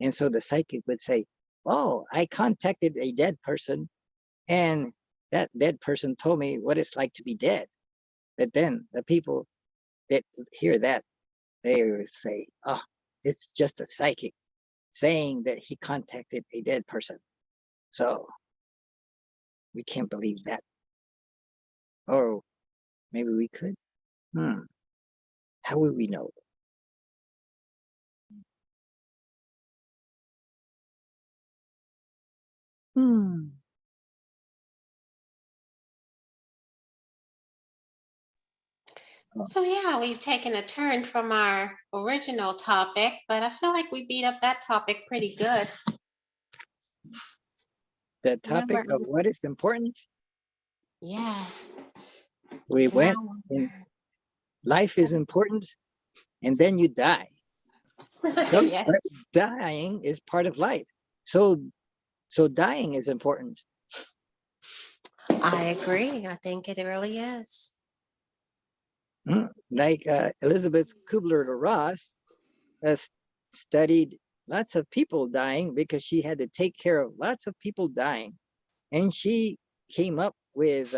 And so the psychic would say, "Oh, I contacted a dead person and that dead person told me what it's like to be dead." But then the people that hear that, they would say, "Oh, it's just a psychic saying that he contacted a dead person. So we can't believe that." Or maybe we could. How would we know? So yeah, we've taken a turn from our original topic, but I feel like we beat up that topic pretty good. The topic of Remember, what is important, yeah. we Now, went in. Life is important, and then you die. So yeah, but dying is part of life. So dying is important. I agree. I think it really is. Like Elizabeth Kubler-Ross has studied lots of people dying because she had to take care of lots of people dying. And she came up with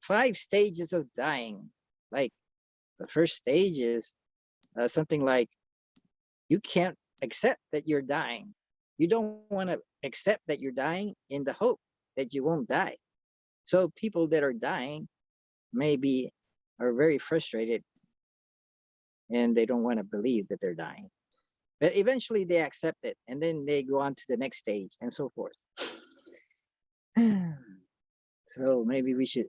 5 stages of dying. Like the first stage is something like, you can't accept that you're dying. You don't want to accept that you're dying in the hope that you won't die. So people that are dying maybe are very frustrated and they don't want to believe that they're dying. But eventually they accept it and then they go on to the next stage and so forth. So maybe we should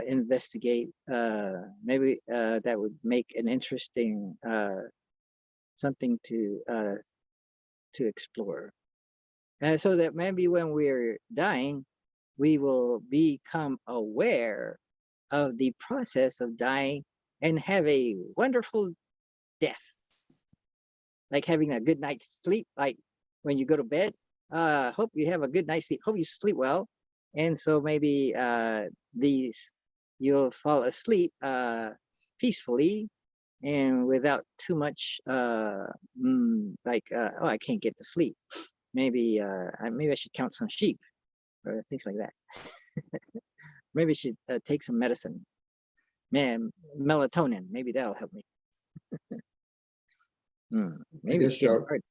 investigate, maybe that would make an interesting something to explore. So that maybe when we're dying, we will become aware of the process of dying and have a wonderful death, like having a good night's sleep. Like when you go to bed, hope you have a good night's sleep. Hope you sleep well, and so maybe you'll fall asleep peacefully and without too much like oh, I can't get to sleep. Maybe maybe I should count some sheep or things like that. Maybe I should take some medicine. Man, melatonin, maybe that'll help me. Maybe it's guess, getting Cheryl, hard.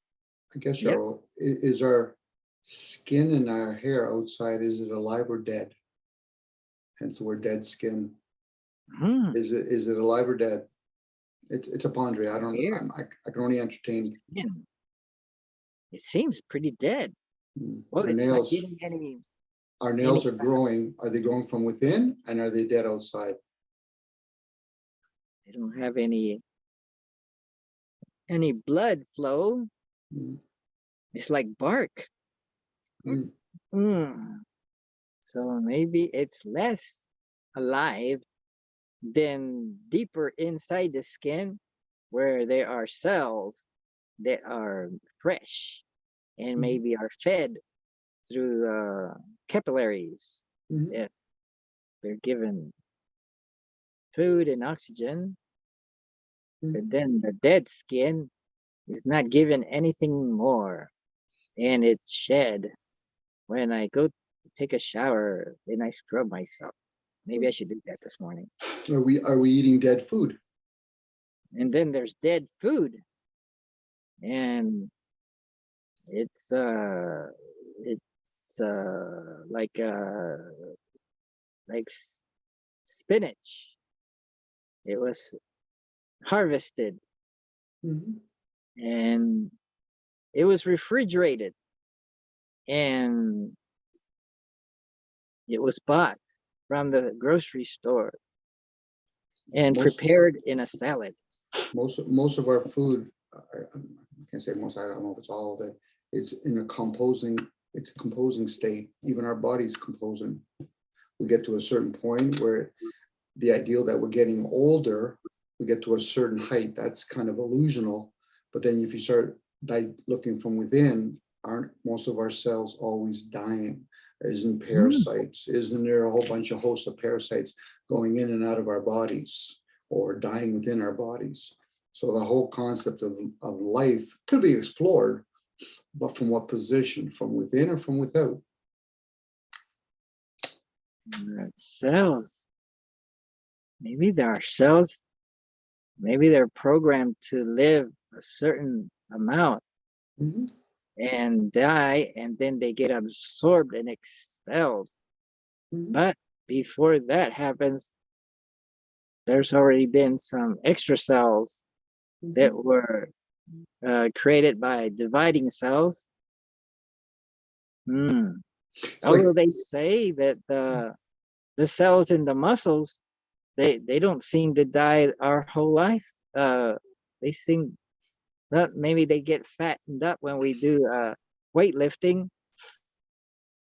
I guess, Yep. Cheryl, is our skin and our hair outside, is it alive or dead? Hence the word dead skin. Hmm, Is it alive or dead? It's a quandary. I don't, Hair. I can only entertain. Skin. It seems pretty dead. Well, Our it's not nails, getting any. our nails are growing. Are they growing from within and are they dead outside? They don't have any blood flow. Mm, It's like bark. mm, So maybe it's less alive than deeper inside the skin where there are cells that are fresh and Mhm. maybe are fed through capillaries. mhm. Yeah, they're given food and oxygen, but then the dead skin is not given anything more, and it's shed. When I go take a shower, then I scrub myself. Maybe I should do that this morning. Are we eating dead food? And then there's dead food, and it's like spinach. It was harvested Mhm. and it was refrigerated and it was bought from the grocery store and Most, prepared in a salad. most of our food, I can't say most, I don't know if it's all of it, it's in a composing state. Even our body's composing. We get to a certain point where the ideal that we're getting older, we get to a certain height, that's kind of illusional. But then if you start looking from within, aren't most of our cells always dying? Isn't parasites? Isn't there a whole bunch of hosts of parasites going in and out of our bodies or dying within our bodies? So the whole concept of life could be explored, but from what position? From within or from without? Cells. Maybe there are cells. Maybe they're programmed to live a certain amount Mhm. and die, and then they get absorbed and expelled. Mhm. But before that happens, there's already been some extra cells that were created by dividing cells. It's Although like, they say that the cells in the muscles, they don't seem to die our whole life. They seem, well, maybe they get fattened up when we do weightlifting,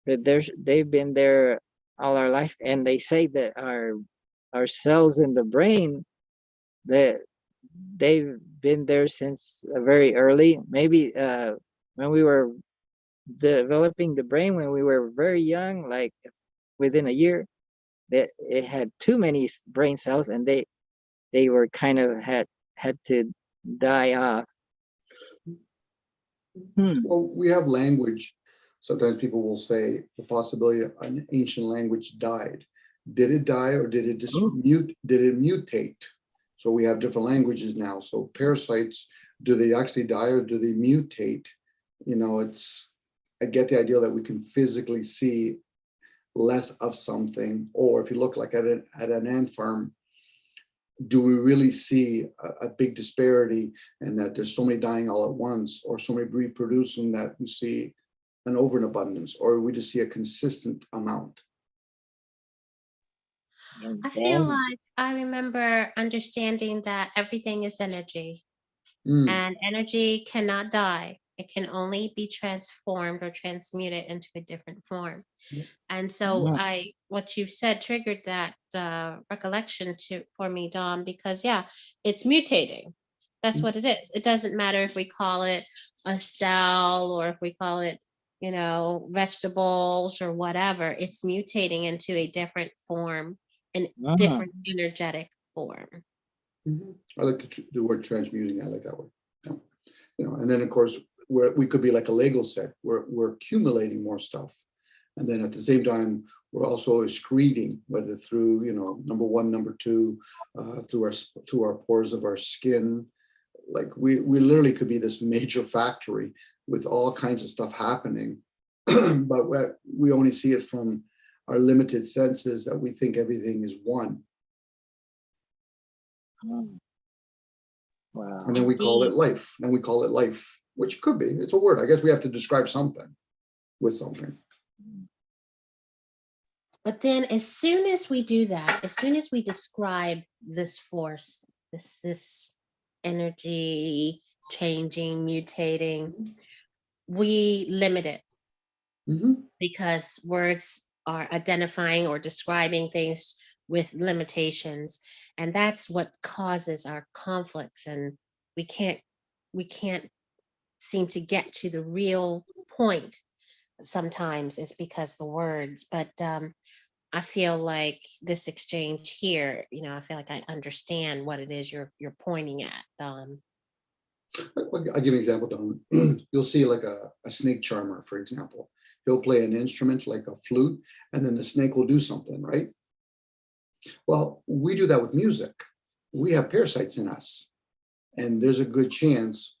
but they've been there all our life, and they say that our cells in the brain, that they've been there since very early. Maybe when we were developing the brain, when we were very young, like within a year, that it had too many brain cells, and they were kind of had to die off. well, we have language. Sometimes people will say the possibility of an ancient language died. Did it die or did it just Oh. did it mutate? So we have different languages now. So parasites do they actually die or do they mutate? You know, I get the idea that we can physically see less of something, or if you look like at an ant farm, do we really see a big disparity and that there's so many dying all at once, or so many reproducing that we see an overabundance, or we just see a consistent amount? And I feel then, like I remember understanding that everything is energy, Mm, and energy cannot die. It can only be transformed or transmuted into a different form. Yeah. And so yeah, what you said triggered that recollection for me, Dom, because yeah, it's mutating. That's mm, what it is. It doesn't matter if we call it a cell or if we call it, vegetables or whatever. It's mutating into a different form, and mhm, different energetic form. mhm. I like the word transmuting. I like that word. Yeah. You know, and then of course we could be like a Lego set. We're accumulating more stuff, and then at the same time we're also excreting, whether through, you know, number one, number two, through our pores of our skin. Like we literally could be this major factory with all kinds of stuff happening, but we only see it from our limited senses, that we think everything is one, mm. Wow. and then we call it Indeed. life, and we call it life, which could be, it's a word. I guess we have to describe something with something. But then as soon as we do that, as soon as we describe this force, this energy changing, mutating, we limit it Mhm. because words are identifying or describing things with limitations. And that's what causes our conflicts. And we can't we can't seem to get to the real point. Sometimes it's because the words, but I feel like this exchange here, I feel like I understand what it is you're pointing at. I'll give you an example, Don. You'll see like a snake charmer, for example. He'll play an instrument like a flute, and then the snake will do something, right? Well, we do that with music. We have parasites in us, and there's a good chance,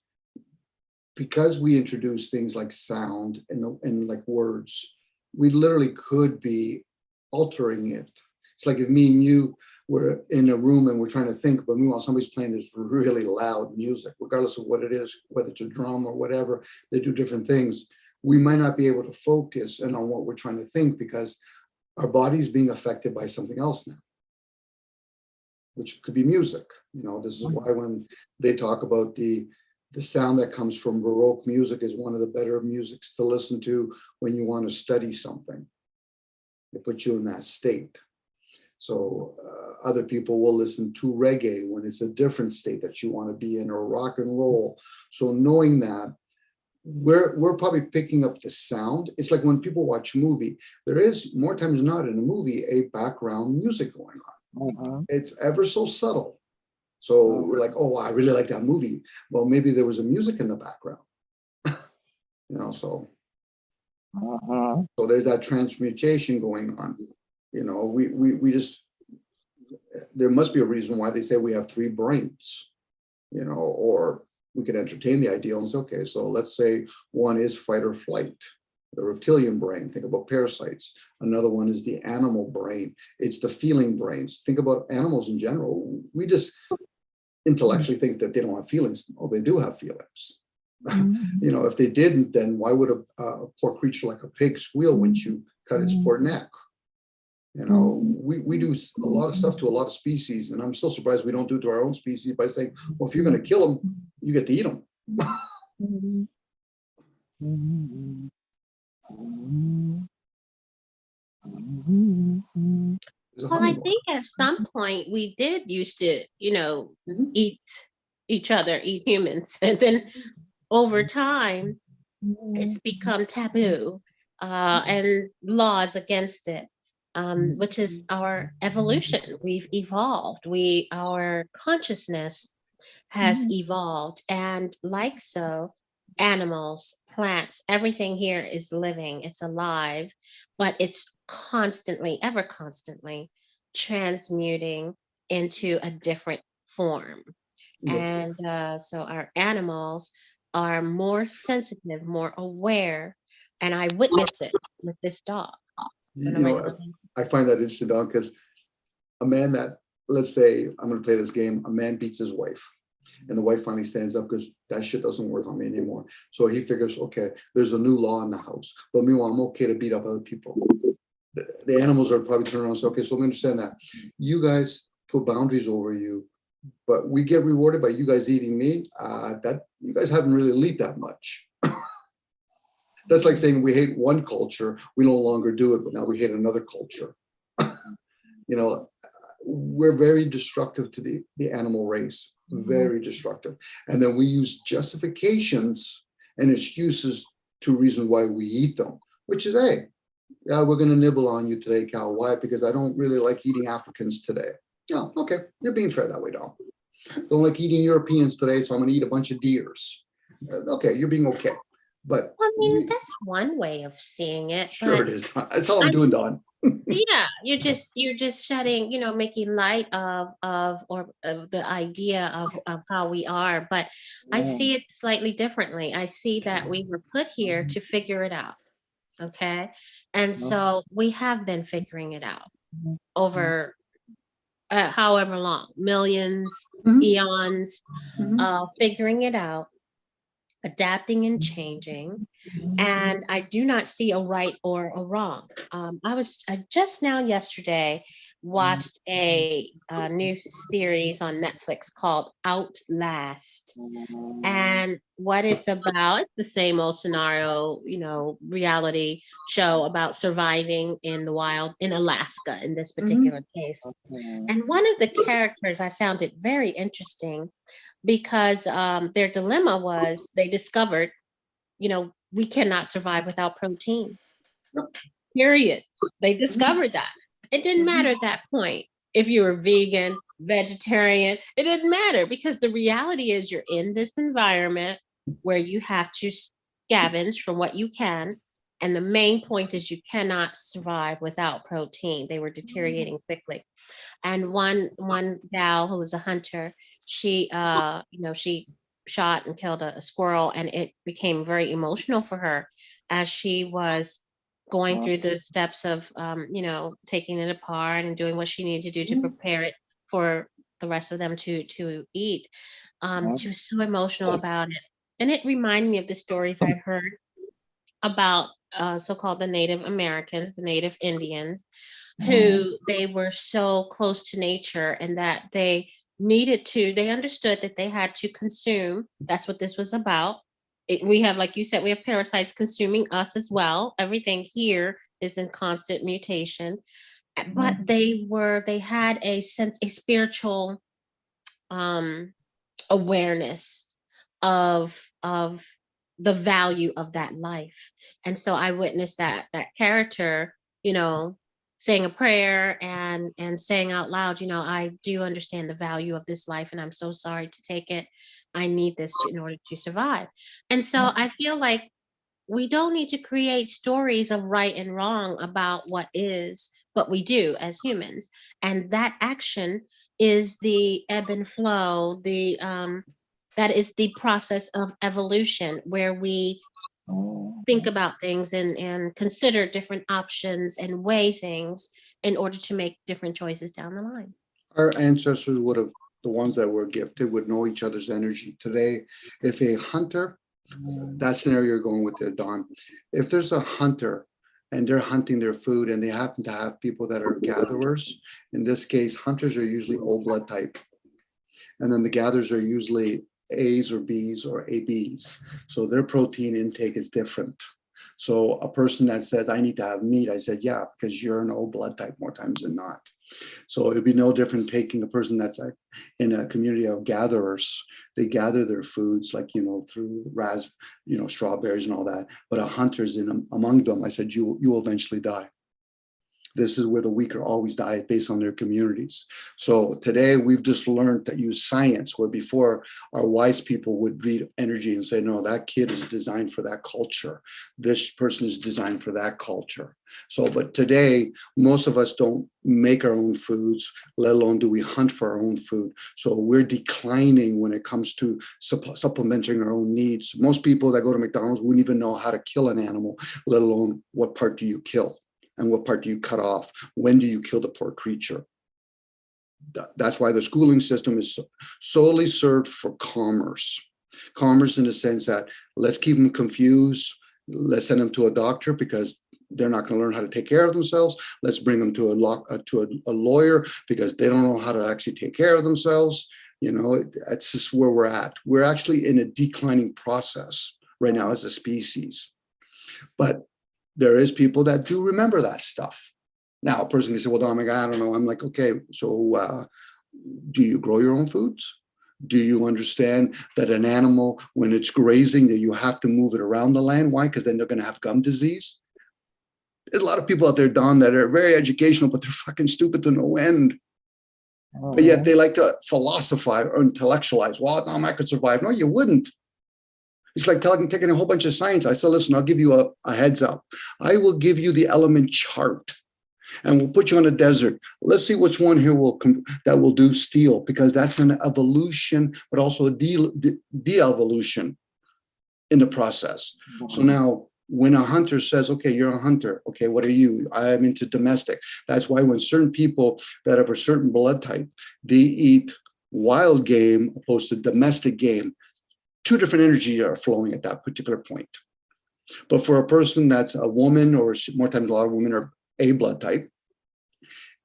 because we introduce things like sound and like words, we literally could be altering it. It's like if me and you were in a room and we're trying to think, but meanwhile somebody's playing this really loud music, regardless of what it is, whether it's a drum or whatever, they do different things. We might not be able to focus in on what we're trying to think because our body's being affected by something else now, which could be music. You know, this is why when they talk about the sound that comes from Baroque music is one of the better musics to listen to when you want to study something. It puts you in that state. So other people will listen to reggae when it's a different state that you want to be in, or rock and roll. So knowing that, we're probably picking up the sound. It's like when people watch a movie, there is more times than not in a movie a background music going on. Mhm, It's ever so subtle. So we're like, oh, I really like that movie. Well, maybe there was a music in the background, you know, so mhm, there's that transmutation going on. You know, we just, there must be a reason why they say we have three brains, you know, or we could entertain the idea and say, okay, so let's say one is fight or flight, the reptilian brain, think about parasites. Another one is the animal brain. It's the feeling brains. Think about animals in general. We just intellectually think that they don't have feelings. Oh, they do have feelings. You know, if they didn't, then why would a poor creature like a pig squeal when you cut its poor neck? You know, we do a lot of stuff to a lot of species, and I'm still surprised we don't do it to our own species by saying, well, if you're going to kill them, you get to eat them. mhm, mhm, mhm. There's a Well, I hummingbird. think at some point we did used to, Mhm. eat each other, eat humans, and then over time it's become taboo, and laws against it, which is our evolution. We've evolved. Our consciousness has evolved, and like so, animals, plants, everything here is living. It's alive, but it's constantly, ever constantly transmuting into a different form. Yeah. And so our animals are more sensitive, more aware, and I witness it with this dog on a You know, regular basis. I find that interesting, Don, because a man that, let's say, I'm going to play this game, a man beats his wife. And the wife finally stands up because that shit doesn't work on me anymore. So he figures, okay, there's a new law in the house. But meanwhile, I'm okay to beat up other people. The animals are probably turning around and say, okay, so let me understand that. You guys put boundaries over you, but we get rewarded by you guys eating me. That you guys haven't really leaped that much. That's like saying we hate one culture, we no longer do it, but now we hate another culture. You know, we're very destructive to the animal race, very destructive. And then we use justifications and excuses to reason why we eat them, which is, hey, yeah, we're going to nibble on you today, cow. Why? Because I don't really like eating Africans today. Oh, okay, you're being fair that way, Dom. Don't like eating Europeans today, so I'm going to eat a bunch of deers. Okay, you're being okay. But I mean, that's one way of seeing it, sure but it is. That's all I'm doing, Don. yeah, you're just shedding, making light of the idea of how we are. But I Yeah. see it slightly differently. I see that we were put here to figure it out. Okay. And so we have been figuring it out over however long, millions, Mhm. eons, Mhm. figuring it out, adapting and changing. And I do not see a right or a wrong. I just now yesterday watched a new series on Netflix called Outlast. And what it's about, it's the same old scenario, reality show about surviving in the wild in Alaska in this particular case. And one of the characters, I found it very interesting because their dilemma was they discovered, we cannot survive without protein. Period. They discovered that. It didn't matter at that point if you were vegan, vegetarian, it didn't matter because the reality is you're in this environment where you have to scavenge from what you can. And the main point is you cannot survive without protein. They were deteriorating quickly. And one gal who was a hunter, she shot and killed a squirrel, and it became very emotional for her as she was going through the steps of taking it apart and doing what she needed to do to prepare it for the rest of them to eat. She was so emotional about it, and it reminded me of the stories I've heard about so-called the Native Americans, the Native Indians, who they were so close to nature and that they understood that they had to consume. That's what this was about. We have, like you said, we have parasites consuming us as well. Everything here is in constant mutation. But they had a spiritual awareness of the value of that life. And so I witnessed that character, saying a prayer and saying out loud, I do understand the value of this life and I'm so sorry to take it. I need this in order to survive. And so I feel like we don't need to create stories of right and wrong about what is, but we do as humans. And that action is the ebb and flow, that is the process of evolution where we think about things and consider different options and weigh things in order to make different choices down the line. Our ancestors would have, the ones that were gifted would know each other's energy. Today, if a hunter, that scenario you're going with there, Don, if there's a hunter and they're hunting their food and they happen to have people that are gatherers, in this case, hunters are usually O blood type. And then the gatherers are usually A's or B's or ABs. So their protein intake is different. So a person that says, I need to have meat, I said, yeah, because you're an O blood type more times than not. So it'd be no different taking a person that's in a community of gatherers. They gather their foods like, through strawberries and all that. But a hunter's in among them. I said, you will eventually die. This is where the weak are always die based on their communities. So today we've just learned to use science, where before our wise people would read energy and say, no, that kid is designed for that culture. This person is designed for that culture. So, but today, most of us don't make our own foods, let alone do we hunt for our own food. So we're declining when it comes to supplementing our own needs. Most people that go to McDonald's wouldn't even know how to kill an animal, let alone what part do you kill and what part do you cut off? When do you kill the poor creature? That's why the schooling system is solely served for commerce. Commerce in the sense that let's keep them confused. Let's send them to a doctor because they're not going to learn how to take care of themselves. Let's bring them to a lawyer because they don't know how to actually take care of themselves. You know, that's just where we're at. We're actually in a declining process right now as a species. But there is people that do remember that stuff. Now, a person can say, well, Dominic, I don't know. I'm like, okay, so do you grow your own foods? Do you understand that an animal, when it's grazing, that you have to move it around the land? Why? Because then they're going to have gum disease. There's a lot of people out there, Don, that are very educational, but they're fucking stupid to no end. But yet they like to philosophize or intellectualize. Well, Dom, I could survive. No, you wouldn't. It's like taking a whole bunch of science. I said, listen, I'll give you a heads up. I will give you the element chart and we'll put you on a desert. Let's see which one here that will do steel, because that's an evolution, but also a de-evolution in the process. So now when a hunter says, okay, you're a hunter. Okay, what are you? I'm into domestic. That's why when certain people that have a certain blood type, they eat wild game opposed to domestic game, two different energies are flowing at that particular point. But for a person that's a woman, or more times a lot of women are A blood type,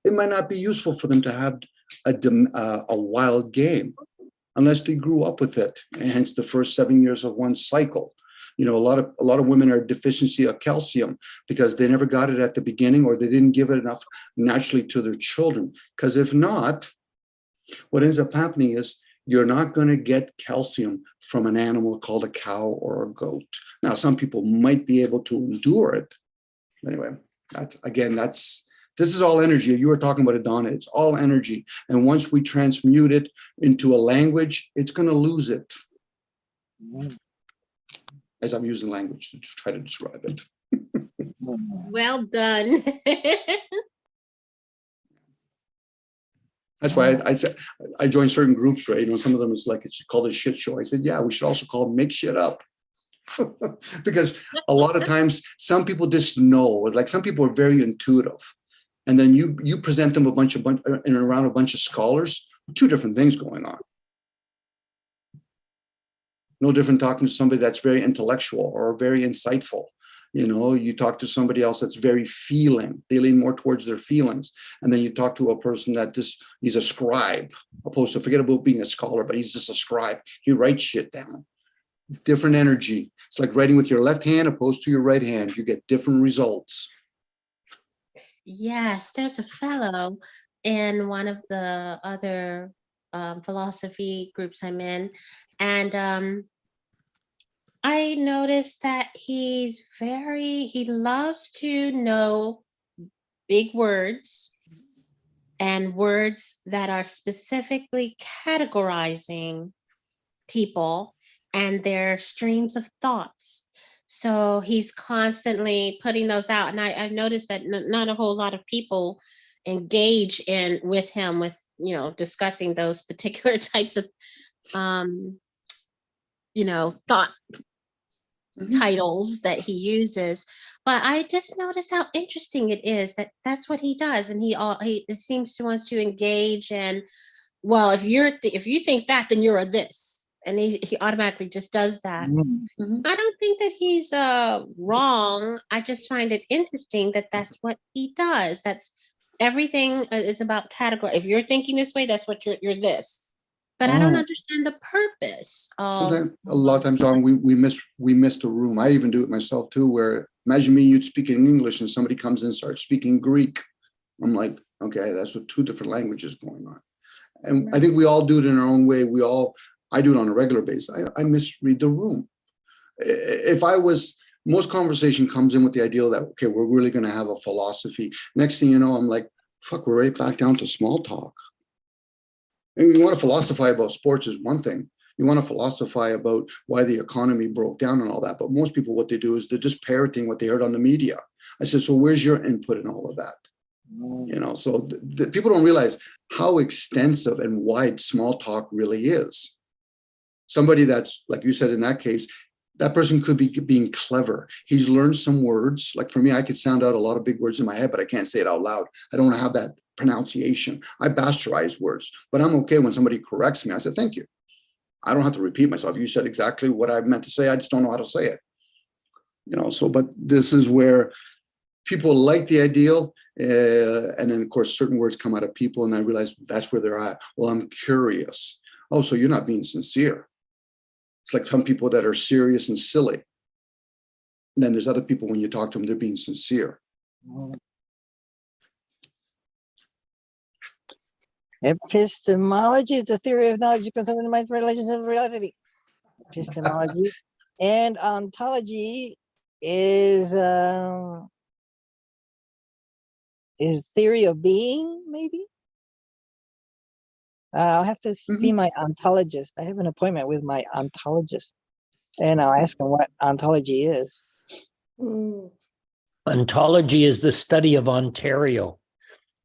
it might not be useful for them to have a wild game unless they grew up with it, and hence the first 7 years of one cycle. You know, a lot of women are deficiency of calcium because they never got it at the beginning, or they didn't give it enough naturally to their children. Because if not, what ends up happening is you're not going to get calcium from an animal called a cow or a goat. Now, some people might be able to endure it. Anyway, this is all energy. You were talking about it, Donna. It's all energy. And once we transmute it into a language, it's going to lose it. As I'm using language to try to describe it. Well done. That's why I said I joined certain groups, right? You know, some of them is like, it's called a shit show. I said, yeah, we should also call it make shit up. Because a lot of times some people just know, like some people are very intuitive. And then you present them in around a bunch of scholars, two different things going on. No different talking to somebody that's very intellectual or very insightful. You know, you talk to somebody else that's very feeling. They lean more towards their feelings. And then you talk to a person that he's a scribe, opposed to, forget about being a scholar, but he's just a scribe. He writes shit down. Different energy. It's like writing with your left hand opposed to your right hand. You get different results. Yes, there's a fellow in one of the other philosophy groups I'm in, and I noticed that he loves to know big words and words that are specifically categorizing people and their streams of thoughts. So he's constantly putting those out. And I've noticed that not a whole lot of people engage with him, you know, discussing those particular types of, you know, thought titles that he uses. But I just noticed how interesting it is that that's what he does. And he seems to want to engage in, well, if you think that, then you're a this. And he automatically just does that. Mm-hmm. I don't think that he's wrong. I just find it interesting that that's what he does. That's everything is about category. If you're thinking this way, that's what you're this. But I don't understand the purpose. Sometimes, a lot of times on, we miss the room. I even do it myself too, where imagine me, you'd speak in English and somebody comes in and starts speaking Greek. I'm like, okay, that's what two different languages going on. And I think we all do it in our own way. I do it on a regular basis. I misread the room. If I was most conversation comes in with the idea that, okay, we're really going to have a philosophy. Next thing you know, I'm like, fuck, we're right back down to small talk. And you want to philosophize about sports is one thing. You want to philosophize about why the economy broke down and all that. But most people, what they do is they're just parroting what they heard on the media. I said, so where's your input in all of that? You know, so people don't realize how extensive and wide small talk really is. Somebody that's, like you said, in that case, that person could be being clever. He's learned some words. Like for me, I could sound out a lot of big words in my head, but I can't say it out loud. I don't have that pronunciation. I bastardize words, but I'm okay when somebody corrects me. I said, thank you. I don't have to repeat myself. You said exactly what I meant to say. I just don't know how to say it. You know, so, but this is where people like the ideal. And then of course, certain words come out of people and I realize that's where they're at. Well, I'm curious. Oh, so you're not being sincere. It's like some people that are serious and silly. And then there's other people, when you talk to them, they're being sincere. Epistemology is the theory of knowledge concerning the mind's relationship of reality. Epistemology and ontology is theory of being, maybe. I'll have to see my ontologist. I have an appointment with my ontologist, and I'll ask him what ontology is. Ontology is the study of Ontario.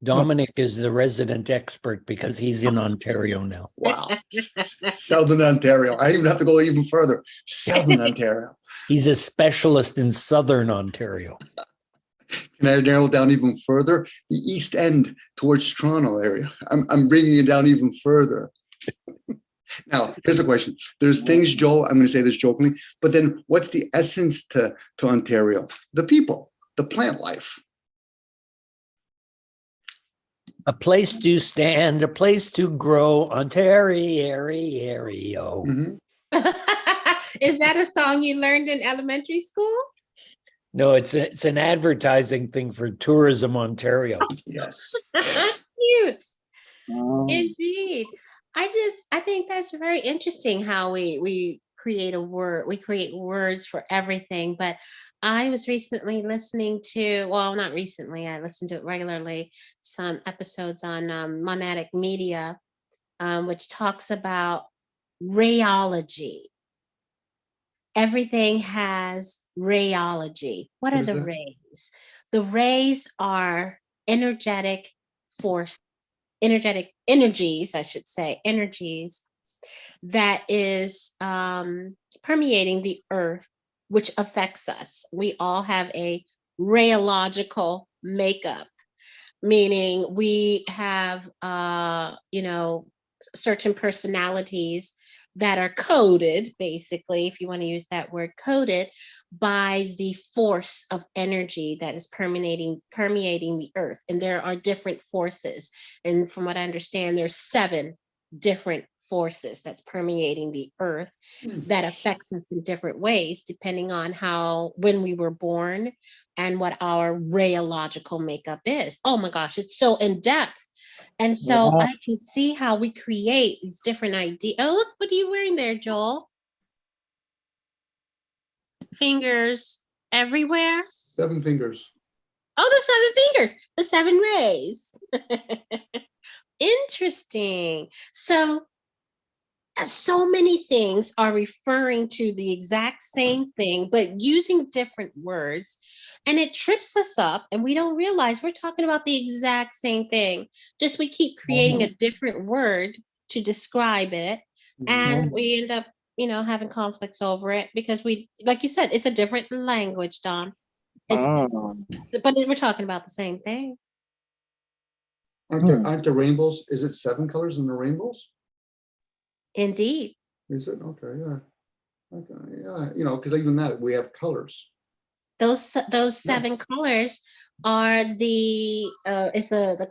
Dominic is the resident expert because he's in Ontario now. Wow. Southern Ontario. I even have to go even further. Southern Ontario. He's a specialist in Southern Ontario. Can I narrow down even further? The East End towards Toronto area. I'm bringing it down even further. Now, here's a question. There's things, Joe, I'm going to say this jokingly, but then what's the essence to Ontario? The people, the plant life. A place to stand, a place to grow, Ontario. Mhm. Is that a song you learned in elementary school? No, it's an advertising thing for Tourism Ontario. Yes. Cute. Oh. Indeed. I think that's very interesting how we create a word, we create words for everything. But I was recently listening to, well, not recently, I listen to it regularly, some episodes on Monadic Media, which talks about rayology. Everything has rayology. What are is the that? rays? The rays are energetic force, energetic energies, I should say, energies that is permeating the earth, which affects us. We all have a rayological makeup, meaning we have, certain personalities that are coded, basically, if you want to use that word, coded by the force of energy that is permeating the earth. And there are different forces. And from what I understand, there's 7 different forces that's permeating the earth that affects us in different ways, depending on when we were born and what our rayological makeup is. Oh my gosh, it's so in depth. And so Yeah. I can see how we create these different ideas. Oh, look, what are you wearing there, Joel? Fingers everywhere. 7 fingers. Oh, the 7 fingers, the 7 rays. Interesting. So many things are referring to the exact same thing, but using different words. And it trips us up and we don't realize we're talking about the exact same thing. Just we keep creating a different word to describe it. And we end up, having conflicts over it because like you said, it's a different language, Don. But we're talking about the same thing. Aren't there rainbows? Is it 7 colors in the rainbows? Indeed. Is it? Okay, yeah. Okay, yeah, because even that, we have colors. Those 7 colors are the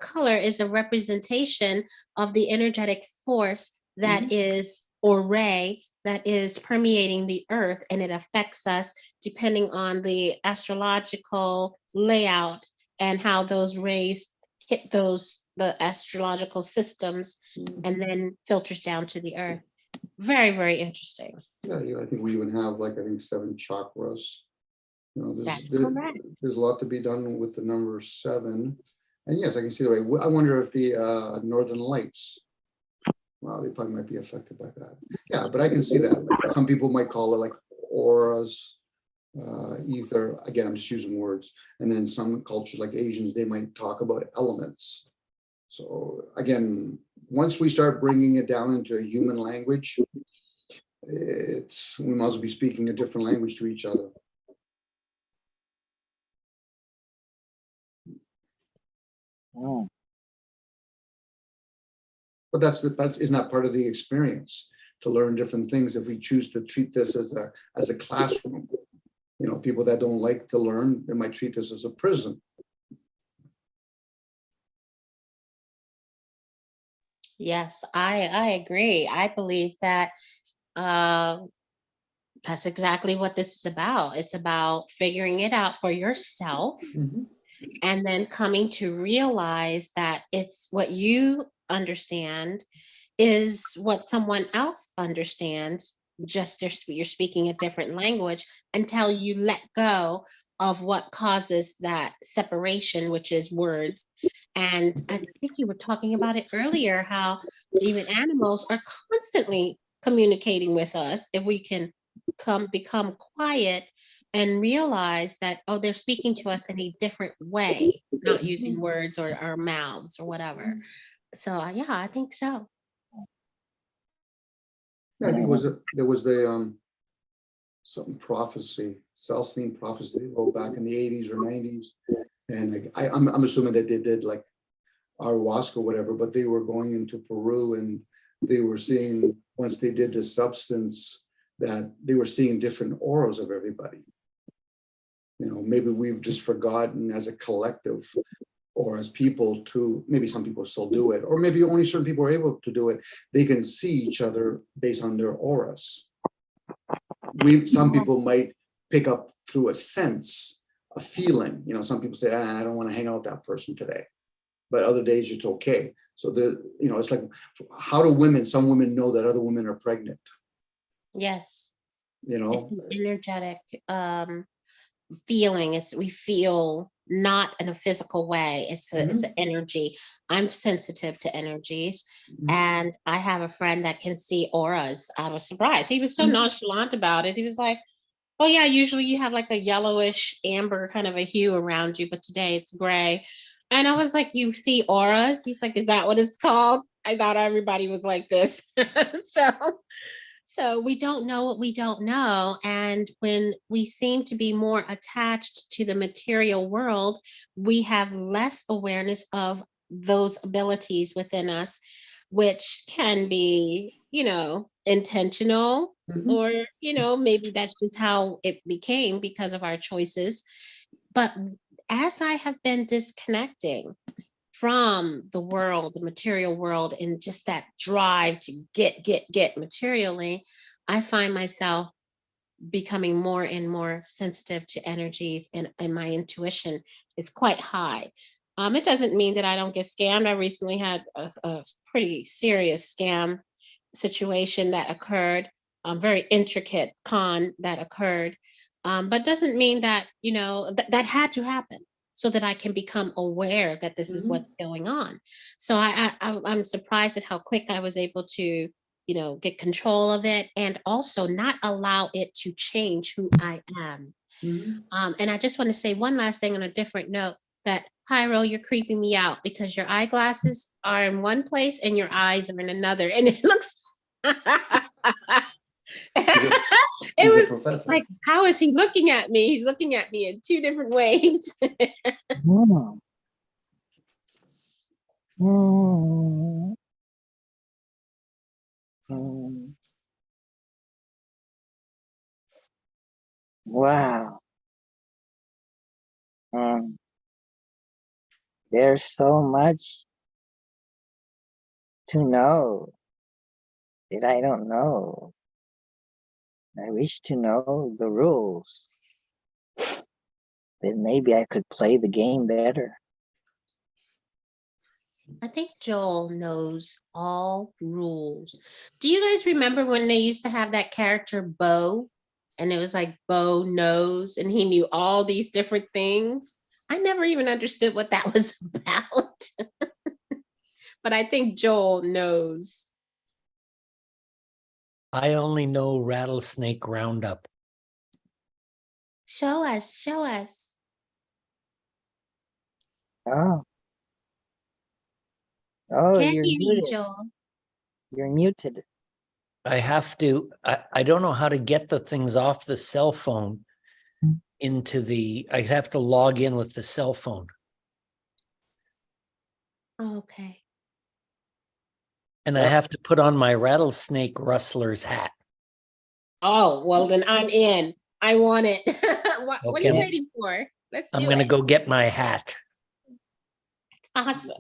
color is a representation of the energetic force that is, or ray, that is permeating the earth, and it affects us depending on the astrological layout and how those rays hit the astrological systems and then filters down to the earth. Very, very interesting. Yeah, I think we even have 7 chakras. You know, That's correct. there's a lot to be done with the number 7. And yes, I can see the way. I wonder if the Northern Lights, well, they probably might be affected by that. Yeah, but I can see that. Like, some people might call it like auras, ether. Again, I'm just using words. And then some cultures like Asians, they might talk about elements. So again, once we start bringing it down into a human language, we must be speaking a different language to each other. Mm. But that's isn't that part of the experience, to learn different things if we choose to treat this as a classroom. You know, people that don't like to learn, they might treat this as a prison. Yes, I agree. I believe that that's exactly what this is about. It's about figuring it out for yourself and then coming to realize that it's what you understand is what someone else understands. Just you're speaking a different language until you let go of what causes that separation, which is words. And I think you were talking about it earlier, how even animals are constantly communicating with us if we can become quiet and realize that, oh, they're speaking to us in a different way, not using words or our mouths or whatever. So yeah, I think so. Yeah, I think there was the something prophecy, Celestine prophecy they wrote back in the 80s or 90s. And I'm assuming that they did like ayahuasca or whatever, but they were going into Peru and they were seeing, once they did the substance, that they were seeing different auras of everybody. You know, maybe we've just forgotten as a collective or as people to, maybe some people still do it, or maybe only certain people are able to do it. They can see each other based on their auras. Some people might pick up through a sense, a feeling. You know, some people say, I don't want to hang out with that person today, but other days it's okay. So you know, it's like, how do some women know that other women are pregnant? Yes. You It's know, an energetic feeling. We feel not in a physical way. It's an energy. I'm sensitive to energies, and I have a friend that can see auras. I was surprised. He was so nonchalant about it. He was like, "Oh yeah, usually you have like a yellowish amber kind of a hue around you, but today it's gray." And I was like, "You see auras?" He's like, "Is that what it's called?" I thought everybody was like this. So we don't know what we don't know. And when we seem to be more attached to the material world, we have less awareness of those abilities within us, which can be, intentional, or, maybe that's just how it became because of our choices. But as I have been disconnecting from the world, the material world, and just that drive to get materially, I find myself becoming more and more sensitive to energies, and my intuition is quite high. It doesn't mean that I don't get scammed. I recently had a pretty serious scam situation that occurred, very intricate con that occurred, but doesn't mean that, that had to happen so that I can become aware that this is what's going on. So I'm surprised at how quick I was able to, get control of it and also not allow it to change who I am. And I just want to say one last thing on a different note, that Pyro, you're creeping me out because your eyeglasses are in one place and your eyes are in another. And it looks it was like, how is he looking at me? He's looking at me in two different ways. Mm. Mm. Mm. Wow. Mm. There's so much to know that I don't know. I wish to know the rules. Then maybe I could play the game better. I think Joel knows all rules. Do you guys remember when they used to have that character Bo? and it was like Bo knows, and he knew all these different things. I never even understood what that was about. But I think Joel knows. I only know Rattlesnake Roundup. Show us, show us. Oh. Oh, Can't you're hear you, muted. Joel. You're muted. I don't know how to get the things off the cell phone into I have to log in with the cell phone. Okay. And I have to put on my rattlesnake rustler's hat. Oh, well, then I'm in. I want it. What are you Okay. waiting for? Let's do I'm going to it. go get my hat. Awesome.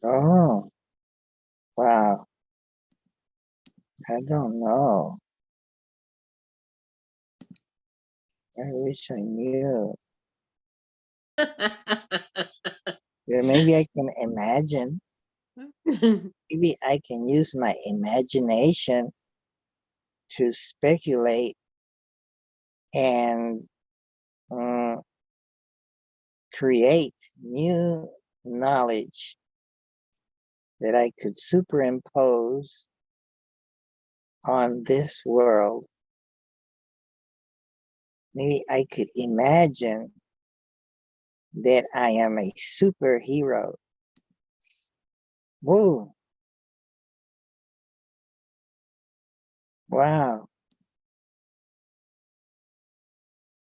Oh, wow. I don't know. I wish I knew. Yeah, maybe I can imagine. Maybe I can use my imagination to speculate and create new knowledge that I could superimpose on this world. Maybe I could imagine that I am a superhero. Whoa. Wow.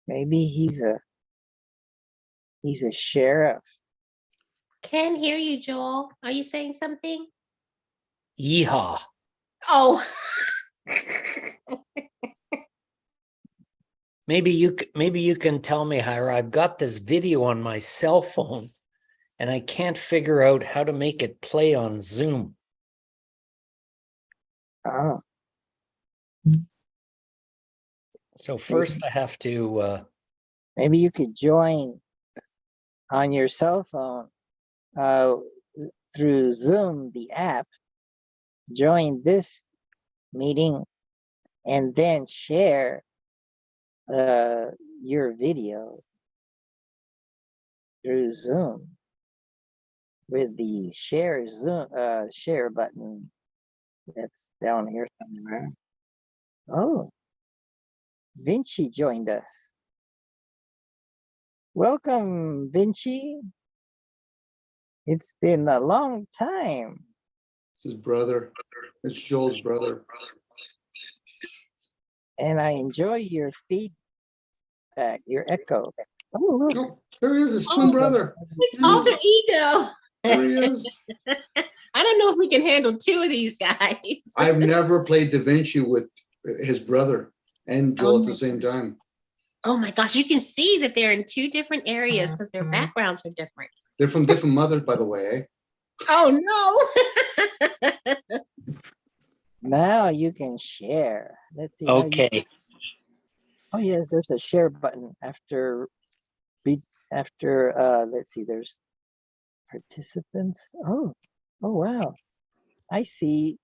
Maybe he's a sheriff. Can't hear you, Joel. Are you saying something? Yeehaw. Oh. Maybe you can tell me, Hira. I've got this video on my cell phone and I can't figure out how to make it play on Zoom. Oh, So first I have to maybe you could join on your cell phone through Zoom, the app, join this meeting and then share your video through Zoom with the share button that's down here somewhere. Oh, Vinci joined us. Welcome, Vinci. It's been a long time. It's his brother. It's Joel's brother. And I enjoy your feedback, your echo. Oh, look. Oh, there he is, his twin brother. His alter ego. There he is. I don't know if we can handle two of these guys. I've never played Da Vinci with his brother and Joel at the my same time. Oh my gosh, you can see that they're in two different areas because their backgrounds are different. They're from different mothers, by the way, eh? Oh no. Now you can share. Let's see. How you, okay. oh yes, there's a share button after let's see, there's participants. Oh wow. I see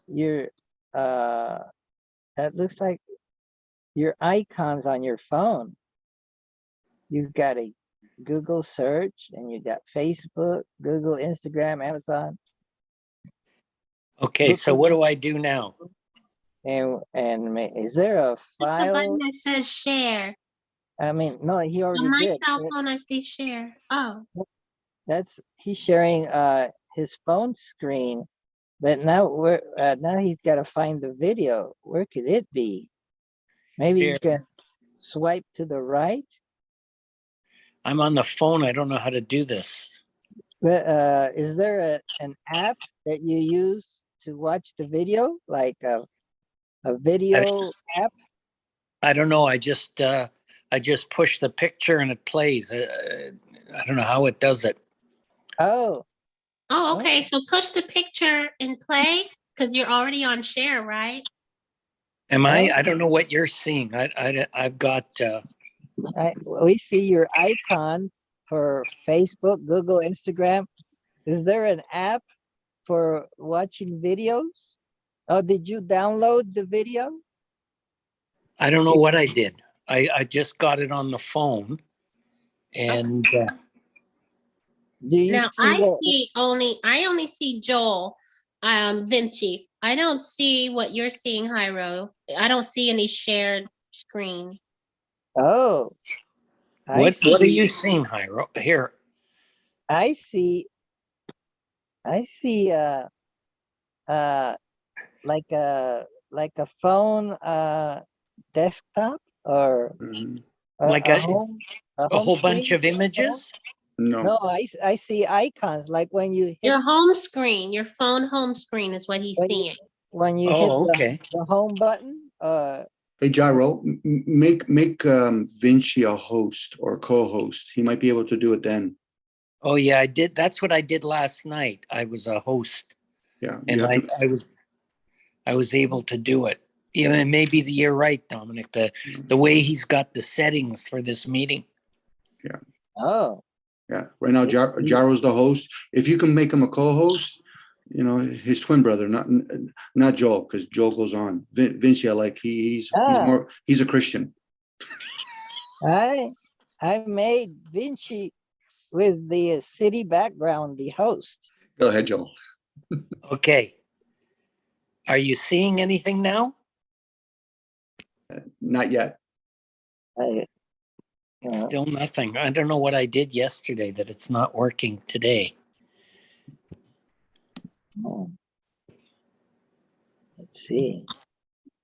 your that looks like your icons on your phone. You've got a Google search and you got Facebook, Google, Instagram, Amazon. Okay, so what do I do now? And is there a It's the button file? that says share. I mean, no, he already On my did. cell phone, I see share. Oh. He's sharing his phone screen, but now now he's got to find the video. Where could it be? Maybe Here. you can swipe to the right. I'm on the phone. I don't know how to do this. But is there an app that you use to watch the video, like a video app? I don't know. I just push the picture and it plays. I don't know how it does it. Oh, Oh, okay. So push the picture and play because you're already on share, right? Am I? Oh. I don't know what you're seeing. I've got. we see your icons for Facebook, Google, Instagram. Is there an app for watching videos? Oh, did you download the video? I don't know what I did. I just got it on the phone and Do you Now see what? I only see Joel, Vinci. I don't see what you're seeing, Hyro. I don't see any shared screen. Oh, I what are see. you seeing, Hyro? Here. I see. I see. Like a phone desktop or Mhm. Like a home a whole bunch screen of for the phone? images? No, No, I see icons like when you hit Your home screen, your phone home screen is what he's when you seeing. when you hit Oh, okay. the home button. hey Gyro, make Vinci a host or co-host. He might be able to do it then. Oh yeah, I did. That's what I did last night. I was a host Yeah, and you have to. I was able to do it. Yeah, and maybe you're right, Dominic. The way he's got the settings for this meeting. Oh, Yeah, right now he- he- Gyro's the host. If you can make him a co-host, you know, his twin brother, not Joel, because Joel goes on. Vinci, I like he's Ah. he's a Christian. I made Vinci with the city background the host. Go ahead, Joel. Okay. Are you seeing anything now? Not yet. I, Still nothing. I don't know what I did yesterday that it's not working today. let's see.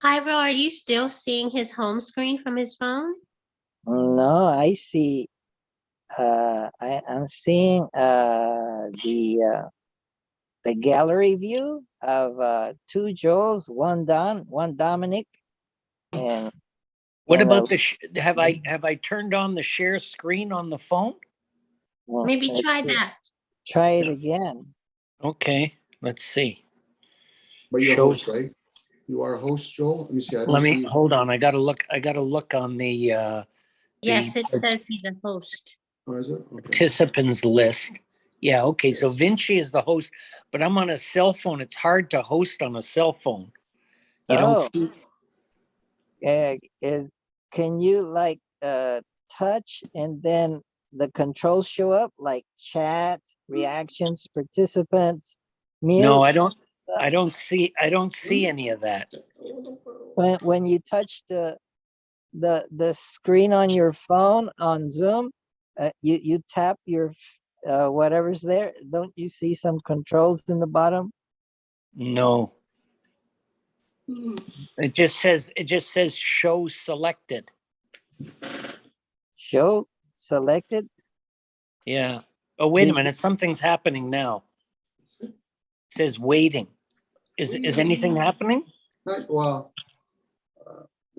Hyro, are you still seeing his home screen from his phone? No, I see. I'm seeing the gallery view of two Joels, one Don, one Dominic, and What and about have I turned on the share screen on the phone? Maybe let's try see. that. Try it Yeah. again. Okay, let's see. But you're a Shows- host, right? You are a host, Joel. Let me see. I don't Let me see. hold on. I gotta look on the Yes, it says he's a host. Oh, is it? Okay. participants list. Yeah, okay. So Vinci is the host, but I'm on a cell phone. It's hard to host on a cell phone. You Oh, don't see. can you like touch and then the controls show up like chat, reactions, participants, mute? No, I don't. I don't see any of that. When you touch the screen on your phone on Zoom, you tap your whatever's there. Don't you see some controls in the bottom? No. It just says show selected. Show selected. Yeah. Oh, wait a Did- minute. Something's happening now. It says waiting. Is anything happening? Not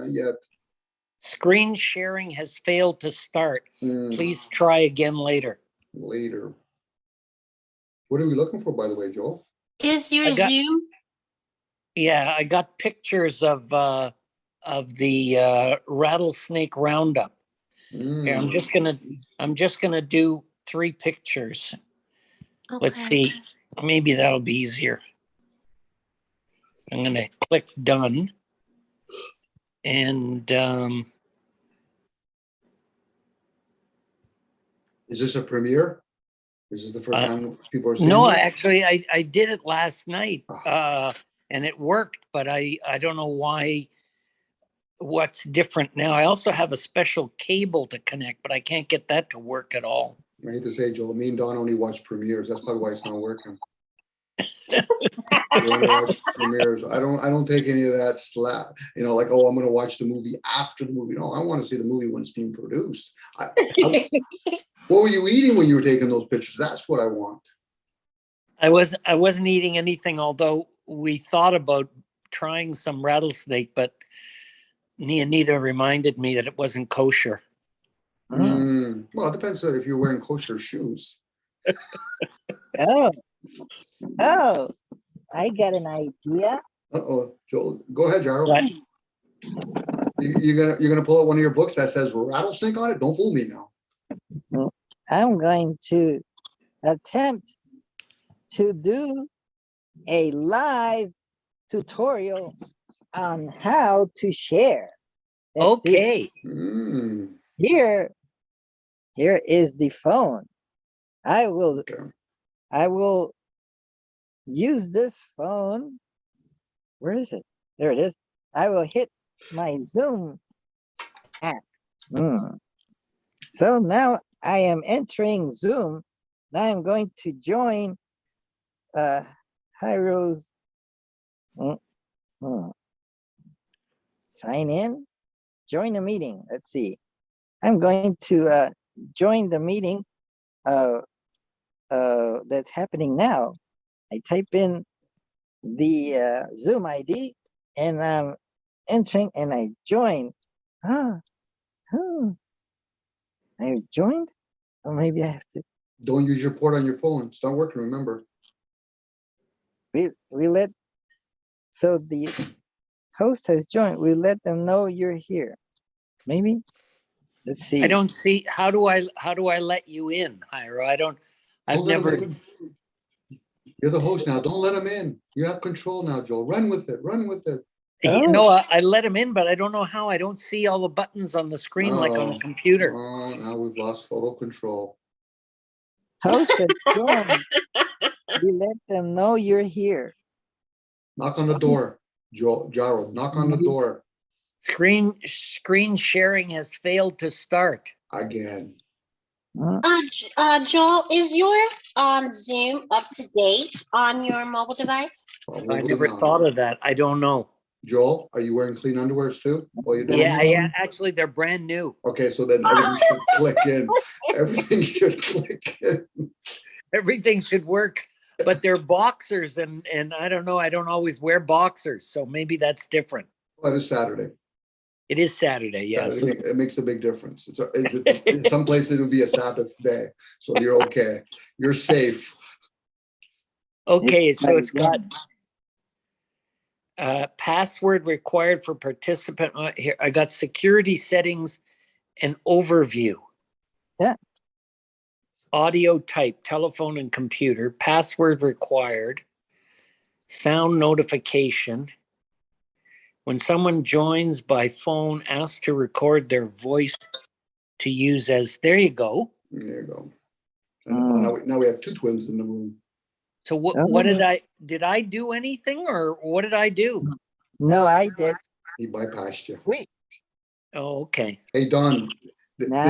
yet. Screen sharing has failed to start. Mm, Please try again later. later. What are we looking for, by the way, Joel? Is your I got- Zoom? Yeah, I got pictures of the rattlesnake roundup. Here, I'm just gonna do 3 pictures. Let's Okay. see. Maybe that'll be easier. I'm gonna click done. And Is this a premiere? Is this the first time people are seeing no, this? actually I did it last night. And it worked, but I don't know what's different now. I also have a special cable to connect, but I can't get that to work at all. I hate to say, Joel, me and Don only watch premieres. That's probably why it's not working. We only watch premieres. I don't take any of that slap. You know, like, oh, I'm going to watch the movie after the movie. No, I want to see the movie when it's being produced. What were you eating when you were taking those pictures? That's what I want. I wasn't eating anything, although we thought about trying some rattlesnake, but neither reminded me that it wasn't kosher. Well, it depends on if you're wearing kosher shoes. Oh, I got an idea. Uh-oh, Joel, go ahead, Jaro. What? You're gonna pull out one of your books that says rattlesnake on it? Don't fool me now. I'm going to attempt to do a live tutorial on how to share. Let's see. Okay. Mm, Here is the phone. I will okay. use this phone. Where is it? There it is. I will hit my Zoom app. Mm. So now I am entering Zoom. Now I'm going to join Hyro's mm, mm. Sign in, join a meeting. Let's see. I'm going to join the meeting that's happening now. I type in the Zoom ID and I'm entering and I join. Ah, I joined? Or maybe I have to Don't use your port on your phone. It's not working, remember. we let so the host has joined. We let them know you're here. Maybe. Let's see. I don't see, how do I let you in, Ira? I've Don't let 'em never, in. You're the host now. Don't let him in. You have control now, Joel. Run with it. Run with it. Oh. no, I let him in, but I don't know how. I don't see all the buttons on the screen like on a Oh. computer. Oh, now we've lost total control. Host has joined. We let them know you're here. Knock on the door, Joel, Gerald. Knock on the door Screen sharing has failed to start. again. Joel, is your Zoom up to date on your mobile device? I Probably never not. thought of that. I don't know. Joel, are you wearing clean underwears too? While you're doing Yeah, this? actually, they're brand new. Okay, so then everything should click in. Everything should click in. Everything should work, but they're boxers, and I don't know. I don't always wear boxers, so maybe that's different. But it's Saturday. It is Saturday, yeah. So It makes a big difference. In some places it would be a Sabbath day, so you're okay. You're safe. okay, so it's got again. password required for participant. Here, I got security settings and overview. Yeah. Audio type, telephone and computer, password required, sound notification. When someone joins by phone, ask to record their voice to use as, there you go. There you go. And now we have two twins in the room. So what did I do anything or what did I do? No, I did. He bypassed you. Wait. Oh, okay. Hey, Don, Now?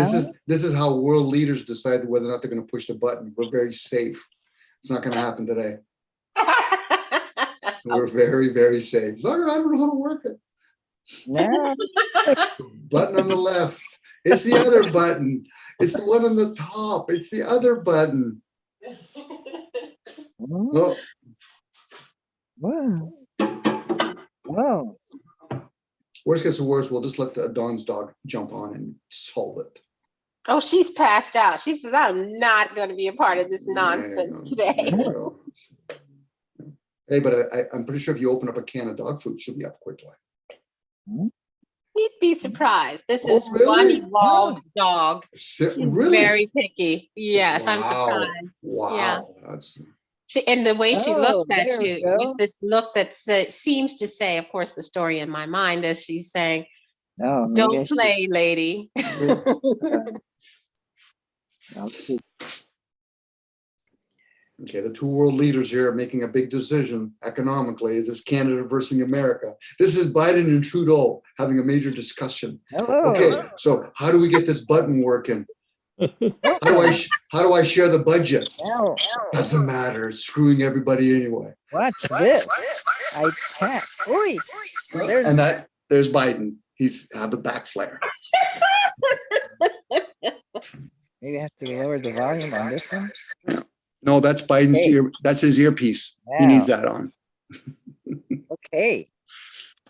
this is how world leaders decide whether or not they're going to push the button. We're very safe. It's not going to happen today. We're very, very safe. I don't know how to work it. No. Button on the left. It's the other button. It's the one on the top. It's the other button. Oh, Wow. Oh. worst gets to worst, we'll just let Don's dog jump on and solve it. Oh, she's passed out. She says, I'm not going to be a part of this nonsense today. There you go. Hey, but I'm pretty sure if you open up a can of dog food, she'll be up quickly. You'd be surprised. This Oh, is really? one evolved dog. She's Really? very picky. Yes, I'm Wow. surprised. Wow. Yeah. That's And the way she looks Oh, at there we you, go. with this look that seems to say, of course, the story in my mind is she's saying, No, maybe I don't should- play, lady. I'll see. okay. The two world leaders here are making a big decision economically. Is this Canada versus America? This is Biden and Trudeau having a major discussion. Hello. Okay, so how do we get this button working? How do I share the budget? Now, Doesn't matter. It's screwing everybody anyway. watch this. I tap. Oi. And there's Biden. He's had the back flare. Maybe I have to lower the volume on this one. No, that's Biden's Hey. ear. That's his earpiece. He needs that on. Okay.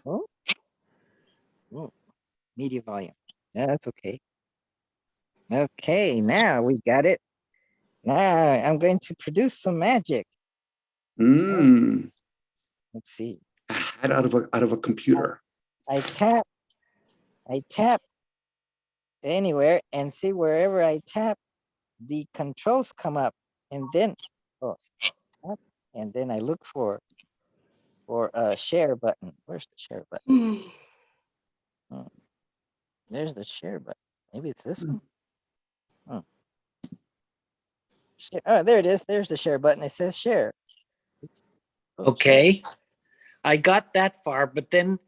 Oh. Oh. Media volume. Yeah, that's okay. Okay, now we got it. Now I'm going to produce some magic. Mm. Let's see. A hat out of a computer. I tap anywhere and see wherever I tap, the controls come up and then tap, and then I look for for a share button. Where's the share button? There's the share button. Maybe it's this one. Oh, there it is. There's the share button. It says share. Share. Okay, I got that far, but then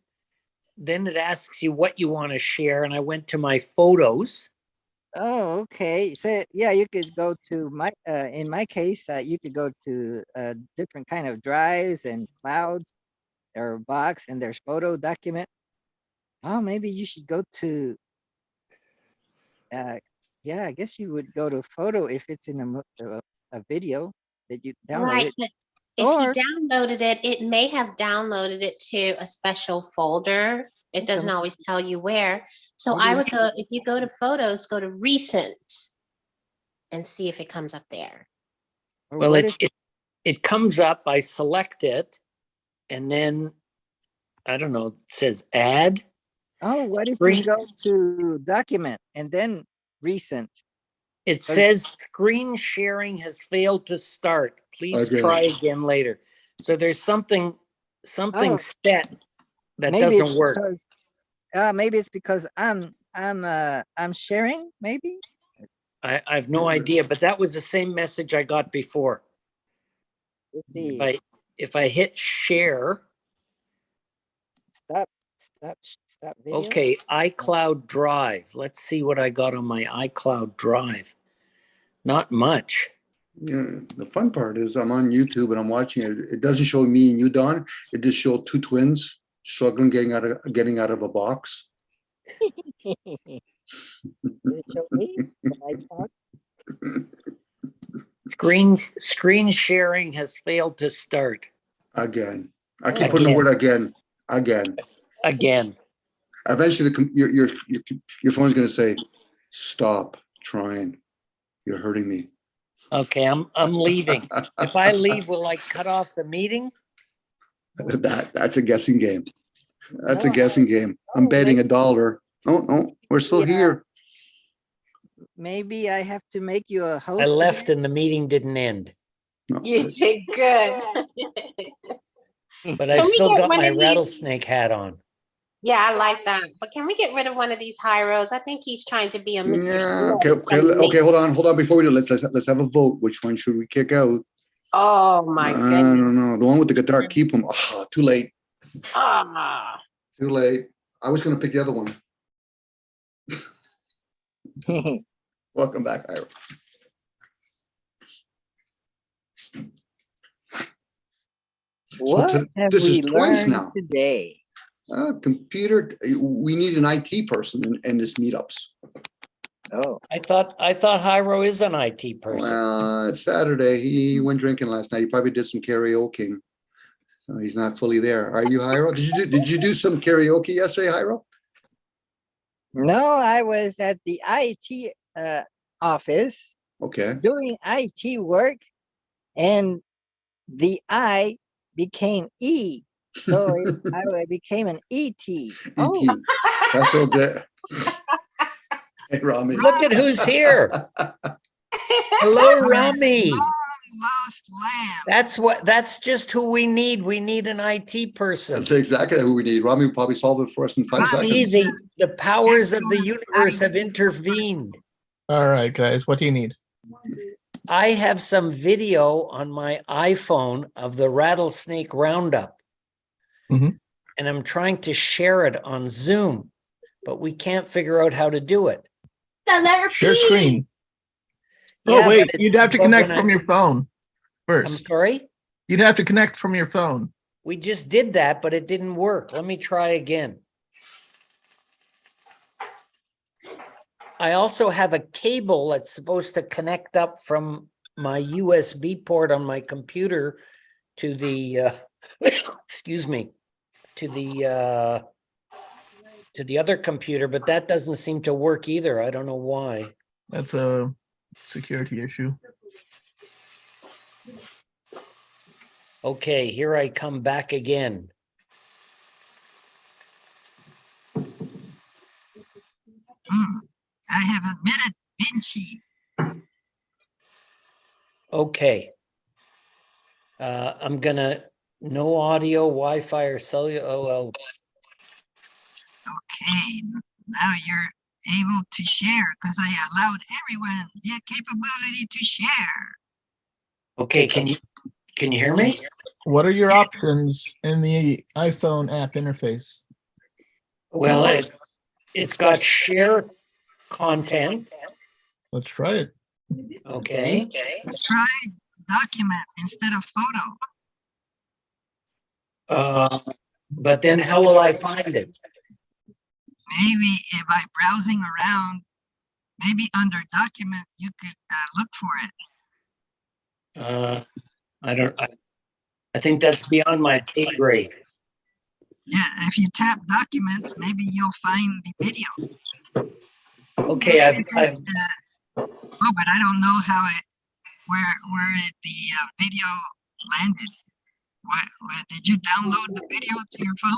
it asks you what you want to share, and I went to my photos. Oh, okay. So yeah, you could go to my. In my case, you could go to different kind of drives and clouds, or box, and there's photo document. Oh, maybe you should go to. Yeah, I guess you would go to photo if it's in a video that you Right, downloaded. but if you downloaded it, it may have downloaded it to a special folder. It doesn't always tell you where. So I would go, if you go to photos, go to recent and see if it comes up there. Or Well, what it comes up, I select it, and then, I don't know, it says add. Oh, what if Screen- you go to document and then recent? It says screen sharing has failed to start. Please Again. try again later. So there's something Oh. set that Maybe it's doesn't work. because maybe it's because I'm sharing, maybe. I have no idea, but that was the same message I got before. Let's see. If I hit share, Stop video. okay, iCloud Drive. Let's see what I got on my iCloud Drive. Not much. Yeah, the fun part is I'm on YouTube and I'm watching it. It doesn't show me and you, Don. It just shows two twins struggling getting out of a box. Does it show me? Can I talk? Screen sharing has failed to start. Again. I keep putting the word again. Again. Eventually, your phone's going to say, "Stop trying. You're hurting me." Okay, I'm leaving. If I leave, will I cut off the meeting? That's a guessing game. That's a No, guessing game. I'm betting $1. No, we're still here. Maybe I have to make you a host. I left and the meeting didn't end, No. You did good. but Can I've we still get got one my of these? rattlesnake hat on. Yeah, I like that. But can we get rid of one of these Hyros? I think he's trying to be a Mr. Yeah. Slow. Okay. Hold on. Before we do, let's have a vote. Which one should we kick out? Oh my I goodness. don't know. The one with the guitar. Keep him. Oh, too late. Ah. Too late. I was going to pick the other one. Welcome back, Ira. What have this is we twice learned now. today? Computer. We need an IT person in this meetups. Oh, I thought Hyro is an IT person. Well, it's Saturday. He went drinking last night. He probably did some karaoke. So he's not fully there. Are you, Hyro? Did you do some karaoke yesterday, Hyro? no, I was at the IT office Okay. doing IT work, and the I became E. So I became an ET. Oh, ET. Special day. Hey, Rami. Look at who's here. Hello, Rami. lost lamb. That's just who we need. We need an IT person. That's exactly who we need. Rami will probably solve it for us in 5 See, seconds. the powers of the universe have intervened. All right, guys, what do you need? I have some video on my iPhone of the rattlesnake roundup. Mhm. And I'm trying to share it on Zoom, but we can't figure out how to do it. Share screen. Yeah, Oh, wait, but you'd have to but when connect from your phone I'm first. sorry? You'd have to connect from your phone. We just did that, but it didn't work. Let me try again. I also have a cable that's supposed to connect up from my USB port on my computer to the, excuse me, to the other computer, but that doesn't seem to work either. I don't know why. That's a security issue. Okay, here I come back again. I have admitted Vinci. Okay. I'm gonna No audio, Wi-Fi or cellular. Oh, well, Okay, now you're able to share because I allowed everyone the capability to share. Okay, can you hear me? What are your options in the iPhone app interface? Well, it's got share content. Let's try it. Okay. Try document instead of photo. But then how will I find it? Maybe if by browsing around, maybe under document, you could look for it. I think that's beyond my pay grade. Yeah, if you tap documents, maybe you'll find the video. Okay, oh, but I don't know how it, where the video landed. What, did you download the video to your phone?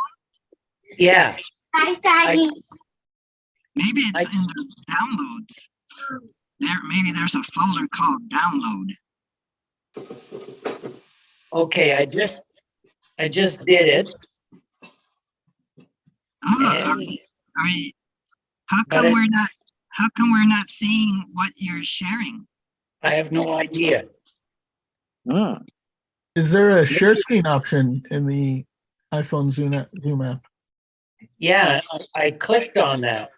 Yeah. Hi, Daddy. Maybe it's in the downloads. Maybe there's a folder called download. Okay, I just did it. Oh, And- how But come we're not seeing what you're sharing? I have no idea. Is there a share screen option in the iPhone Zoom app? Yeah, I clicked on that.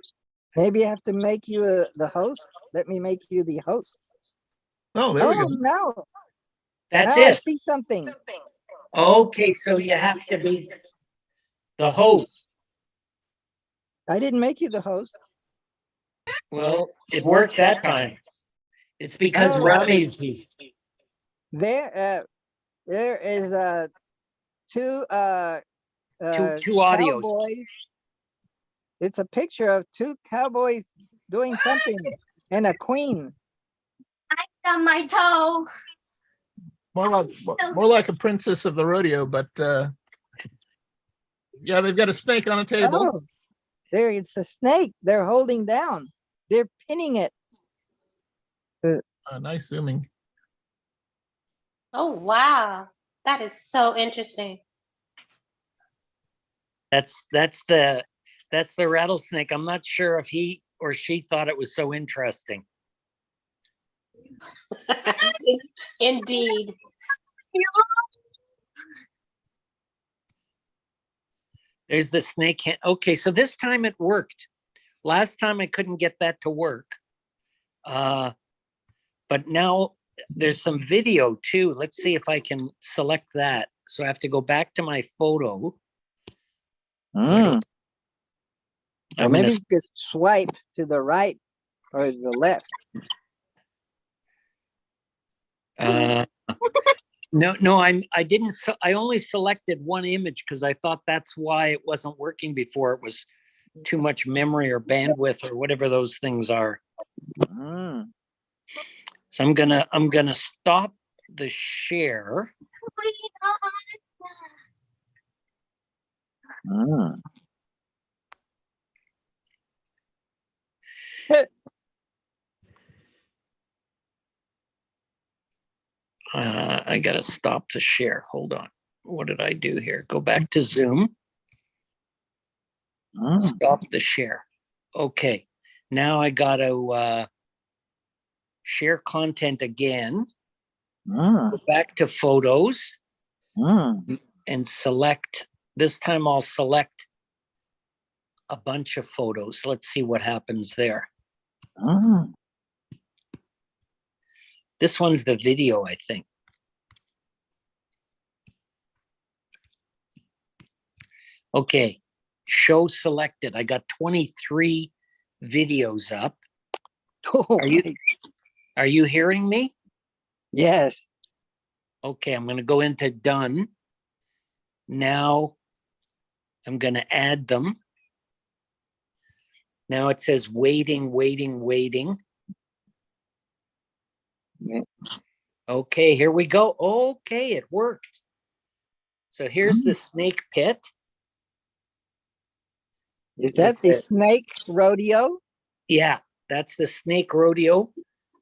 Maybe I have to make you the host. Let me make you the host. Oh, there we Oh, go. no. That's Now I it. see something. Okay, so you have to be the host. I didn't make you the host. Well, it worked that time. It's because Oh. Ronnie's. There is two Two audios. cowboys. It's a picture of two cowboys doing something and a queen. I got my toe. More like a princess of the rodeo, but yeah, they've got a snake on a table. Oh, there it's a snake. They're holding down. They're pinning it. Nice zooming. Oh, wow. That is so interesting. That's the rattlesnake. I'm not sure if he or she thought it was so interesting. Indeed. There's the snake. Okay, so this time it worked. Last time I couldn't get that to work. But now there's some video too. Let's see if I can select that. So I have to go back to my photo. Or I'm maybe gonna, you could swipe to the right or the left. no, I didn't. I only selected one image because I thought that's why it wasn't working before. It was too much memory or bandwidth or whatever those things are. So I'm gonna stop the share. I gotta stop the share. Hold on. What did I do here? Go back to Zoom. Stop the share. Okay. Now I gotta share content again. Go back to photos and select. This time I'll select a bunch of photos. Let's see what happens there. This one's the video, I think. Okay, show selected. I got 23 videos up. Are you hearing me? Yes. Okay, I'm gonna go into done. Now I'm gonna add them. Now it says waiting, waiting, waiting. Yeah. Okay, here we go. Okay, it worked. So here's the snake pit. Is that the snake rodeo? Yeah, that's the snake rodeo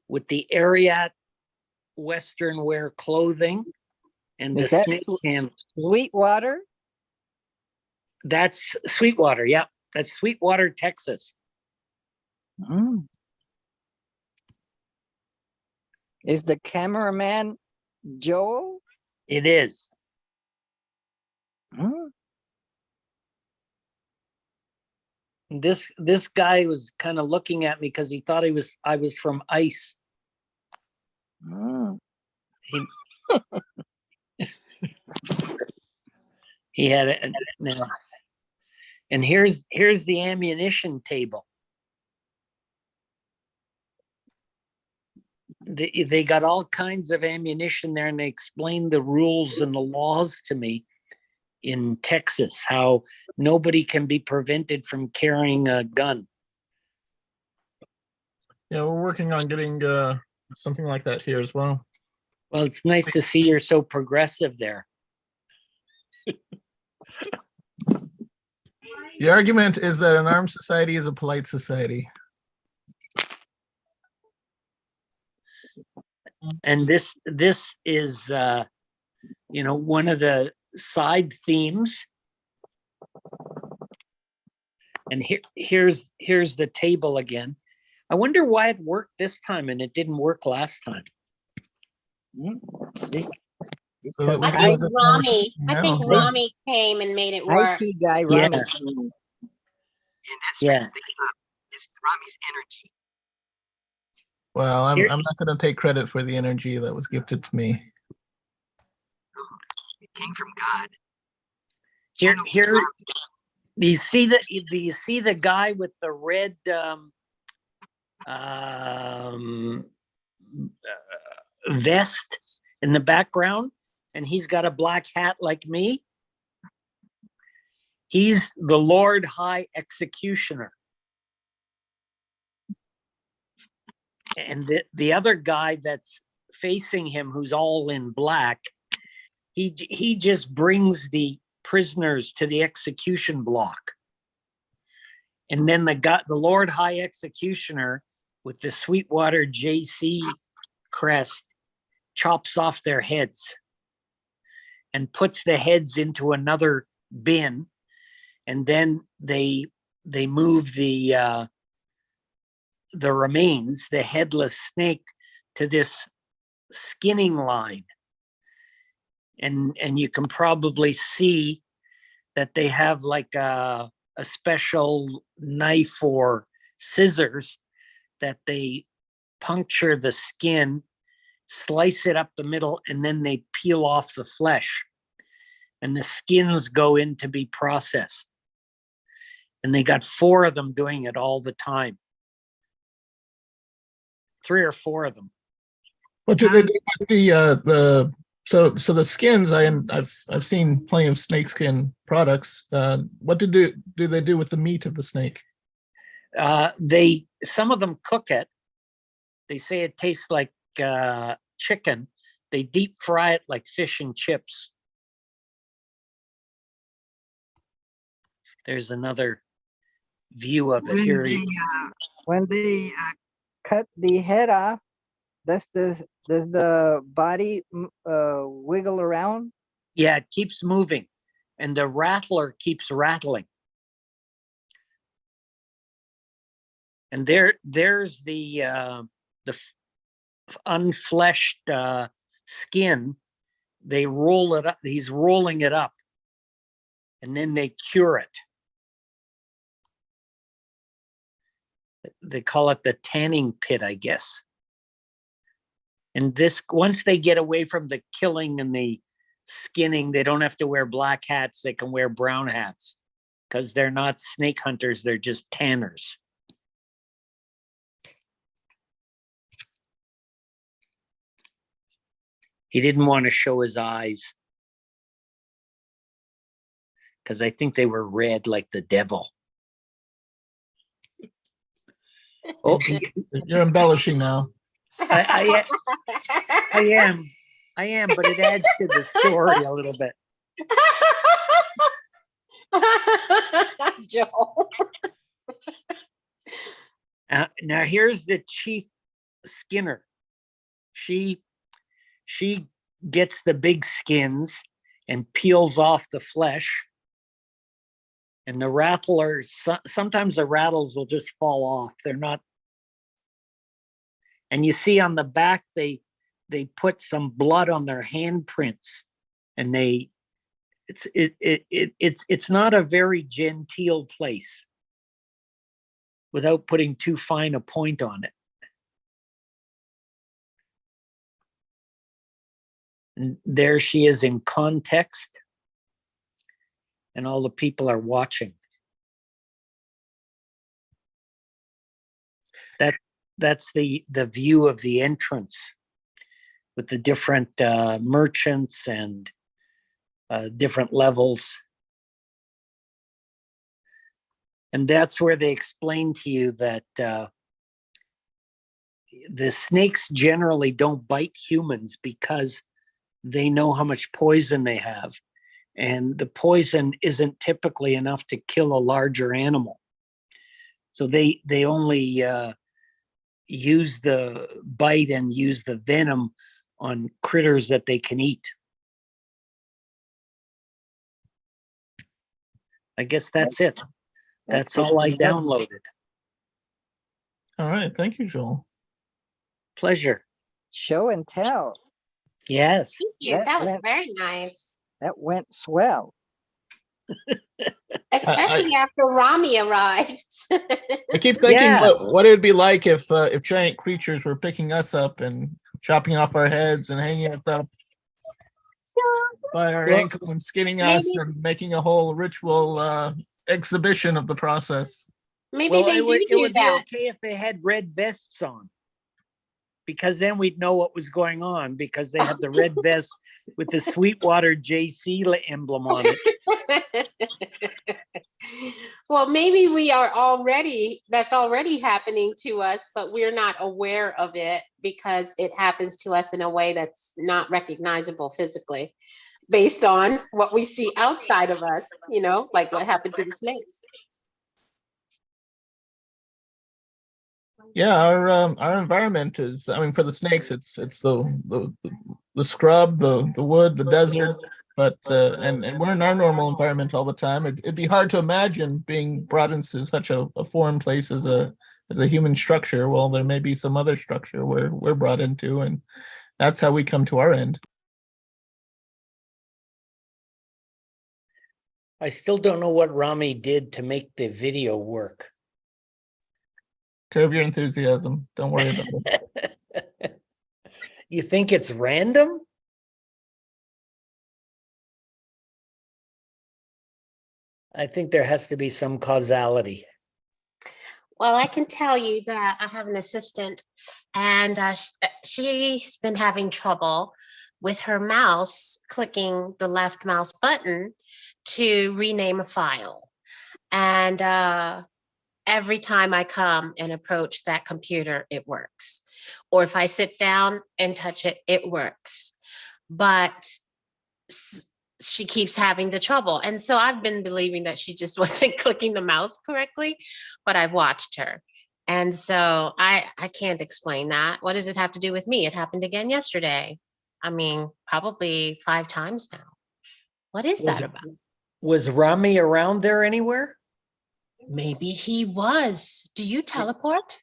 with the Ariat Western wear clothing. And Is the that snake handler, Sweetwater? that's Sweetwater. Yep. That's Sweetwater, Texas. Mm. Is the cameraman Joel? It is. Mm. This guy was kind of looking at me because he thought I was from ICE. Mm. He had it. And here's the ammunition table. They got all kinds of ammunition there, and they explained the rules and the laws to me in Texas, how nobody can be prevented from carrying a gun. Yeah, we're working on getting something like that here as well. Well, it's nice to see you're so progressive there. The argument is that an armed society is a polite society. And this is one of the side themes. And here's the table again. I wonder why it worked this time and it didn't work last time. So that we I can think have this Rami, conversation I think now. Rami came and made it work. IT guy Yeah. Rami. And that's Yeah. right. It's Rami's energy. Well, I'm Here- not going to take credit for the energy that was gifted to me. It came from God. Here, do you see the guy with the red vest in the background, and he's got a black hat like me? He's the Lord High Executioner. And the other guy that's facing him, who's all in black, he just brings the prisoners to the execution block. And then the Lord High Executioner with the Sweetwater JC crest chops off their heads and puts the heads into another bin. And then they move the remains, the headless snake, to this skinning line. And you can probably see that they have like a special knife or scissors that they puncture the skin, slice it up the middle, and then they peel off the flesh. And the skins go in to be processed. And they got 4 of them doing it all the time. 3 or 4 of them. What do they do with the so the skins? I've seen plenty of snakeskin products. What do they do with the meat of the snake? Some of them cook it. They say it tastes like chicken. They deep fry it like fish and chips. There's another view of it here. When they cut the head off, does the body wiggle around? Yeah, it keeps moving, and the rattler keeps rattling. And there's the unfleshed skin. They roll it up. He's rolling it up, and then they cure it. They call it the tanning pit, I guess. And this, once they get away from the killing and the skinning, they don't have to wear black hats. They can wear brown hats because they're not snake hunters. They're just tanners. He didn't want to show his eyes because I think they were red like the devil. Oh, You're embellishing now. I am, but it adds to the story a little bit. Joel. Now here's the chief Skinner. She gets the big skins and peels off the flesh. And the rattler, sometimes the rattles will just fall off. They're not. And you see on the back, they put some blood on their handprints, and it's not a very genteel place without putting too fine a point on it. And there she is in context, and all the people are watching. That's the view of the entrance with the different merchants and different levels. And that's where they explain to you that the snakes generally don't bite humans because they know how much poison they have. And the poison isn't typically enough to kill a larger animal. So they only use the bite and use the venom on critters that they can eat. I guess that's it. That's all I downloaded. All right. Thank you, Joel. Pleasure. Show and tell. Yes. Thank you. That That was went- very nice. That went swell. Especially after Rami arrived. I keep thinking Yeah. what it would be like if giant creatures were picking us up and chopping off our heads and hanging us up by our Well, ankle and skinning us maybe- and making a whole ritual exhibition of the process. Maybe Well, they it would, do it would be that. okay if they had red vests on, because then we'd know what was going on, because they have the red vest with the Sweetwater JC emblem on it. Well, maybe that's already happening to us, but we're not aware of it because it happens to us in a way that's not recognizable physically based on what we see outside of us, like what happened to the snakes. Yeah, our environment is, I mean, for the snakes, it's the scrub, the wood, the desert, but and we're in our normal environment all the time. It'd be hard to imagine being brought into such a foreign place as a human structure. Well, there may be some other structure where we're brought into, and that's how we come to our end. I still don't know what Rami did to make the video work. Curb your enthusiasm. Don't worry about it. You think it's random? I think there has to be some causality. Well, I can tell you that I have an assistant, and she's been having trouble with her mouse clicking the left mouse button to rename a file. And every time I come and approach that computer, it works. Or if I sit down and touch it, it works. But she keeps having the trouble. And so I've been believing that she just wasn't clicking the mouse correctly, but I've watched her. And so I can't explain that. What does it have to do with me? It happened again yesterday. I mean, probably 5 times now. What is that about? Was Rami around there anywhere? Maybe he was. Do you teleport?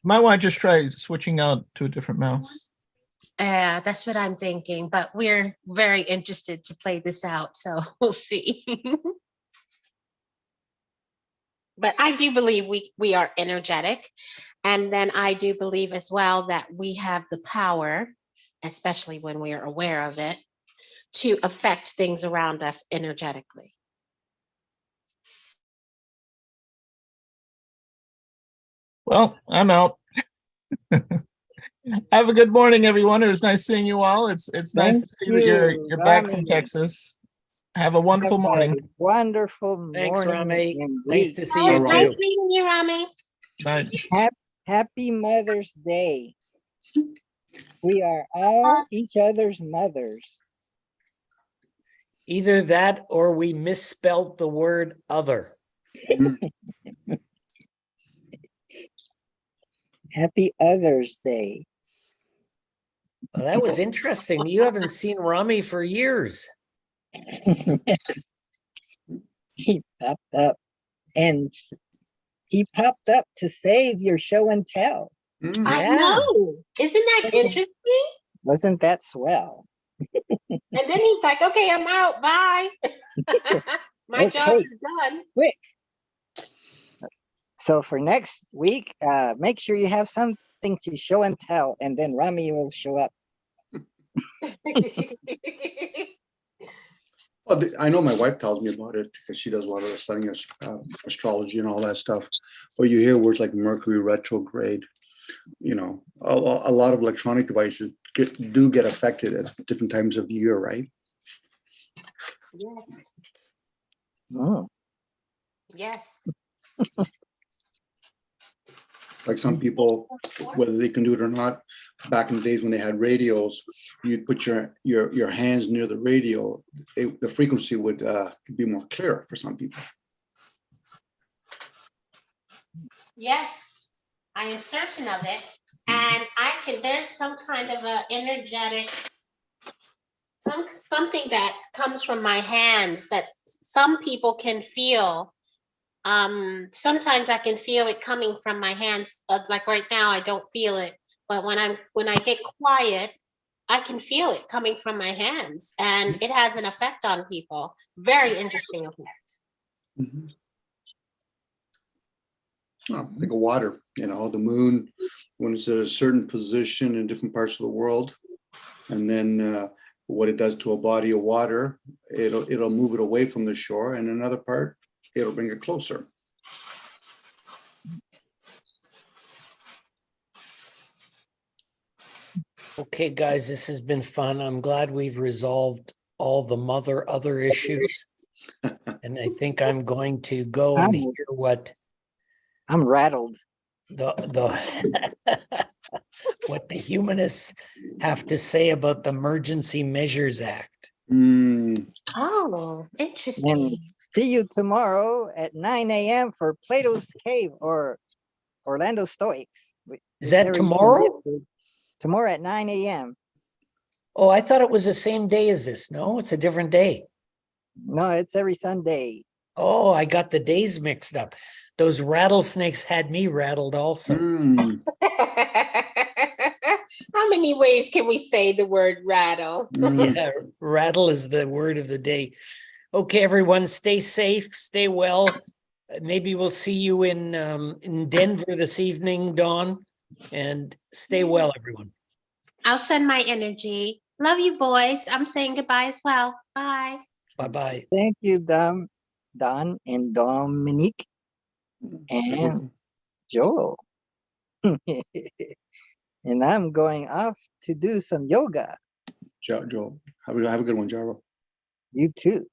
Might want to just try switching out to a different mouse. That's what I'm thinking, but we're very interested to play this out, so we'll see. But I do believe we are energetic, and then I do believe as well that we have the power, especially when we are aware of it, to affect things around us energetically. Well, I'm out. Have a good morning, everyone. It was nice seeing you all. It's nice Thank to see that you're back from Rami. Texas. Have a wonderful Have a morning. Wonderful Thanks, morning. Rami. indeed. Nice to see Oh, you nice too. meeting you, Rami. Bye. Happy Mother's Day. We are all each other's mothers. Either that or we misspelled the word other. Happy Others Day. Well, that was interesting. You haven't seen Rami for years. He popped up and he popped up to save your show and tell. Mm. I Yeah. know. Isn't that interesting? Wasn't that swell? And then he's like, okay, I'm out. Bye. My job Okay. is done. Quick. So for next week, make sure you have something to show and tell, and then Rami will show up. Well, I know my wife tells me about it because she does a lot of studying astrology and all that stuff. But you hear words like Mercury retrograde. You know, a lot of electronic devices do get affected at different times of year, right? Yes. Mm. Yes. Like some people, whether they can do it or not, back in the days when they had radios, you'd put your hands near the radio. The frequency would be more clear for some people. Yes. I am certain of it. And there's some kind of a energetic, something that comes from my hands that some people can feel. Sometimes I can feel it coming from my hands. Like right now, I don't feel it. But when I get quiet, I can feel it coming from my hands, and it has an effect on people. Very interesting effect. Mhm. Oh, like a water, you know, the moon, when it's at a certain position in different parts of the world, and then what it does to a body of water, it'll move it away from the shore, and another part, it'll bring it closer. Okay, guys, this has been fun. I'm glad we've resolved all the other issues. And I think I'm going to go and hear what I'm rattled. the what the humanists have to say about the Emergency Measures Act. Mm, Oh, interesting. And see you tomorrow at 9 a.m. for Plato's Cave or Orlando Stoics. Is that Whichever you can tomorrow? get to. Tomorrow at 9 a.m. Oh, I thought it was the same day as this. No, it's a different day. No, it's every Sunday. Oh, I got the days mixed up. Those rattlesnakes had me rattled also. mm, How many ways can we say the word rattle? mm. Yeah, rattle is the word of the day. Okay, everyone, stay safe, stay well. Maybe we'll see you in Denver this evening, Dawn, and stay well, everyone. I'll send my energy. Love you, boys. I'm saying goodbye as well. Bye. Bye-bye. Thank you, Don and Dominique and Joel. And I'm going off to do some yoga. Joe, have a good one, Jaro. You too.